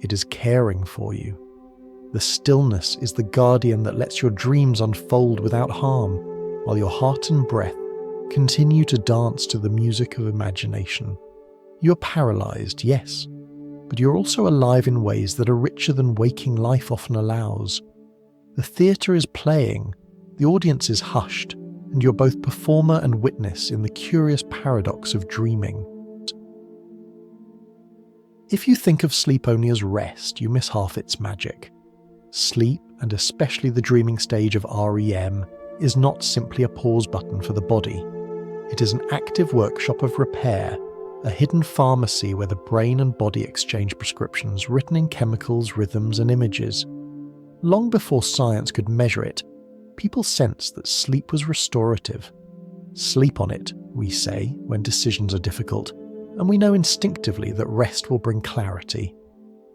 It is caring for you. The stillness is the guardian that lets your dreams unfold without harm, while your heart and breath continue to dance to the music of imagination. You're paralyzed, yes, but you're also alive in ways that are richer than waking life often allows. The theatre is playing, the audience is hushed, and you're both performer and witness in the curious paradox of dreaming. If you think of sleep only as rest, you miss half its magic. Sleep, and especially the dreaming stage of REM, is not simply a pause button for the body. It is an active workshop of repair, a hidden pharmacy where the brain and body exchange prescriptions written in chemicals, rhythms, and images. Long before science could measure it, people sensed that sleep was restorative. Sleep on it, we say, when decisions are difficult, and we know instinctively that rest will bring clarity.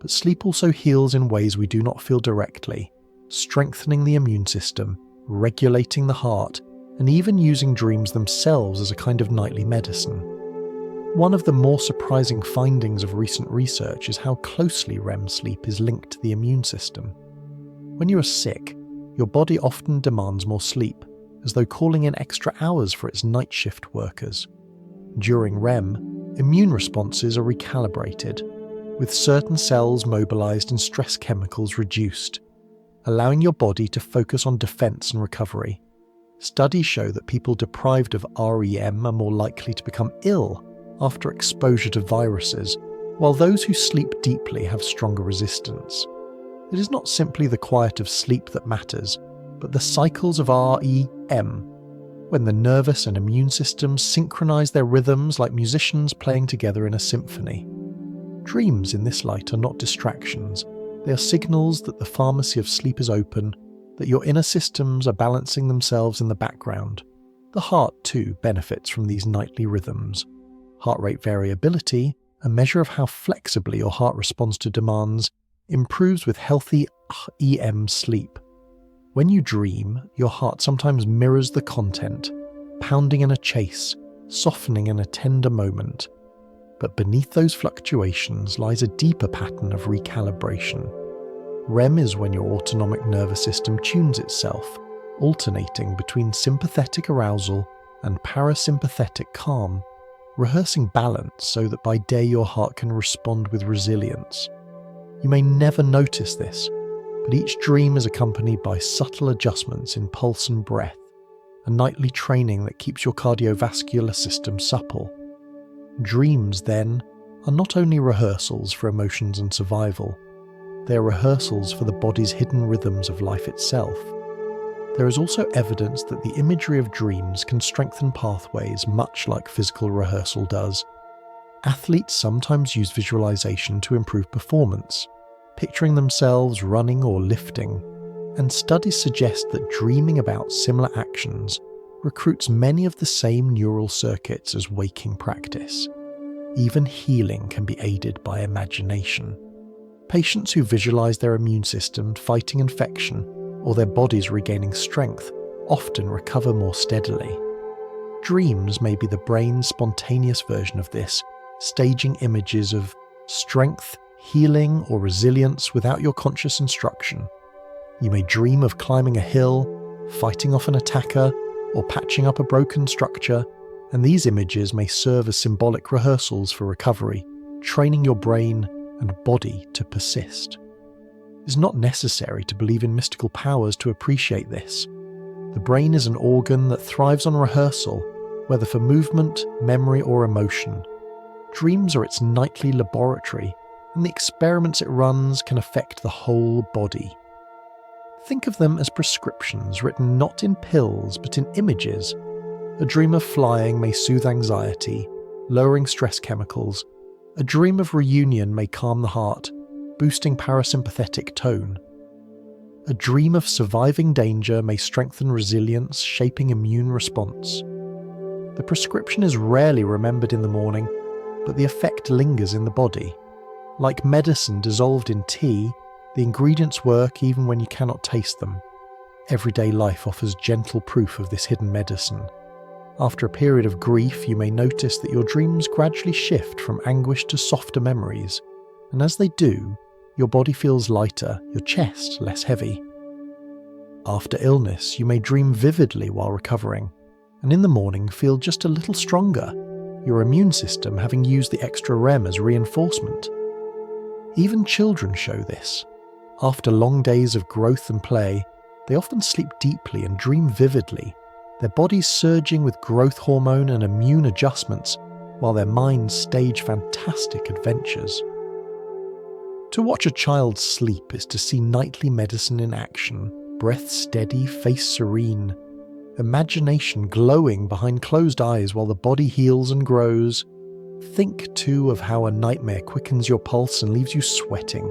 But sleep also heals in ways we do not feel directly, strengthening the immune system, regulating the heart, and even using dreams themselves as a kind of nightly medicine. One of the more surprising findings of recent research is how closely REM sleep is linked to the immune system. When you are sick, your body often demands more sleep, as though calling in extra hours for its night shift workers. During REM, immune responses are recalibrated, with certain cells mobilized and stress chemicals reduced, allowing your body to focus on defense and recovery. Studies show that people deprived of REM are more likely to become ill after exposure to viruses, while those who sleep deeply have stronger resistance. It is not simply the quiet of sleep that matters, but the cycles of REM, when the nervous and immune systems synchronize their rhythms like musicians playing together in a symphony. Dreams in this light are not distractions. They are signals that the pharmacy of sleep is open, that your inner systems are balancing themselves in the background. The heart, too, benefits from these nightly rhythms. Heart rate variability, a measure of how flexibly your heart responds to demands, improves with healthy EM sleep. When you dream, your heart sometimes mirrors the content, pounding in a chase, softening in a tender moment. But beneath those fluctuations lies a deeper pattern of recalibration. REM is when your autonomic nervous system tunes itself, alternating between sympathetic arousal and parasympathetic calm, rehearsing balance so that by day your heart can respond with resilience. You may never notice this, but each dream is accompanied by subtle adjustments in pulse and breath, a nightly training that keeps your cardiovascular system supple. Dreams, then, are not only rehearsals for emotions and survival, they are rehearsals for the body's hidden rhythms of life itself. There is also evidence that the imagery of dreams can strengthen pathways much like physical rehearsal does. Athletes sometimes use visualization to improve performance, picturing themselves running or lifting, and studies suggest that dreaming about similar actions recruits many of the same neural circuits as waking practice. Even healing can be aided by imagination. Patients who visualize their immune system fighting infection or their bodies regaining strength often recover more steadily. Dreams may be the brain's spontaneous version of this, staging images of strength, healing, or resilience without your conscious instruction. You may dream of climbing a hill, fighting off an attacker, or patching up a broken structure, and these images may serve as symbolic rehearsals for recovery, training your brain and body to persist. It's not necessary to believe in mystical powers to appreciate this. The brain is an organ that thrives on rehearsal, whether for movement, memory, or emotion. Dreams are its nightly laboratory, and the experiments it runs can affect the whole body. Think of them as prescriptions written not in pills but in images. A dream of flying may soothe anxiety, lowering stress chemicals. A dream of reunion may calm the heart, boosting parasympathetic tone. A dream of surviving danger may strengthen resilience, shaping immune response. The prescription is rarely remembered in the morning, but the effect lingers in the body. Like medicine dissolved in tea, the ingredients work even when you cannot taste them. Everyday life offers gentle proof of this hidden medicine. After a period of grief, you may notice that your dreams gradually shift from anguish to softer memories, and as they do, your body feels lighter, your chest less heavy. After illness, you may dream vividly while recovering, and in the morning feel just a little stronger, your immune system having used the extra REM as reinforcement. Even children show this. After long days of growth and play, they often sleep deeply and dream vividly, their bodies surging with growth hormone and immune adjustments, while their minds stage fantastic adventures. To watch a child sleep is to see nightly medicine in action, breath steady, face serene, imagination glowing behind closed eyes while the body heals and grows. Think, too, of how a nightmare quickens your pulse and leaves you sweating.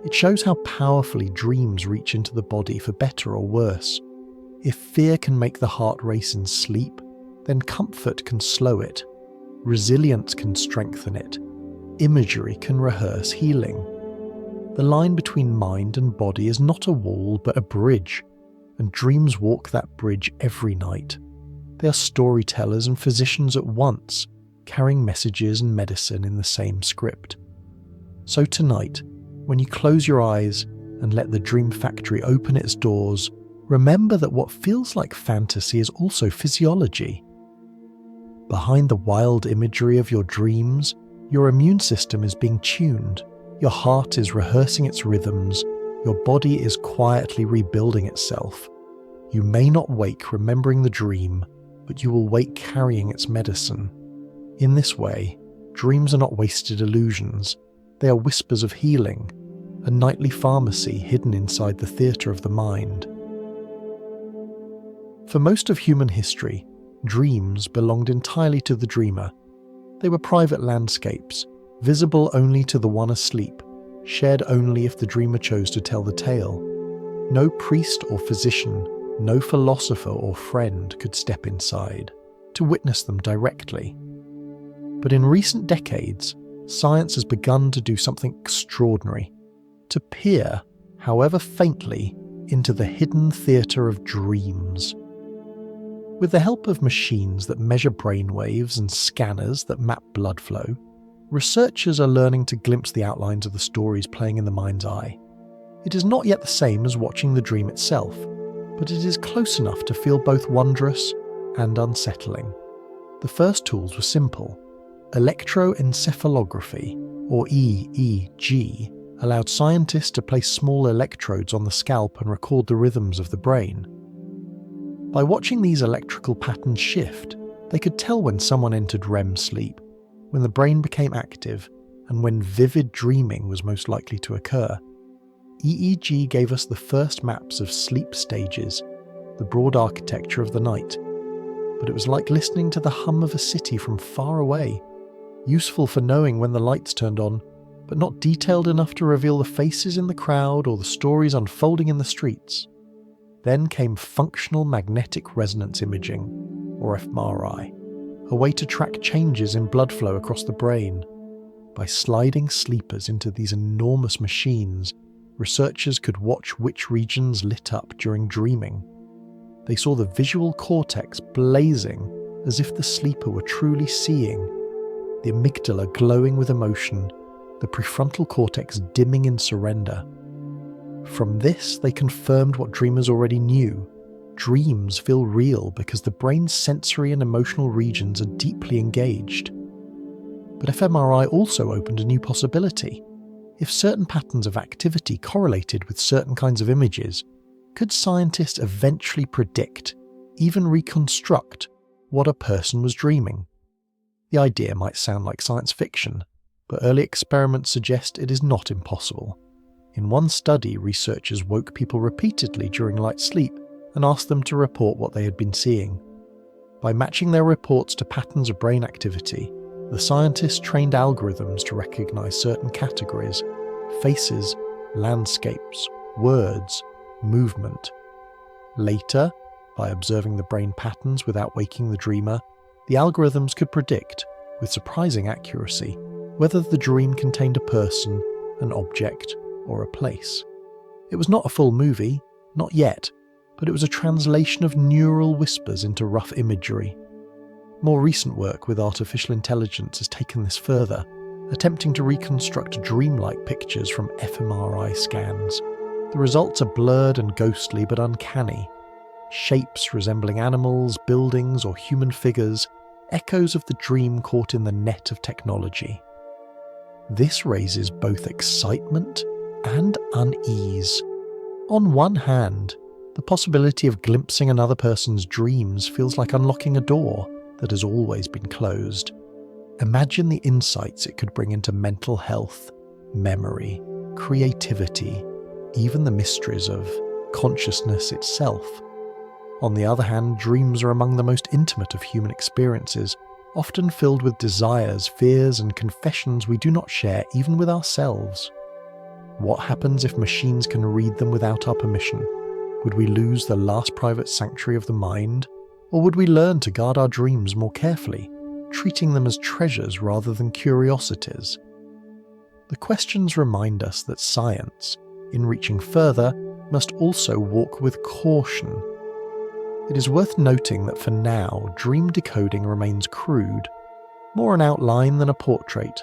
It shows how powerfully dreams reach into the body for better or worse. If fear can make the heart race in sleep, then comfort can slow it. Resilience can strengthen it. Imagery can rehearse healing. The line between mind and body is not a wall but a bridge, and dreams walk that bridge every night. They are storytellers and physicians at once, carrying messages and medicine in the same script. So tonight, when you close your eyes and let the dream factory open its doors, remember that what feels like fantasy is also physiology. Behind the wild imagery of your dreams, your immune system is being tuned, your heart is rehearsing its rhythms, your body is quietly rebuilding itself. You may not wake remembering the dream, but you will wake carrying its medicine. In this way, dreams are not wasted illusions. They are whispers of healing, a nightly pharmacy hidden inside the theatre of the mind. For most of human history, dreams belonged entirely to the dreamer. They were private landscapes, visible only to the one asleep, shared only if the dreamer chose to tell the tale. No priest or physician, no philosopher or friend could step inside to witness them directly. But in recent decades, science has begun to do something extraordinary, to peer, however faintly, into the hidden theatre of dreams. With the help of machines that measure brainwaves and scanners that map blood flow, researchers are learning to glimpse the outlines of the stories playing in the mind's eye. It is not yet the same as watching the dream itself, but it is close enough to feel both wondrous and unsettling. The first tools were simple. Electroencephalography, or EEG, allowed scientists to place small electrodes on the scalp and record the rhythms of the brain. By watching these electrical patterns shift, they could tell when someone entered REM sleep, when the brain became active, and when vivid dreaming was most likely to occur. EEG gave us the first maps of sleep stages, the broad architecture of the night. But it was like listening to the hum of a city from far away, useful for knowing when the lights turned on, but not detailed enough to reveal the faces in the crowd or the stories unfolding in the streets. Then came functional magnetic resonance imaging, or fMRI, a way to track changes in blood flow across the brain. By sliding sleepers into these enormous machines, researchers could watch which regions lit up during dreaming. They saw the visual cortex blazing as if the sleeper were truly seeing, the amygdala glowing with emotion, the prefrontal cortex dimming in surrender. From this, they confirmed what dreamers already knew. Dreams feel real because the brain's sensory and emotional regions are deeply engaged. But fMRI also opened a new possibility. If certain patterns of activity correlated with certain kinds of images, could scientists eventually predict, even reconstruct, what a person was dreaming? The idea might sound like science fiction, but early experiments suggest it is not impossible. In one study, researchers woke people repeatedly during light sleep and asked them to report what they had been seeing. By matching their reports to patterns of brain activity, the scientists trained algorithms to recognize certain categories: faces, landscapes, words, movement. Later, by observing the brain patterns without waking the dreamer, the algorithms could predict, with surprising accuracy, whether the dream contained a person, an object, or a place. It was not a full movie, not yet, but it was a translation of neural whispers into rough imagery. More recent work with artificial intelligence has taken this further, attempting to reconstruct dreamlike pictures from fMRI scans. The results are blurred and ghostly but uncanny. Shapes resembling animals, buildings, or human figures, echoes of the dream caught in the net of technology. This raises both excitement and unease. On one hand, the possibility of glimpsing another person's dreams feels like unlocking a door that has always been closed. Imagine the insights it could bring into mental health, memory, creativity, even the mysteries of consciousness itself. On the other hand, dreams are among the most intimate of human experiences, often filled with desires, fears, and confessions we do not share even with ourselves. What happens if machines can read them without our permission? Would we lose the last private sanctuary of the mind? Or would we learn to guard our dreams more carefully, treating them as treasures rather than curiosities? The questions remind us that science, in reaching further, must also walk with caution. It is worth noting that for now, dream decoding remains crude, more an outline than a portrait.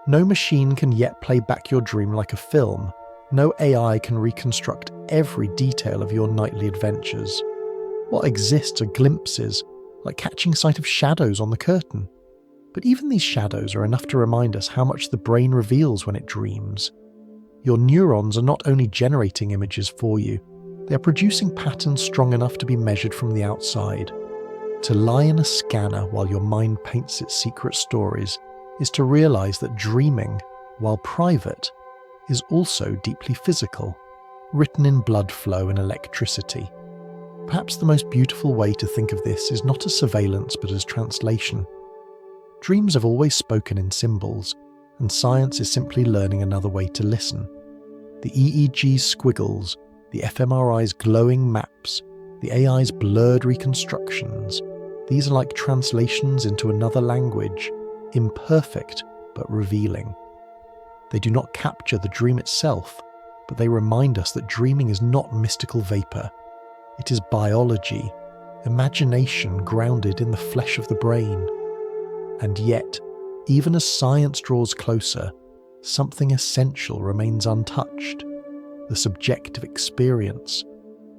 No machine can yet play back your dream like a film. No AI can reconstruct every detail of your nightly adventures. What exists are glimpses, like catching sight of shadows on the curtain. But even these shadows are enough to remind us how much the brain reveals when it dreams. Your neurons are not only generating images for you, they are producing patterns strong enough to be measured from the outside. To lie in a scanner while your mind paints its secret stories is to realize that dreaming, while private, is also deeply physical, written in blood flow and electricity. Perhaps the most beautiful way to think of this is not as surveillance but as translation. Dreams have always spoken in symbols, and science is simply learning another way to listen. The EEG's squiggles, the fMRI's glowing maps, the AI's blurred reconstructions, these are like translations into another language, imperfect but revealing. They do not capture the dream itself, but they remind us that dreaming is not mystical vapor. It is biology, imagination grounded in the flesh of the brain. And yet, even as science draws closer, something essential remains untouched: the subjective experience,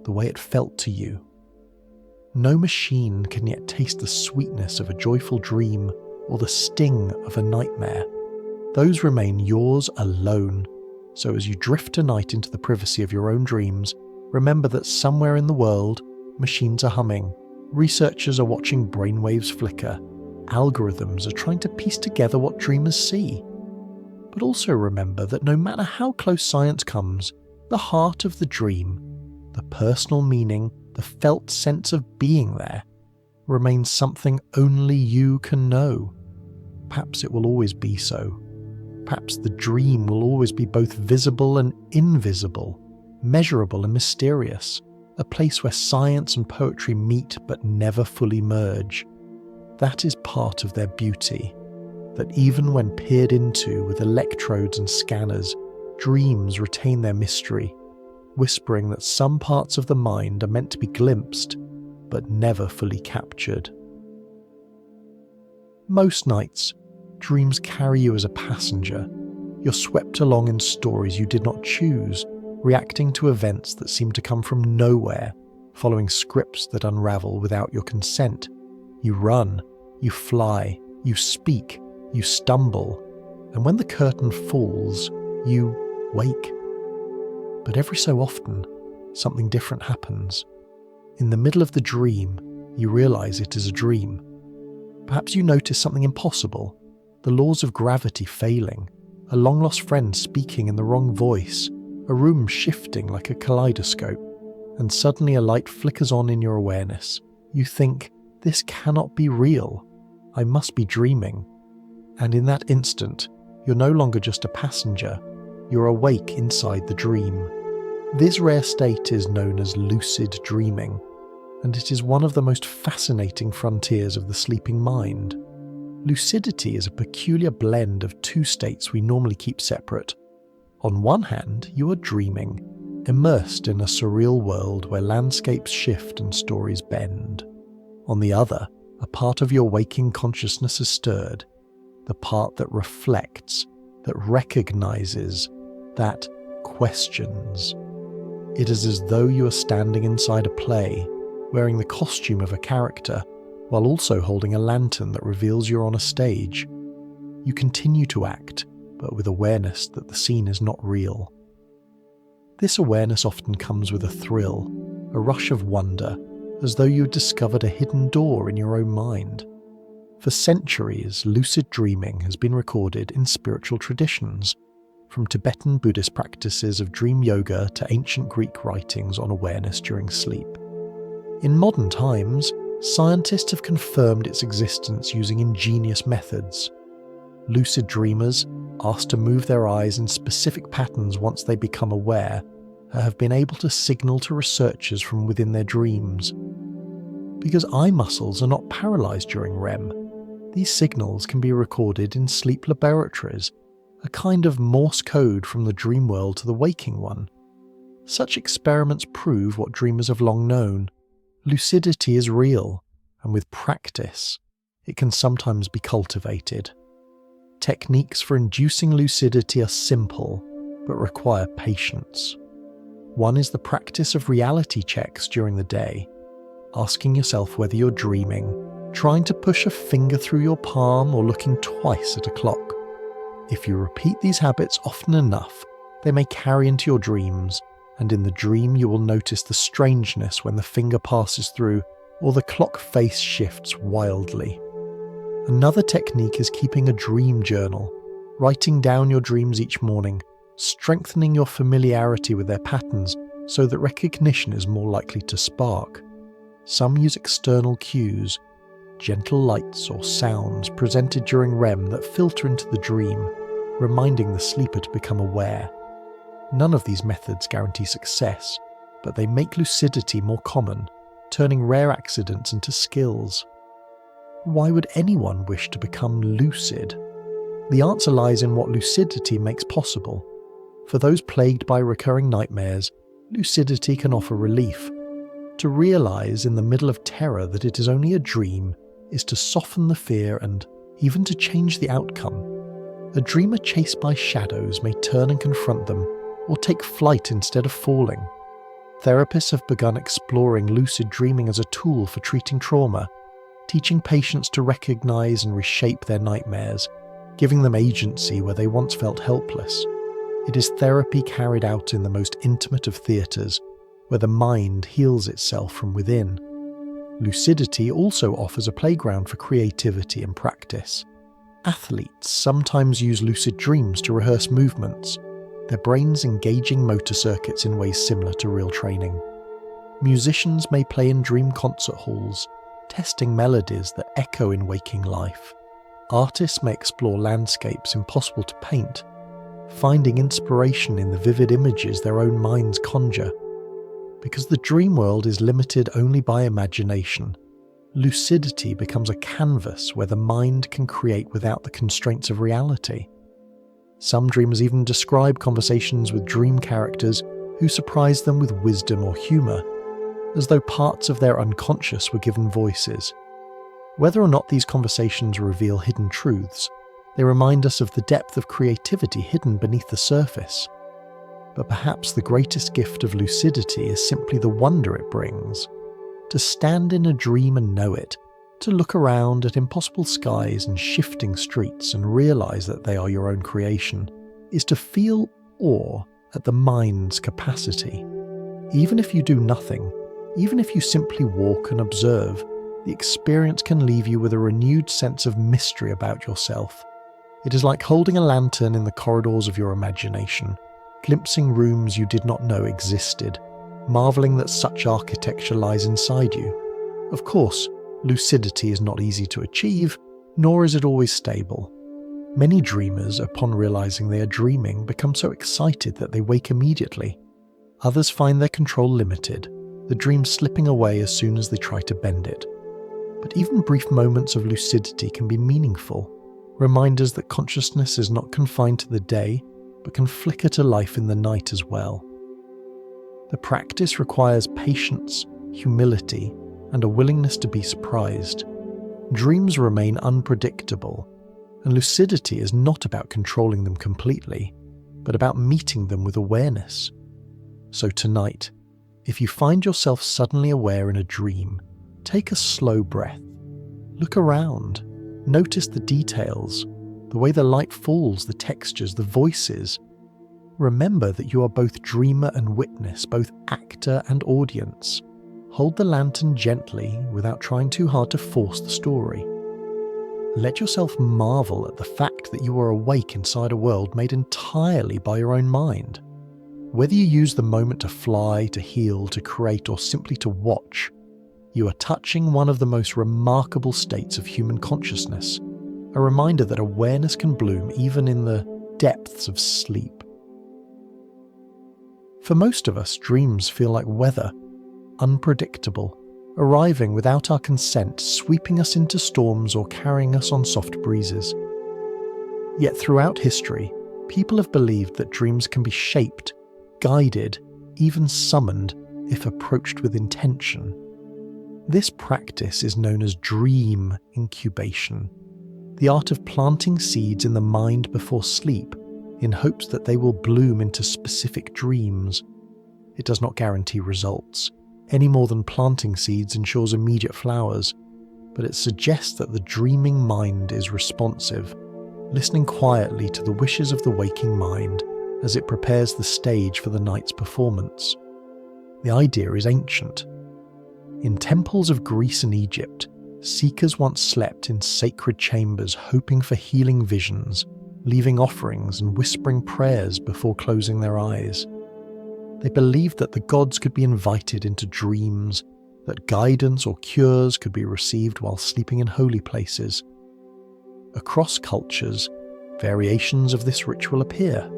the way it felt to you. No machine can yet taste the sweetness of a joyful dream or the sting of a nightmare. Those remain yours alone. So as you drift tonight into the privacy of your own dreams, remember that somewhere in the world, machines are humming, researchers are watching brainwaves flicker, algorithms are trying to piece together what dreamers see. But also remember that no matter how close science comes, the heart of the dream, the personal meaning, the felt sense of being there, remains something only you can know. Perhaps it will always be so. Perhaps the dream will always be both visible and invisible, measurable and mysterious, a place where science and poetry meet but never fully merge. That is part of their beauty, that even when peered into with electrodes and scanners, dreams retain their mystery, whispering that some parts of the mind are meant to be glimpsed, but never fully captured. Most nights, dreams carry you as a passenger. You're swept along in stories you did not choose, reacting to events that seem to come from nowhere, following scripts that unravel without your consent. You run, you fly, you speak, you stumble, and when the curtain falls, you wake. But every so often, something different happens. In the middle of the dream, you realize it is a dream. Perhaps you notice something impossible, the laws of gravity failing, a long-lost friend speaking in the wrong voice, a room shifting like a kaleidoscope, and suddenly a light flickers on in your awareness. You think, this cannot be real. I must be dreaming. And in that instant, you're no longer just a passenger. You're awake inside the dream. This rare state is known as lucid dreaming, and it is one of the most fascinating frontiers of the sleeping mind. Lucidity is a peculiar blend of two states we normally keep separate. On one hand, you are dreaming, immersed in a surreal world where landscapes shift and stories bend. On the other, a part of your waking consciousness is stirred, the part that reflects, that recognizes, that questions. It is as though you are standing inside a play, wearing the costume of a character, while also holding a lantern that reveals you're on a stage. You continue to act, but with awareness that the scene is not real. This awareness often comes with a thrill, a rush of wonder, as though you had discovered a hidden door in your own mind. For centuries, lucid dreaming has been recorded in spiritual traditions, from Tibetan Buddhist practices of dream yoga to ancient Greek writings on awareness during sleep. In modern times, scientists have confirmed its existence using ingenious methods. Lucid dreamers, asked to move their eyes in specific patterns once they become aware, have been able to signal to researchers from within their dreams. Because eye muscles are not paralyzed during REM, these signals can be recorded in sleep laboratories, a kind of Morse code from the dream world to the waking one. Such experiments prove what dreamers have long known. Lucidity is real, and with practice, it can sometimes be cultivated. Techniques for inducing lucidity are simple, but require patience. One is the practice of reality checks during the day, asking yourself whether you're dreaming, trying to push a finger through your palm or looking twice at a clock. If you repeat these habits often enough, they may carry into your dreams, and in the dream you will notice the strangeness when the finger passes through or the clock face shifts wildly. Another technique is keeping a dream journal, writing down your dreams each morning, strengthening your familiarity with their patterns so that recognition is more likely to spark. Some use external cues, gentle lights or sounds presented during REM that filter into the dream, reminding the sleeper to become aware. None of these methods guarantee success, but they make lucidity more common, turning rare accidents into skills. Why would anyone wish to become lucid? The answer lies in what lucidity makes possible. For those plagued by recurring nightmares, lucidity can offer relief. To realize in the middle of terror that it is only a dream is to soften the fear and even to change the outcome. A dreamer chased by shadows may turn and confront them, or take flight instead of falling. Therapists have begun exploring lucid dreaming as a tool for treating trauma, teaching patients to recognize and reshape their nightmares, giving them agency where they once felt helpless. It is therapy carried out in the most intimate of theatres, where the mind heals itself from within. Lucidity also offers a playground for creativity and practice. Athletes sometimes use lucid dreams to rehearse movements, their brains engaging motor circuits in ways similar to real training. Musicians may play in dream concert halls, testing melodies that echo in waking life. Artists may explore landscapes impossible to paint, finding inspiration in the vivid images their own minds conjure. Because the dream world is limited only by imagination, lucidity becomes a canvas where the mind can create without the constraints of reality. Some dreamers even describe conversations with dream characters who surprise them with wisdom or humour, as though parts of their unconscious were given voices. Whether or not these conversations reveal hidden truths, they remind us of the depth of creativity hidden beneath the surface. But perhaps the greatest gift of lucidity is simply the wonder it brings. To stand in a dream and know it, to look around at impossible skies and shifting streets and realise that they are your own creation, is to feel awe at the mind's capacity. Even if you do nothing, even if you simply walk and observe, the experience can leave you with a renewed sense of mystery about yourself. It is like holding a lantern in the corridors of your imagination, glimpsing rooms you did not know existed, marvelling that such architecture lies inside you. Of course, lucidity is not easy to achieve, nor is it always stable. Many dreamers, upon realising they are dreaming, become so excited that they wake immediately. Others find their control limited, the dream slipping away as soon as they try to bend it. But even brief moments of lucidity can be meaningful, reminders that consciousness is not confined to the day, but can flicker to life in the night as well. The practice requires patience, humility, and a willingness to be surprised. Dreams remain unpredictable, and lucidity is not about controlling them completely, but about meeting them with awareness. So tonight, if you find yourself suddenly aware in a dream, take a slow breath. Look around. Notice the details, the way the light falls, the textures, the voices. Remember that you are both dreamer and witness, both actor and audience. Hold the lantern gently without trying too hard to force the story. Let yourself marvel at the fact that you are awake inside a world made entirely by your own mind. Whether you use the moment to fly, to heal, to create, or simply to watch, you are touching one of the most remarkable states of human consciousness, a reminder that awareness can bloom even in the depths of sleep. For most of us, dreams feel like weather, unpredictable, arriving without our consent, sweeping us into storms or carrying us on soft breezes. Yet throughout history, people have believed that dreams can be shaped, guided, even summoned if approached with intention. This practice is known as dream incubation, the art of planting seeds in the mind before sleep in hopes that they will bloom into specific dreams. It does not guarantee results, any more than planting seeds ensures immediate flowers, but it suggests that the dreaming mind is responsive, listening quietly to the wishes of the waking mind as it prepares the stage for the night's performance. The idea is ancient. In temples of Greece and Egypt, seekers once slept in sacred chambers hoping for healing visions, leaving offerings and whispering prayers before closing their eyes. They believed that the gods could be invited into dreams, that guidance or cures could be received while sleeping in holy places. Across cultures, variations of this ritual appear.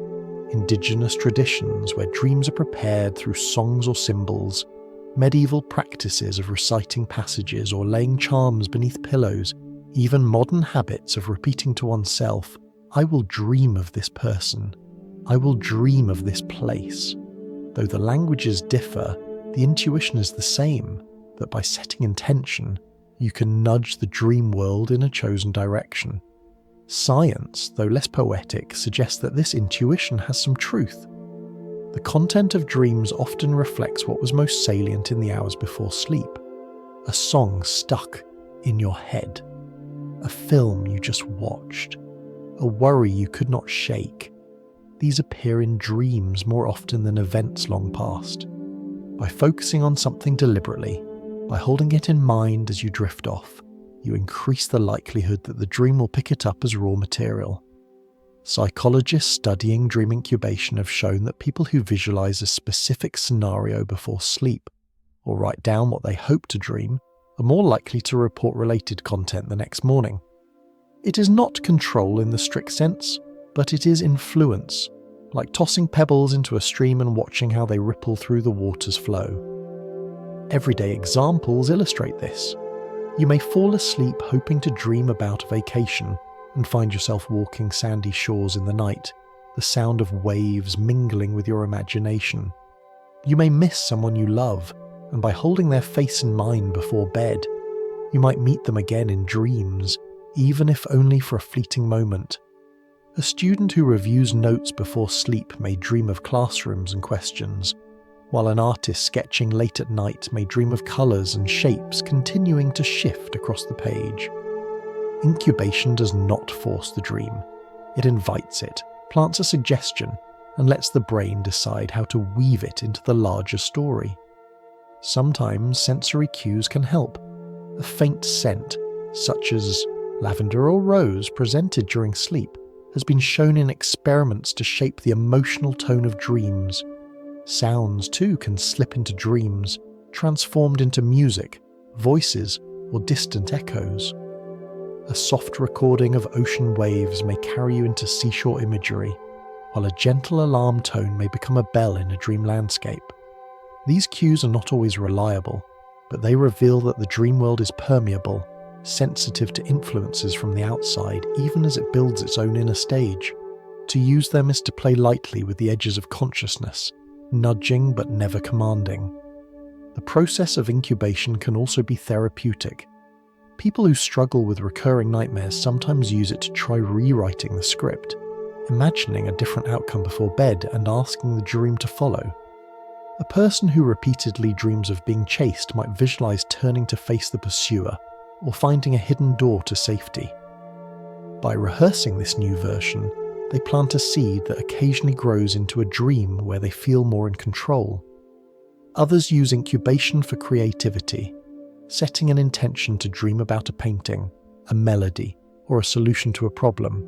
indigenous traditions where dreams are prepared through songs or symbols, medieval practices of reciting passages or laying charms beneath pillows, even modern habits of repeating to oneself, "I will dream of this person. I will dream of this place." Though the languages differ, the intuition is the same, that by setting intention, you can nudge the dream world in a chosen direction. Science, though less poetic, suggests that this intuition has some truth. The content of dreams often reflects what was most salient in the hours before sleep. A song stuck in your head. A film you just watched. A worry you could not shake. These appear in dreams more often than events long past. By focusing on something deliberately, by holding it in mind as you drift off, you increase the likelihood that the dream will pick it up as raw material. Psychologists studying dream incubation have shown that people who visualize a specific scenario before sleep, or write down what they hope to dream, are more likely to report related content the next morning. It is not control in the strict sense, but it is influence, like tossing pebbles into a stream and watching how they ripple through the water's flow. Everyday examples illustrate this. You may fall asleep hoping to dream about a vacation and find yourself walking sandy shores in the night, the sound of waves mingling with your imagination. You may miss someone you love, and by holding their face in mind before bed, you might meet them again in dreams, even if only for a fleeting moment. A student who reviews notes before sleep may dream of classrooms and questions, while an artist sketching late at night may dream of colours and shapes continuing to shift across the page. Incubation does not force the dream. It invites it, plants a suggestion, and lets the brain decide how to weave it into the larger story. Sometimes sensory cues can help. A faint scent, such as lavender or rose presented during sleep, has been shown in experiments to shape the emotional tone of dreams. Sounds, too, can slip into dreams, transformed into music, voices, or distant echoes. A soft recording of ocean waves may carry you into seashore imagery, while a gentle alarm tone may become a bell in a dream landscape. These cues are not always reliable, but they reveal that the dream world is permeable, sensitive to influences from the outside even as it builds its own inner stage. To use them is to play lightly with the edges of consciousness, nudging but never commanding. The process of incubation can also be therapeutic. People who struggle with recurring nightmares sometimes use it to try rewriting the script, imagining a different outcome before bed and asking the dream to follow. A person who repeatedly dreams of being chased might visualize turning to face the pursuer or finding a hidden door to safety. By rehearsing this new version, they plant a seed that occasionally grows into a dream where they feel more in control. Others use incubation for creativity, setting an intention to dream about a painting, a melody, or a solution to a problem.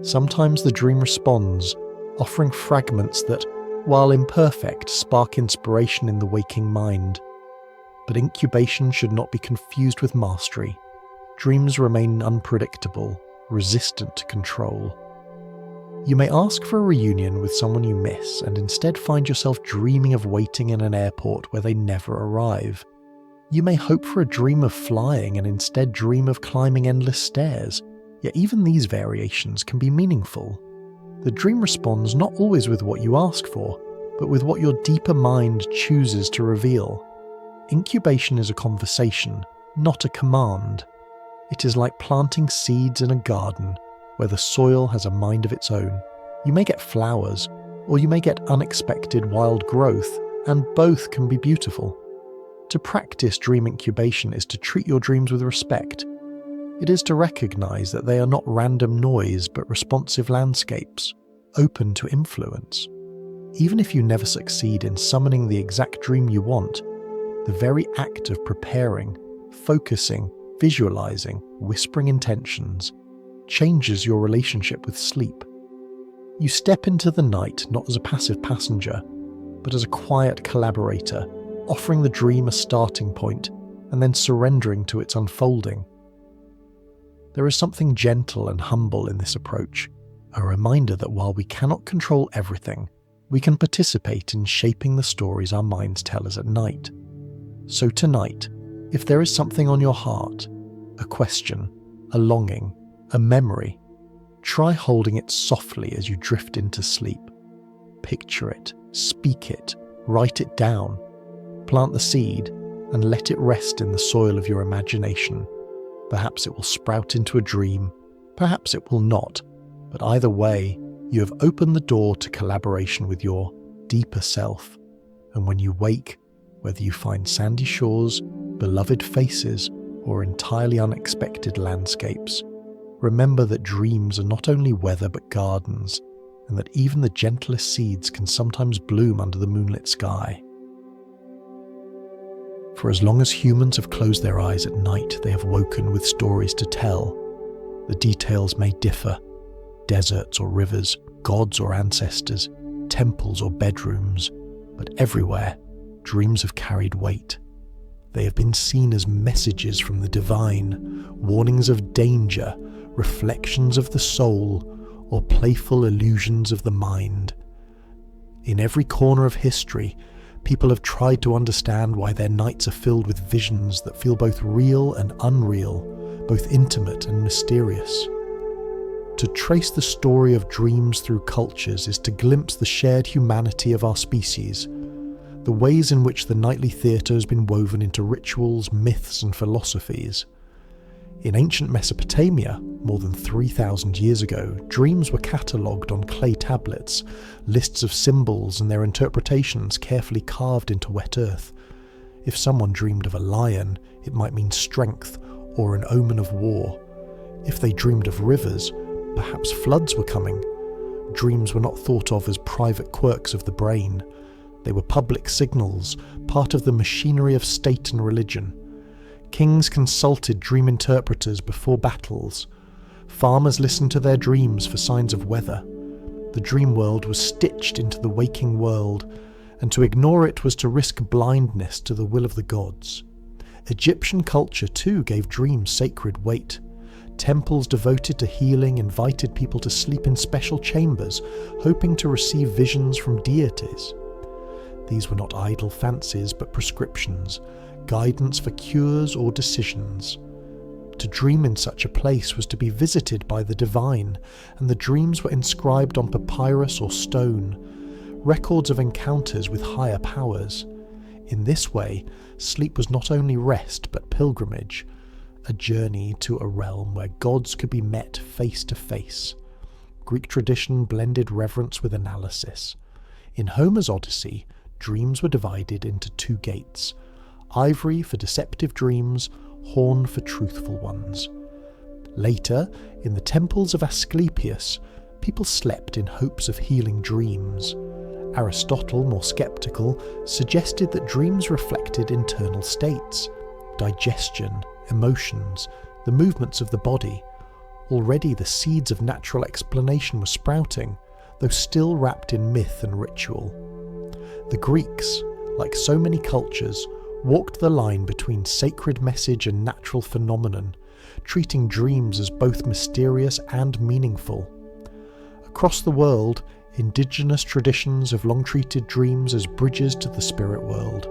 Sometimes the dream responds, offering fragments that, while imperfect, spark inspiration in the waking mind. But incubation should not be confused with mastery. Dreams remain unpredictable, resistant to control. You may ask for a reunion with someone you miss and instead find yourself dreaming of waiting in an airport where they never arrive. You may hope for a dream of flying and instead dream of climbing endless stairs, yet even these variations can be meaningful. The dream responds not always with what you ask for, but with what your deeper mind chooses to reveal. Incubation is a conversation, not a command. It is like planting seeds in a garden, where the soil has a mind of its own. You may get flowers, or you may get unexpected wild growth, and both can be beautiful. To practice dream incubation is to treat your dreams with respect. It is to recognize that they are not random noise but responsive landscapes, open to influence. Even if you never succeed in summoning the exact dream you want, the very act of preparing, focusing, visualizing, whispering intentions changes your relationship with sleep. You step into the night not as a passive passenger, but as a quiet collaborator, offering the dream a starting point and then surrendering to its unfolding. There is something gentle and humble in this approach, a reminder that while we cannot control everything, we can participate in shaping the stories our minds tell us at night. So tonight, if there is something on your heart, a question, a longing, a memory, try holding it softly as you drift into sleep. Picture it, speak it, write it down, plant the seed, and let it rest in the soil of your imagination. Perhaps it will sprout into a dream, perhaps it will not, but either way, you have opened the door to collaboration with your deeper self. And when you wake, whether you find sandy shores, beloved faces, or entirely unexpected landscapes, remember that dreams are not only weather but gardens, and that even the gentlest seeds can sometimes bloom under the moonlit sky. For as long as humans have closed their eyes at night, they have woken with stories to tell. The details may differ: deserts or rivers, gods or ancestors, temples or bedrooms, but everywhere, dreams have carried weight. They have been seen as messages from the divine, warnings of danger, reflections of the soul, or playful illusions of the mind. In every corner of history, people have tried to understand why their nights are filled with visions that feel both real and unreal, both intimate and mysterious. To trace the story of dreams through cultures is to glimpse the shared humanity of our species, the ways in which the nightly theatre has been woven into rituals, myths, and philosophies. In ancient Mesopotamia, more than 3,000 years ago, dreams were catalogued on clay tablets, lists of symbols and their interpretations carefully carved into wet earth. If someone dreamed of a lion, it might mean strength or an omen of war. If they dreamed of rivers, perhaps floods were coming. Dreams were not thought of as private quirks of the brain. They were public signals, part of the machinery of state and religion. Kings consulted dream interpreters before battles. Farmers listened to their dreams for signs of weather. The dream world was stitched into the waking world, and to ignore it was to risk blindness to the will of the gods. Egyptian culture too gave dreams sacred weight. Temples devoted to healing invited people to sleep in special chambers, hoping to receive visions from deities. These were not idle fancies but prescriptions, guidance for cures or decisions. To dream in such a place was to be visited by the divine, and the dreams were inscribed on papyrus or stone, records of encounters with higher powers. In this way, sleep was not only rest but pilgrimage, a journey to a realm where gods could be met face to face. Greek tradition blended reverence with analysis. In Homer's Odyssey, dreams were divided into two gates: ivory for deceptive dreams, horn for truthful ones. Later, in the temples of Asclepius, people slept in hopes of healing dreams. Aristotle, more skeptical, suggested that dreams reflected internal states, digestion, emotions, the movements of the body. Already the seeds of natural explanation were sprouting, though still wrapped in myth and ritual. The Greeks, like so many cultures, walked the line between sacred message and natural phenomenon, treating dreams as both mysterious and meaningful. Across the world, indigenous traditions have long treated dreams as bridges to the spirit world.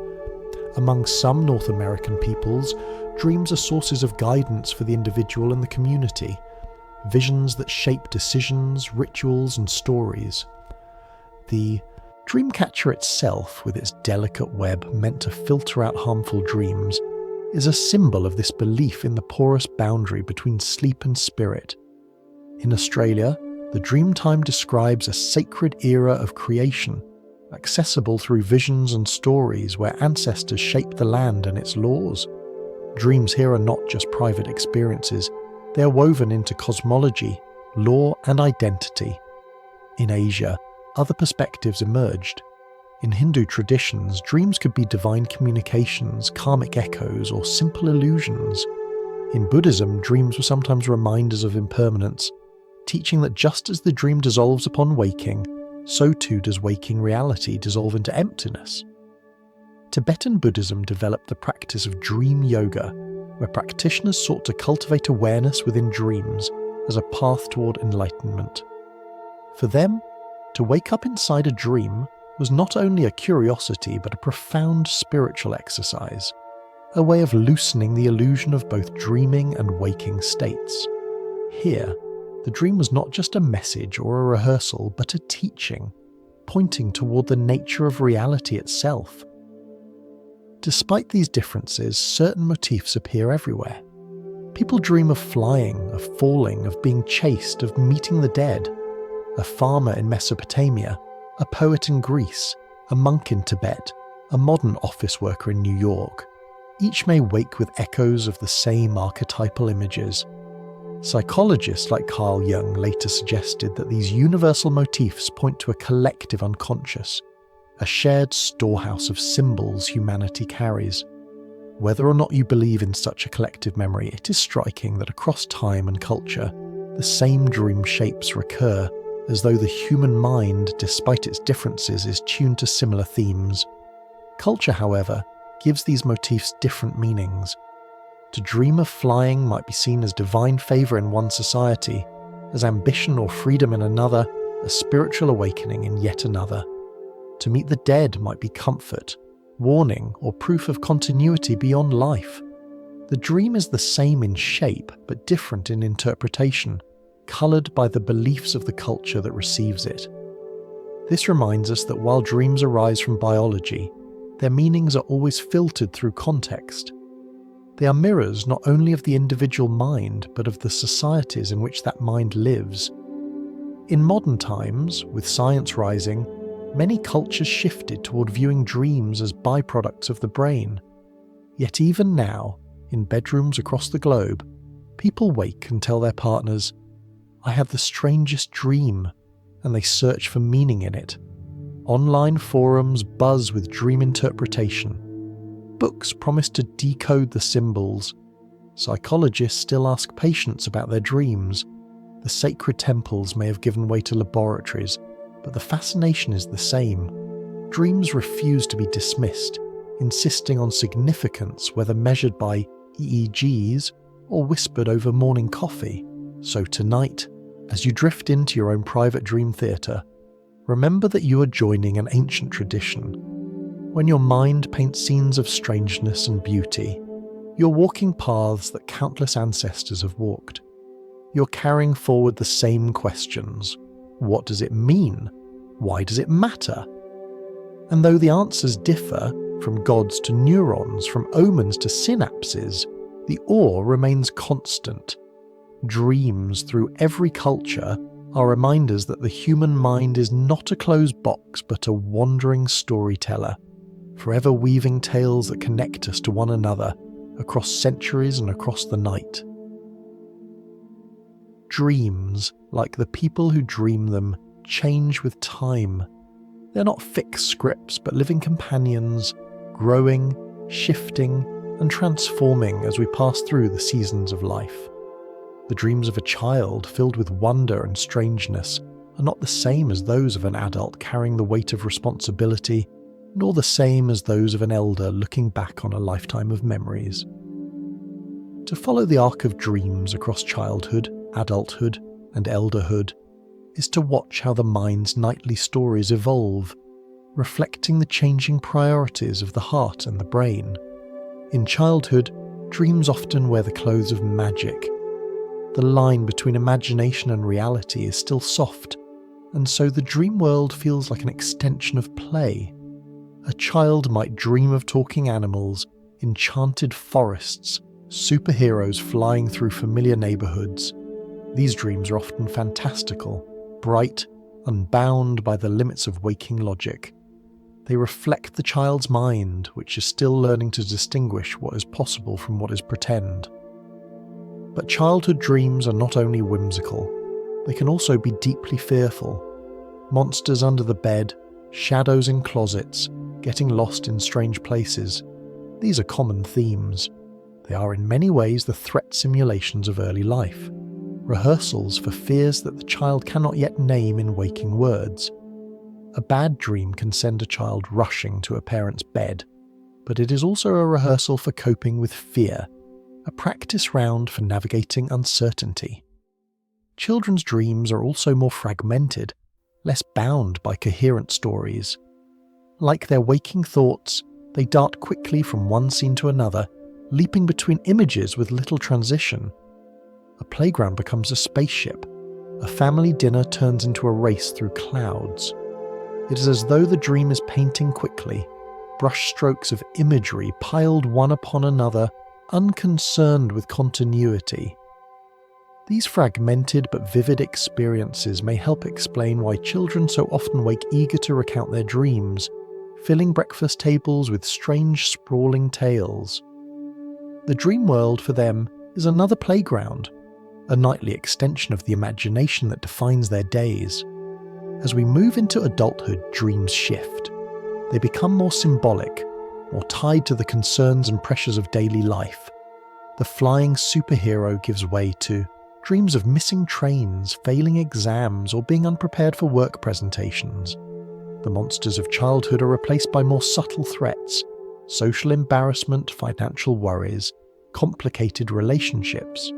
Among some North American peoples, dreams are sources of guidance for the individual and the community, visions that shape decisions, rituals, and stories. The dreamcatcher itself, with its delicate web meant to filter out harmful dreams, is a symbol of this belief in the porous boundary between sleep and spirit. In Australia, the dream time describes a sacred era of creation, accessible through visions and stories where ancestors shaped the land and its laws. Dreams here are not just private experiences, they are woven into cosmology, law, and identity. In Asia, other perspectives emerged. In Hindu traditions, dreams could be divine communications, karmic echoes, or simple illusions. In Buddhism, dreams were sometimes reminders of impermanence, teaching that just as the dream dissolves upon waking, so too does waking reality dissolve into emptiness. Tibetan Buddhism developed the practice of dream yoga, where practitioners sought to cultivate awareness within dreams as a path toward enlightenment. For them, to wake up inside a dream was not only a curiosity but a profound spiritual exercise, a way of loosening the illusion of both dreaming and waking states. Here, the dream was not just a message or a rehearsal, but a teaching, pointing toward the nature of reality itself. Despite these differences, certain motifs appear everywhere. People dream of flying, of falling, of being chased, of meeting the dead. A farmer in Mesopotamia, a poet in Greece, a monk in Tibet, a modern office worker in New York. Each may wake with echoes of the same archetypal images. Psychologists like Carl Jung later suggested that these universal motifs point to a collective unconscious, a shared storehouse of symbols humanity carries. Whether or not you believe in such a collective memory, it is striking that across time and culture, the same dream shapes recur, as though the human mind, despite its differences, is tuned to similar themes. Culture, however, gives these motifs different meanings. To dream of flying might be seen as divine favour in one society, as ambition or freedom in another, a spiritual awakening in yet another. To meet the dead might be comfort, warning, or proof of continuity beyond life. The dream is the same in shape, but different in interpretation, coloured by the beliefs of the culture that receives it. This reminds us that while dreams arise from biology, their meanings are always filtered through context. They are mirrors not only of the individual mind, but of the societies in which that mind lives. In modern times, with science rising, many cultures shifted toward viewing dreams as byproducts of the brain. Yet even now, in bedrooms across the globe, people wake and tell their partners, "I had the strangest dream," and they search for meaning in it. Online forums buzz with dream interpretation. Books promise to decode the symbols. Psychologists still ask patients about their dreams. The sacred temples may have given way to laboratories, but the fascination is the same. Dreams refuse to be dismissed, insisting on significance whether measured by EEGs or whispered over morning coffee. So tonight, as you drift into your own private dream theatre, remember that you are joining an ancient tradition. When your mind paints scenes of strangeness and beauty, you're walking paths that countless ancestors have walked. You're carrying forward the same questions. What does it mean? Why does it matter? And though the answers differ, from gods to neurons, from omens to synapses, the awe remains constant. Dreams through every culture are reminders that the human mind is not a closed box but a wandering storyteller, forever weaving tales that connect us to one another across centuries and across the night. Dreams, like the people who dream them, change with time. They're not fixed scripts but living companions, growing, shifting, and transforming as we pass through the seasons of life. The dreams of a child filled with wonder and strangeness are not the same as those of an adult carrying the weight of responsibility, nor the same as those of an elder looking back on a lifetime of memories. To follow the arc of dreams across childhood, adulthood, and elderhood is to watch how the mind's nightly stories evolve, reflecting the changing priorities of the heart and the brain. In childhood, dreams often wear the clothes of magic. The line between imagination and reality is still soft, and so the dream world feels like an extension of play. A child might dream of talking animals, enchanted forests, superheroes flying through familiar neighbourhoods. These dreams are often fantastical, bright, unbound by the limits of waking logic. They reflect the child's mind, which is still learning to distinguish what is possible from what is pretend. But childhood dreams are not only whimsical, they can also be deeply fearful. Monsters under the bed, shadows in closets, getting lost in strange places. These are common themes. They are in many ways the threat simulations of early life, rehearsals for fears that the child cannot yet name in waking words. A bad dream can send a child rushing to a parent's bed, but it is also a rehearsal for coping with fear, a practice round for navigating uncertainty. Children's dreams are also more fragmented, less bound by coherent stories. Like their waking thoughts, they dart quickly from one scene to another, leaping between images with little transition. A playground becomes a spaceship. A family dinner turns into a race through clouds. It is as though the dream is painting quickly, brushstrokes of imagery piled one upon another, unconcerned with continuity. These fragmented but vivid experiences may help explain why children so often wake eager to recount their dreams, filling breakfast tables with strange, sprawling tales. The dream world for them is another playground, a nightly extension of the imagination that defines their days. As we move into adulthood, dreams shift. They become more symbolic, more tied to the concerns and pressures of daily life. The flying superhero gives way to dreams of missing trains, failing exams, or being unprepared for work presentations. The monsters of childhood are replaced by more subtle threats: social embarrassment, financial worries, complicated relationships.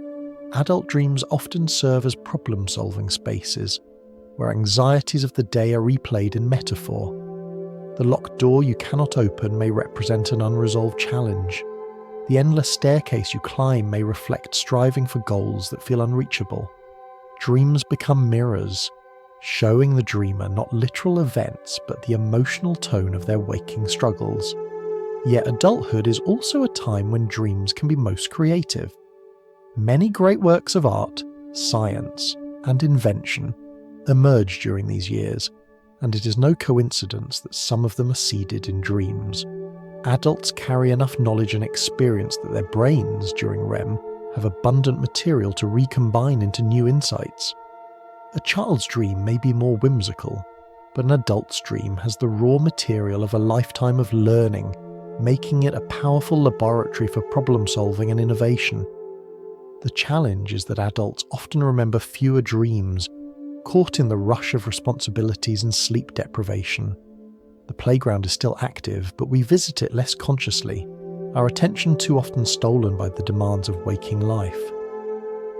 Adult dreams often serve as problem-solving spaces, where anxieties of the day are replayed in metaphor. The locked door you cannot open may represent an unresolved challenge. The endless staircase you climb may reflect striving for goals that feel unreachable. Dreams become mirrors, showing the dreamer not literal events but the emotional tone of their waking struggles. Yet adulthood is also a time when dreams can be most creative. Many great works of art, science, and invention emerge during these years, and it is no coincidence that some of them are seeded in dreams. Adults carry enough knowledge and experience that their brains, during REM, have abundant material to recombine into new insights. A child's dream may be more whimsical, but an adult's dream has the raw material of a lifetime of learning, making it a powerful laboratory for problem-solving and innovation. The challenge is that adults often remember fewer dreams, caught in the rush of responsibilities and sleep deprivation. The playground is still active, but we visit it less consciously, our attention too often stolen by the demands of waking life.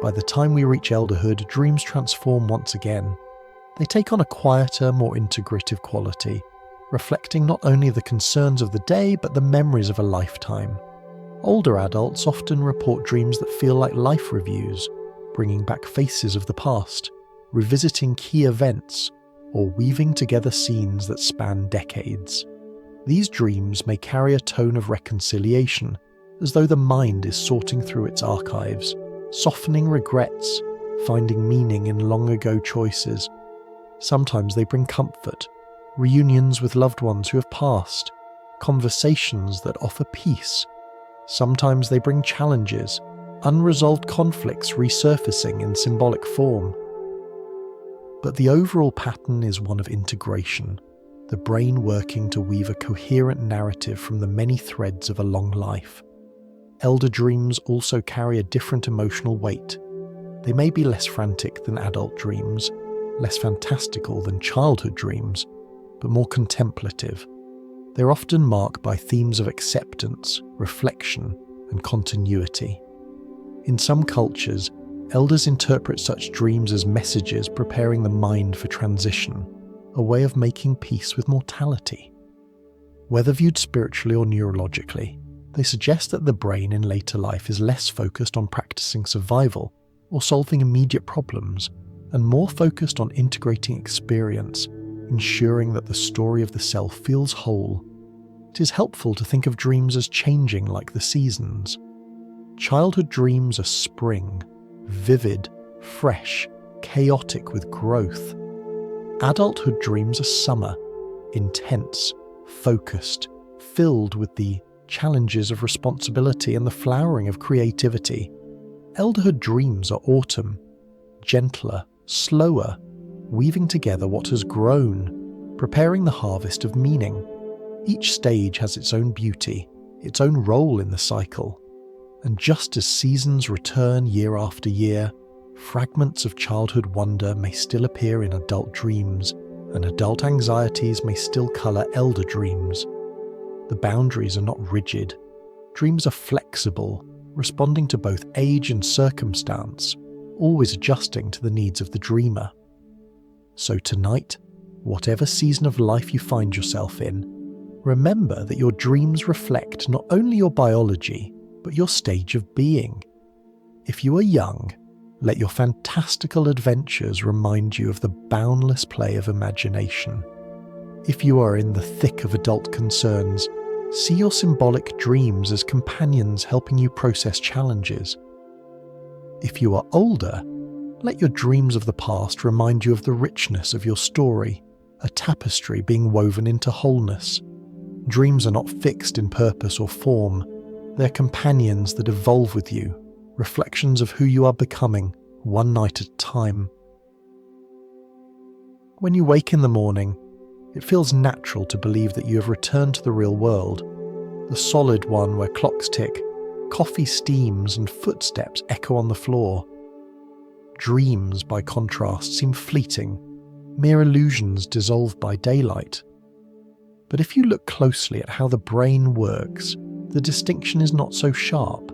By the time we reach elderhood, dreams transform once again. They take on a quieter, more integrative quality, reflecting not only the concerns of the day but the memories of a lifetime. Older adults often report dreams that feel like life reviews, bringing back faces of the past, revisiting key events, or weaving together scenes that span decades. These dreams may carry a tone of reconciliation, as though the mind is sorting through its archives, softening regrets, finding meaning in long-ago choices. Sometimes they bring comfort, reunions with loved ones who have passed, conversations that offer peace. Sometimes they bring challenges, unresolved conflicts resurfacing in symbolic form. But the overall pattern is one of integration, the brain working to weave a coherent narrative from the many threads of a long life. Elder dreams also carry a different emotional weight. They may be less frantic than adult dreams, less fantastical than childhood dreams, but more contemplative. They're often marked by themes of acceptance, reflection, and continuity. In some cultures, elders interpret such dreams as messages preparing the mind for transition, a way of making peace with mortality. Whether viewed spiritually or neurologically, they suggest that the brain in later life is less focused on practicing survival or solving immediate problems, and more focused on integrating experience, ensuring that the story of the self feels whole. It is helpful to think of dreams as changing like the seasons. Childhood dreams are spring, vivid, fresh, chaotic with growth. Adulthood dreams are summer, intense, focused, filled with the challenges of responsibility and the flowering of creativity. Elderhood dreams are autumn, gentler, slower, weaving together what has grown, preparing the harvest of meaning. Each stage has its own beauty, its own role in the cycle. And just as seasons return year after year, fragments of childhood wonder may still appear in adult dreams, and adult anxieties may still colour elder dreams. The boundaries are not rigid. Dreams are flexible, responding to both age and circumstance, always adjusting to the needs of the dreamer. So tonight, Whatever season of life you find yourself in, remember that your dreams reflect not only your biology, but your stage of being. If you are young, let your fantastical adventures remind you of the boundless play of imagination. If you are in the thick of adult concerns, see your symbolic dreams as companions helping you process challenges. If you are older, let your dreams of the past remind you of the richness of your story, a tapestry being woven into wholeness. Dreams are not fixed in purpose or form. They're companions that evolve with you, reflections of who you are becoming, one night at a time. When you wake in the morning, it feels natural to believe that you have returned to the real world, the solid one where clocks tick, coffee steams and footsteps echo on the floor. Dreams, by contrast, seem fleeting, mere illusions dissolved by daylight. But if you look closely at how the brain works, the distinction is not so sharp.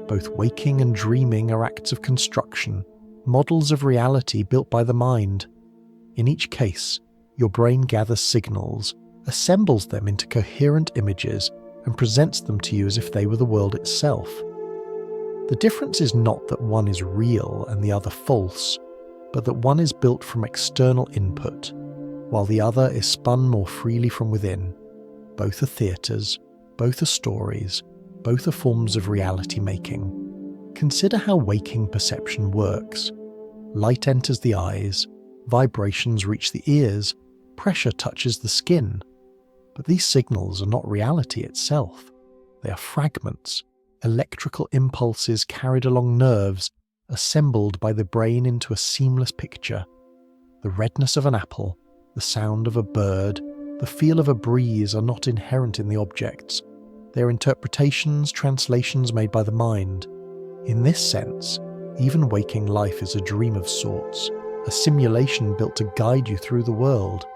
Both waking and dreaming are acts of construction, models of reality built by the mind. In each case, your brain gathers signals, assembles them into coherent images, and presents them to you as if they were the world itself. The difference is not that one is real and the other false, but that one is built from external input, while the other is spun more freely from within. Both are theatres, both are stories, both are forms of reality making. Consider how waking perception works. Light enters the eyes, vibrations reach the ears, pressure touches the skin. But these signals are not reality itself. They are fragments, electrical impulses carried along nerves, assembled by the brain into a seamless picture. The redness of an apple, the sound of a bird, the feel of a breeze are not inherent in the objects. They are interpretations, translations made by the mind. In this sense, even waking life is a dream of sorts, a simulation built to guide you through the world.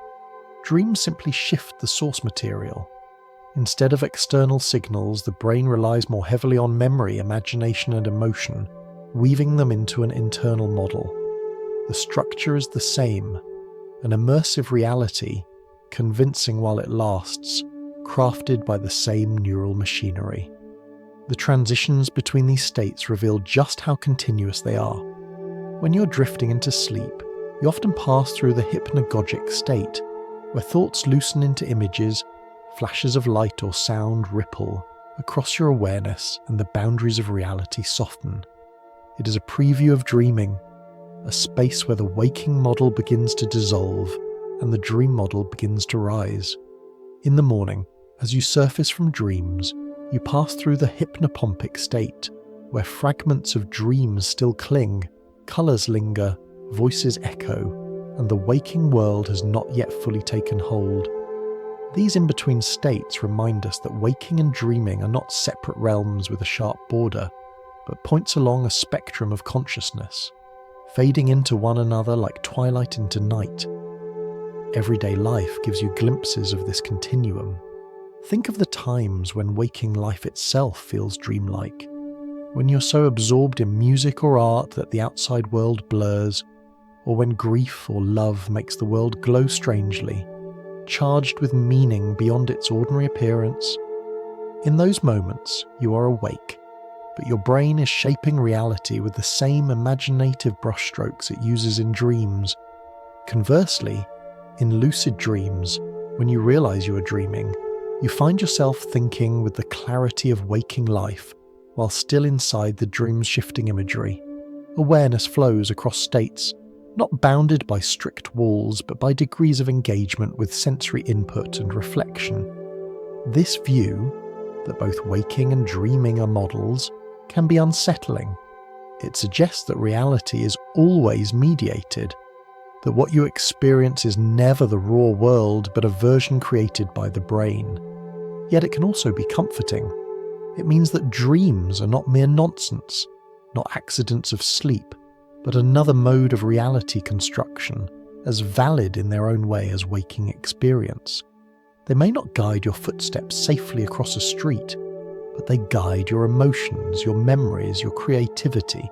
Dreams simply shift the source material. Instead of external signals, the brain relies more heavily on memory, imagination, and emotion, weaving them into an internal model. The structure is the same, an immersive reality, convincing while it lasts, crafted by the same neural machinery. The transitions between these states reveal just how continuous they are. When you're drifting into sleep, you often pass through the hypnagogic state, where thoughts loosen into images, flashes of light or sound ripple across your awareness and the boundaries of reality soften. It is a preview of dreaming, a space where the waking model begins to dissolve and the dream model begins to rise. In the morning, as you surface from dreams, you pass through the hypnopompic state, where fragments of dreams still cling, colours linger, voices echo, and the waking world has not yet fully taken hold. These in-between states remind us that waking and dreaming are not separate realms with a sharp border, but points along a spectrum of consciousness, fading into one another like twilight into night. Everyday life gives you glimpses of this continuum. Think of the times when waking life itself feels dreamlike, when you're so absorbed in music or art that the outside world blurs, or when grief or love makes the world glow strangely, charged with meaning beyond its ordinary appearance. In those moments, you are awake, but your brain is shaping reality with the same imaginative brushstrokes it uses in dreams. Conversely, in lucid dreams, when you realize you are dreaming, you find yourself thinking with the clarity of waking life, while still inside the dream's shifting imagery. Awareness flows across states, not bounded by strict walls, but by degrees of engagement with sensory input and reflection. This view, that both waking and dreaming are models, can be unsettling. It suggests that reality is always mediated, that what you experience is never the raw world, but a version created by the brain. Yet it can also be comforting. It means that dreams are not mere nonsense, not accidents of sleep, but another mode of reality construction, as valid in their own way as waking experience. They may not guide your footsteps safely across a street, but they guide your emotions, your memories, your creativity.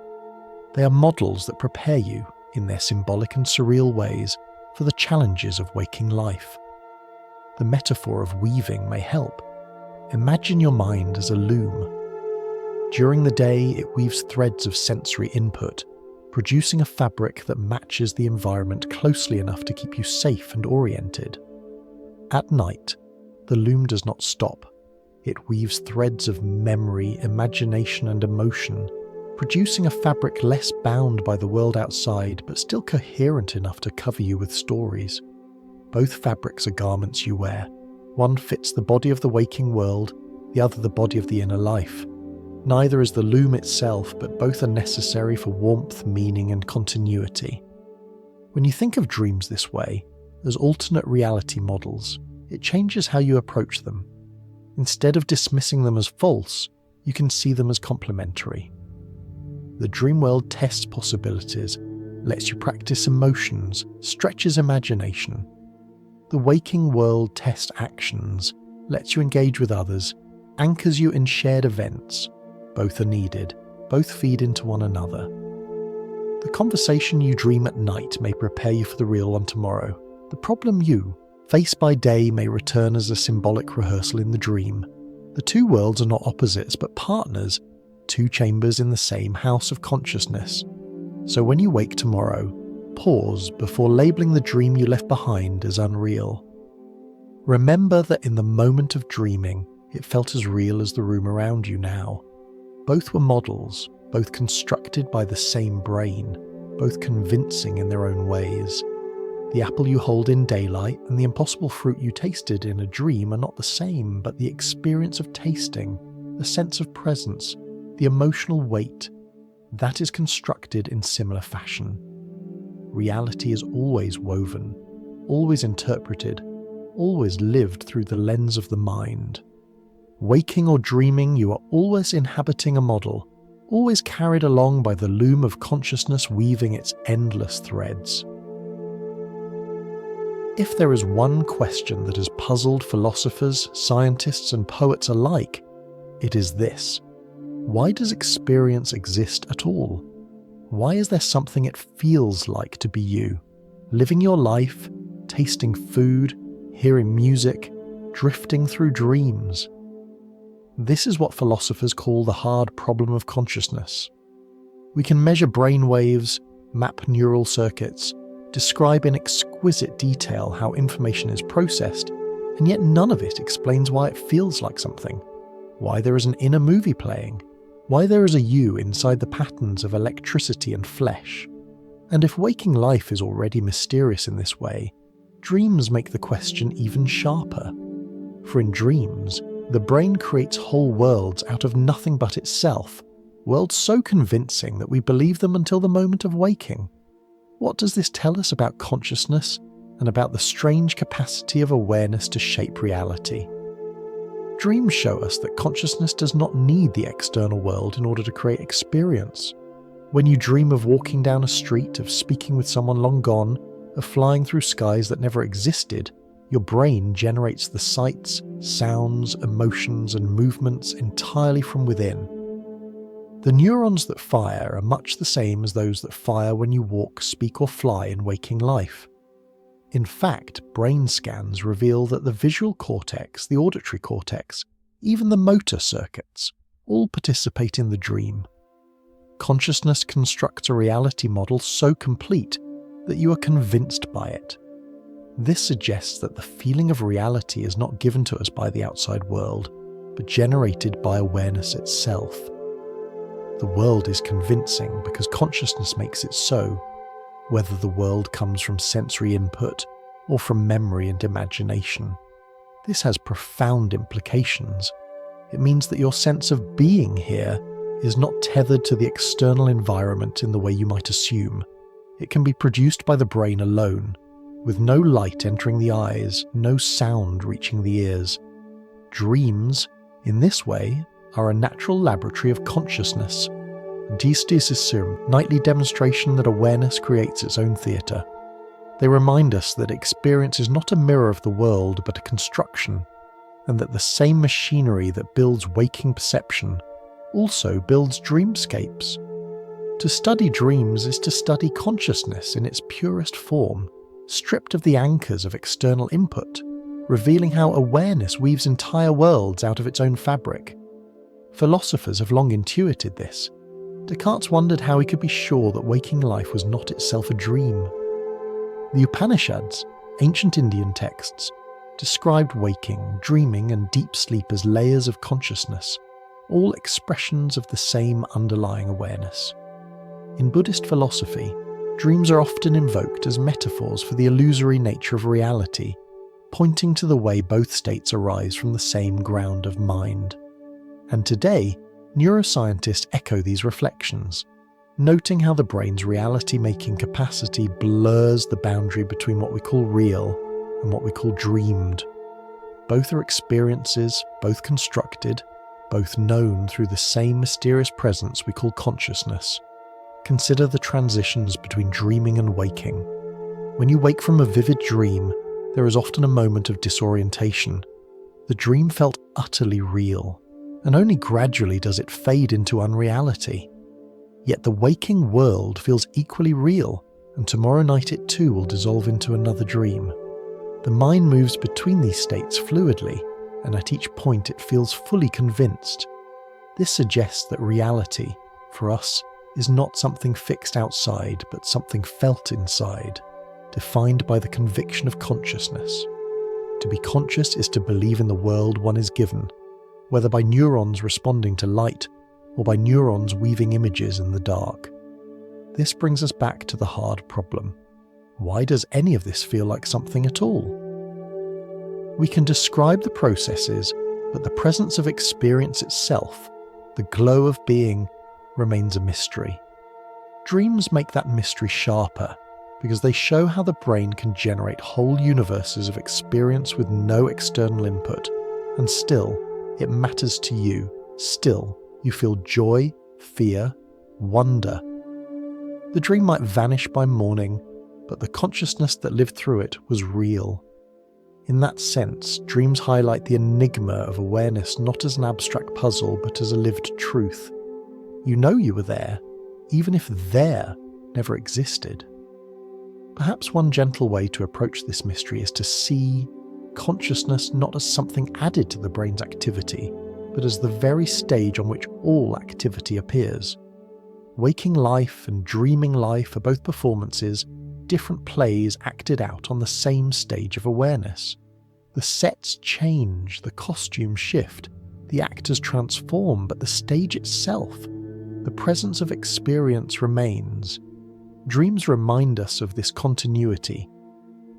They are models that prepare you, in their symbolic and surreal ways, for the challenges of waking life. The metaphor of weaving may help. Imagine your mind as a loom. During the day, it weaves threads of sensory input, producing a fabric that matches the environment closely enough to keep you safe and oriented. At night, the loom does not stop. It weaves threads of memory, imagination, and emotion, producing a fabric less bound by the world outside but still coherent enough to cover you with stories. Both fabrics are garments you wear. One fits the body of the waking world, the other the body of the inner life. Neither is the loom itself, but both are necessary for warmth, meaning, and continuity. When you think of dreams this way, as alternate reality models, it changes how you approach them. Instead of dismissing them as false, you can see them as complementary. The dream world tests possibilities, lets you practice emotions, stretches imagination. The waking world tests actions, lets you engage with others, anchors you in shared events. Both are needed, both feed into one another. The conversation you dream at night may prepare you for the real one tomorrow. The problem you face by day may return as a symbolic rehearsal in the dream. The two worlds are not opposites but partners, two chambers in the same house of consciousness. So when you wake tomorrow, pause before labeling the dream you left behind as unreal. Remember that in the moment of dreaming, it felt as real as the room around you now. Both were models, both constructed by the same brain, both convincing in their own ways. The apple you hold in daylight and the impossible fruit you tasted in a dream are not the same, but the experience of tasting, the sense of presence, the emotional weight, that is constructed in similar fashion. Reality is always woven, always interpreted, always lived through the lens of the mind. Waking or dreaming, you are always inhabiting a model, always carried along by the loom of consciousness weaving its endless threads. If there is one question that has puzzled philosophers, scientists, and poets alike, it is this: why does experience exist at all? Why is there something it feels like to be you, living your life, tasting food, hearing music, drifting through dreams? This is what philosophers call the hard problem of consciousness. We can measure brain waves, map neural circuits, describe in exquisite detail how information is processed, and yet none of it explains why it feels like something, why there is an inner movie playing, why there is a you inside the patterns of electricity and flesh. And if waking life is already mysterious in this way, dreams make the question even sharper. For in dreams, the brain creates whole worlds out of nothing but itself, worlds so convincing that we believe them until the moment of waking. What does this tell us about consciousness and about the strange capacity of awareness to shape reality? Dreams show us that consciousness does not need the external world in order to create experience. When you dream of walking down a street, of speaking with someone long gone, of flying through skies that never existed, your brain generates the sights, sounds, emotions, and movements entirely from within. The neurons that fire are much the same as those that fire when you walk, speak, or fly in waking life. In fact, brain scans reveal that the visual cortex, the auditory cortex, even the motor circuits, all participate in the dream. Consciousness constructs a reality model so complete that you are convinced by it. This suggests that the feeling of reality is not given to us by the outside world, but generated by awareness itself. The world is convincing because consciousness makes it so, whether the world comes from sensory input or from memory and imagination. This has profound implications. It means that your sense of being here is not tethered to the external environment in the way you might assume. It can be produced by the brain alone, with no light entering the eyes, no sound reaching the ears. Dreams, in this way, are a natural laboratory of consciousness. Dies nightly demonstration that awareness creates its own theatre. They remind us that experience is not a mirror of the world, but a construction, and that the same machinery that builds waking perception also builds dreamscapes. To study dreams is to study consciousness in its purest form, stripped of the anchors of external input, revealing how awareness weaves entire worlds out of its own fabric. Philosophers have long intuited this. Descartes wondered how he could be sure that waking life was not itself a dream. The Upanishads, ancient Indian texts, described waking, dreaming, and deep sleep as layers of consciousness, all expressions of the same underlying awareness. In Buddhist philosophy, dreams are often invoked as metaphors for the illusory nature of reality, pointing to the way both states arise from the same ground of mind. And today, neuroscientists echo these reflections, noting how the brain's reality-making capacity blurs the boundary between what we call real and what we call dreamed. Both are experiences, both constructed, both known through the same mysterious presence we call consciousness. Consider the transitions between dreaming and waking. When you wake from a vivid dream, there is often a moment of disorientation. The dream felt utterly real, and only gradually does it fade into unreality. Yet the waking world feels equally real, and tomorrow night it too will dissolve into another dream. The mind moves between these states fluidly, and at each point it feels fully convinced. This suggests that reality, for us, is not something fixed outside, but something felt inside, defined by the conviction of consciousness. To be conscious is to believe in the world one is given, whether by neurons responding to light or by neurons weaving images in the dark. This brings us back to the hard problem. Why does any of this feel like something at all? We can describe the processes, but the presence of experience itself, the glow of being, remains a mystery. Dreams make that mystery sharper because they show how the brain can generate whole universes of experience with no external input, and still, it matters to you. Still, you feel joy, fear, wonder. The dream might vanish by morning, but the consciousness that lived through it was real. In that sense, dreams highlight the enigma of awareness not as an abstract puzzle, but as a lived truth. You know you were there, even if there never existed. Perhaps one gentle way to approach this mystery is to see consciousness not as something added to the brain's activity, but as the very stage on which all activity appears. Waking life and dreaming life are both performances, different plays acted out on the same stage of awareness. The sets change, the costumes shift, the actors transform, but the stage itself, the presence of experience, remains. Dreams remind us of this continuity.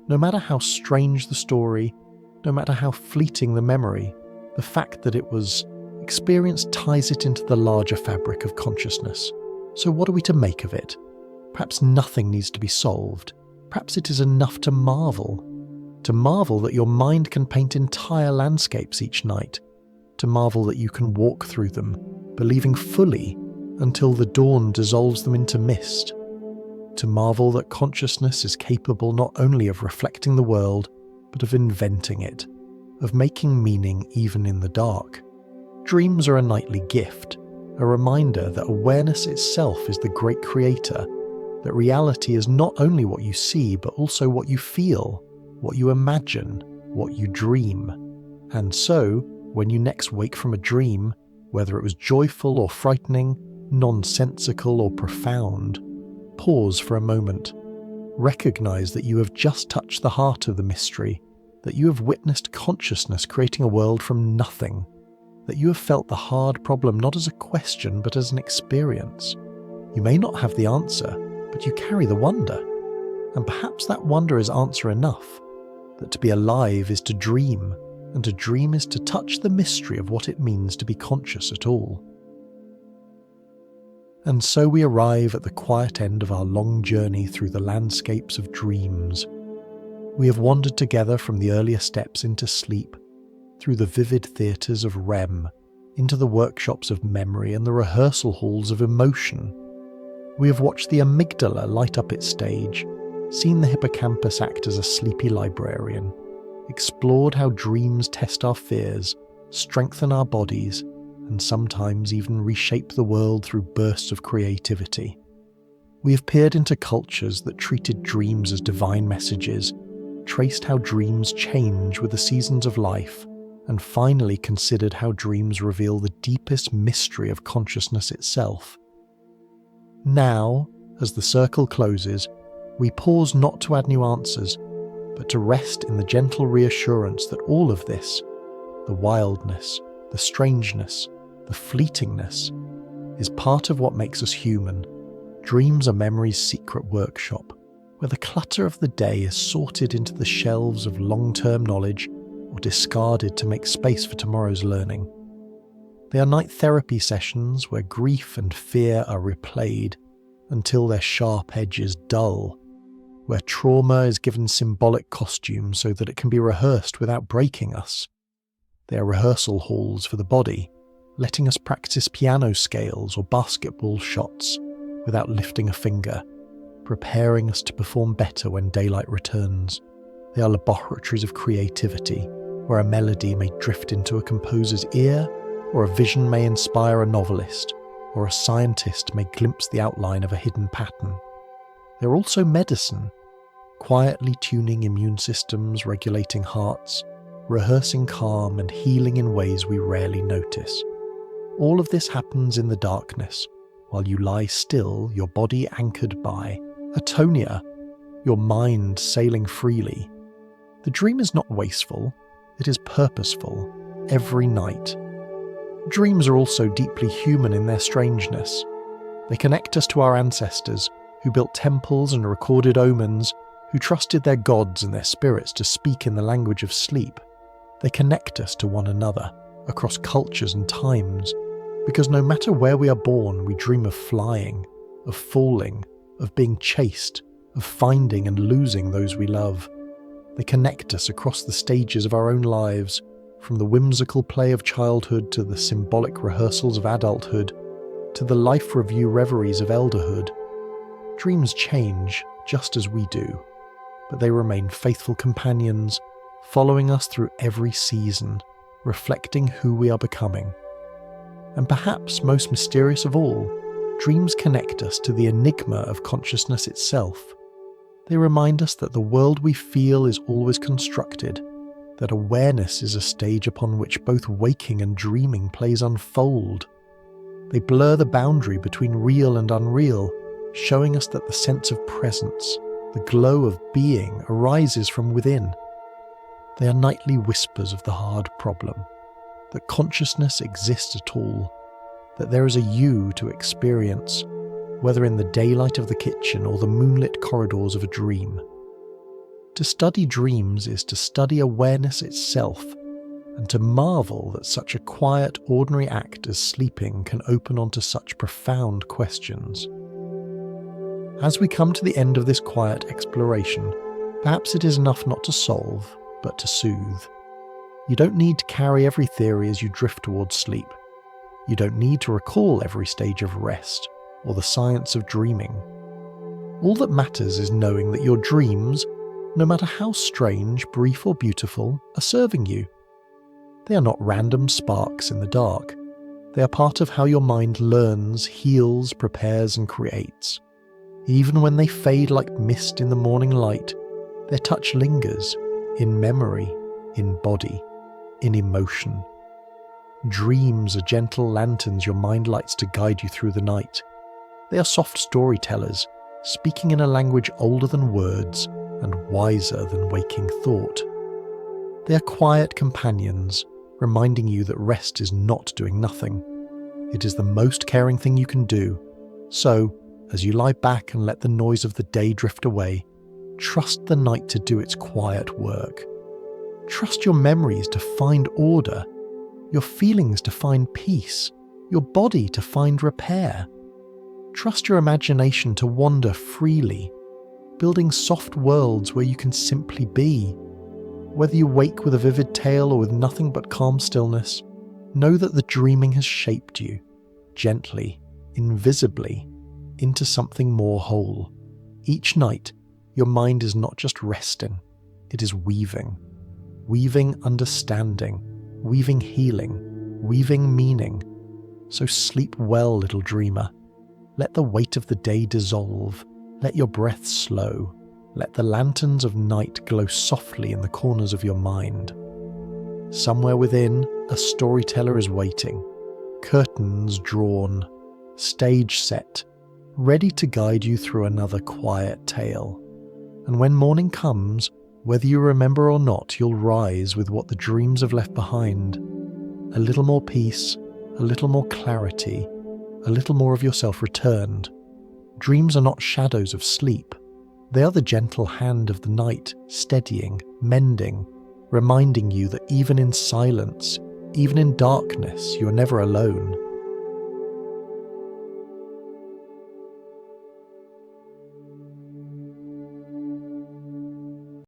No matter how strange the story, no matter how fleeting the memory, the fact that it was experience ties it into the larger fabric of consciousness. So what are we to make of it? Perhaps nothing needs to be solved. Perhaps it is enough to marvel. To marvel that your mind can paint entire landscapes each night. To marvel that you can walk through them, believing fully until the dawn dissolves them into mist. To marvel that consciousness is capable not only of reflecting the world, but of inventing it, of making meaning even in the dark. Dreams are a nightly gift, a reminder that awareness itself is the great creator, that reality is not only what you see, but also what you feel, what you imagine, what you dream. And so, when you next wake from a dream, whether it was joyful or frightening, nonsensical or profound, pause for a moment. Recognize that you have just touched the heart of the mystery, that you have witnessed consciousness creating a world from nothing, that you have felt the hard problem not as a question but as an experience. You may not have the answer, but you carry the wonder. And perhaps that wonder is answer enough, that to be alive is to dream, and to dream is to touch the mystery of what it means to be conscious at all. And so we arrive at the quiet end of our long journey through the landscapes of dreams. We have wandered together from the earlier steps into sleep, through the vivid theatres of REM, into the workshops of memory and the rehearsal halls of emotion. We have watched the amygdala light up its stage, seen the hippocampus act as a sleepy librarian, explored how dreams test our fears, strengthen our bodies, and sometimes even reshape the world through bursts of creativity. We have peered into cultures that treated dreams as divine messages, traced how dreams change with the seasons of life, and finally considered how dreams reveal the deepest mystery of consciousness itself. Now, as the circle closes, we pause not to add new answers, but to rest in the gentle reassurance that all of this, the wildness, the strangeness, the fleetingness, is part of what makes us human. Dreams are memory's secret workshop, where the clutter of the day is sorted into the shelves of long-term knowledge or discarded to make space for tomorrow's learning. They are night therapy sessions where grief and fear are replayed until their sharp edges dull, where trauma is given symbolic costumes so that it can be rehearsed without breaking us. They are rehearsal halls for the body, letting us practice piano scales or basketball shots without lifting a finger, preparing us to perform better when daylight returns. They are laboratories of creativity, where a melody may drift into a composer's ear, or a vision may inspire a novelist, or a scientist may glimpse the outline of a hidden pattern. They are also medicine, quietly tuning immune systems, regulating hearts, rehearsing calm and healing in ways we rarely notice. All of this happens in the darkness, while you lie still, your body anchored by atonia, your mind sailing freely. The dream is not wasteful, it is purposeful, every night. Dreams are also deeply human in their strangeness. They connect us to our ancestors, who built temples and recorded omens, who trusted their gods and their spirits to speak in the language of sleep. They connect us to one another, across cultures and times, because no matter where we are born, we dream of flying, of falling, of being chased, of finding and losing those we love. They connect us across the stages of our own lives, from the whimsical play of childhood to the symbolic rehearsals of adulthood, to the life review reveries of elderhood. Dreams change, just as we do, but they remain faithful companions, following us through every season, reflecting who we are becoming. And perhaps most mysterious of all, dreams connect us to the enigma of consciousness itself. They remind us that the world we feel is always constructed, that awareness is a stage upon which both waking and dreaming plays unfold. They blur the boundary between real and unreal, showing us that the sense of presence, the glow of being, arises from within. They are nightly whispers of the hard problem, that consciousness exists at all, that there is a you to experience, whether in the daylight of the kitchen or the moonlit corridors of a dream. To study dreams is to study awareness itself, and to marvel that such a quiet, ordinary act as sleeping can open onto such profound questions. As we come to the end of this quiet exploration, perhaps it is enough not to solve, but to soothe. You don't need to carry every theory as you drift towards sleep. You don't need to recall every stage of rest, or the science of dreaming. All that matters is knowing that your dreams, no matter how strange, brief or beautiful, are serving you. They are not random sparks in the dark. They are part of how your mind learns, heals, prepares and creates. Even when they fade like mist in the morning light, their touch lingers, in memory, in body, in emotion. Dreams are gentle lanterns your mind lights to guide you through the night. They are soft storytellers, speaking in a language older than words and wiser than waking thought. They are quiet companions, reminding you that rest is not doing nothing. It is the most caring thing you can do. So, as you lie back and let the noise of the day drift away, trust the night to do its quiet work. Trust your memories to find order, your feelings to find peace, your body to find repair. Trust your imagination to wander freely, building soft worlds where you can simply be. Whether you wake with a vivid tale or with nothing but calm stillness, know that the dreaming has shaped you, gently, invisibly, into something more whole. Each night, your mind is not just resting, it is weaving. Weaving understanding, weaving healing, weaving meaning. So sleep well, little dreamer. Let the weight of the day dissolve. Let your breath slow. Let the lanterns of night glow softly in the corners of your mind. Somewhere within, a storyteller is waiting. Curtains drawn, stage set, ready to guide you through another quiet tale. And when morning comes, whether you remember or not, you'll rise with what the dreams have left behind. A little more peace, a little more clarity, a little more of yourself returned. Dreams are not shadows of sleep. They are the gentle hand of the night, steadying, mending, reminding you that even in silence, even in darkness, you are never alone.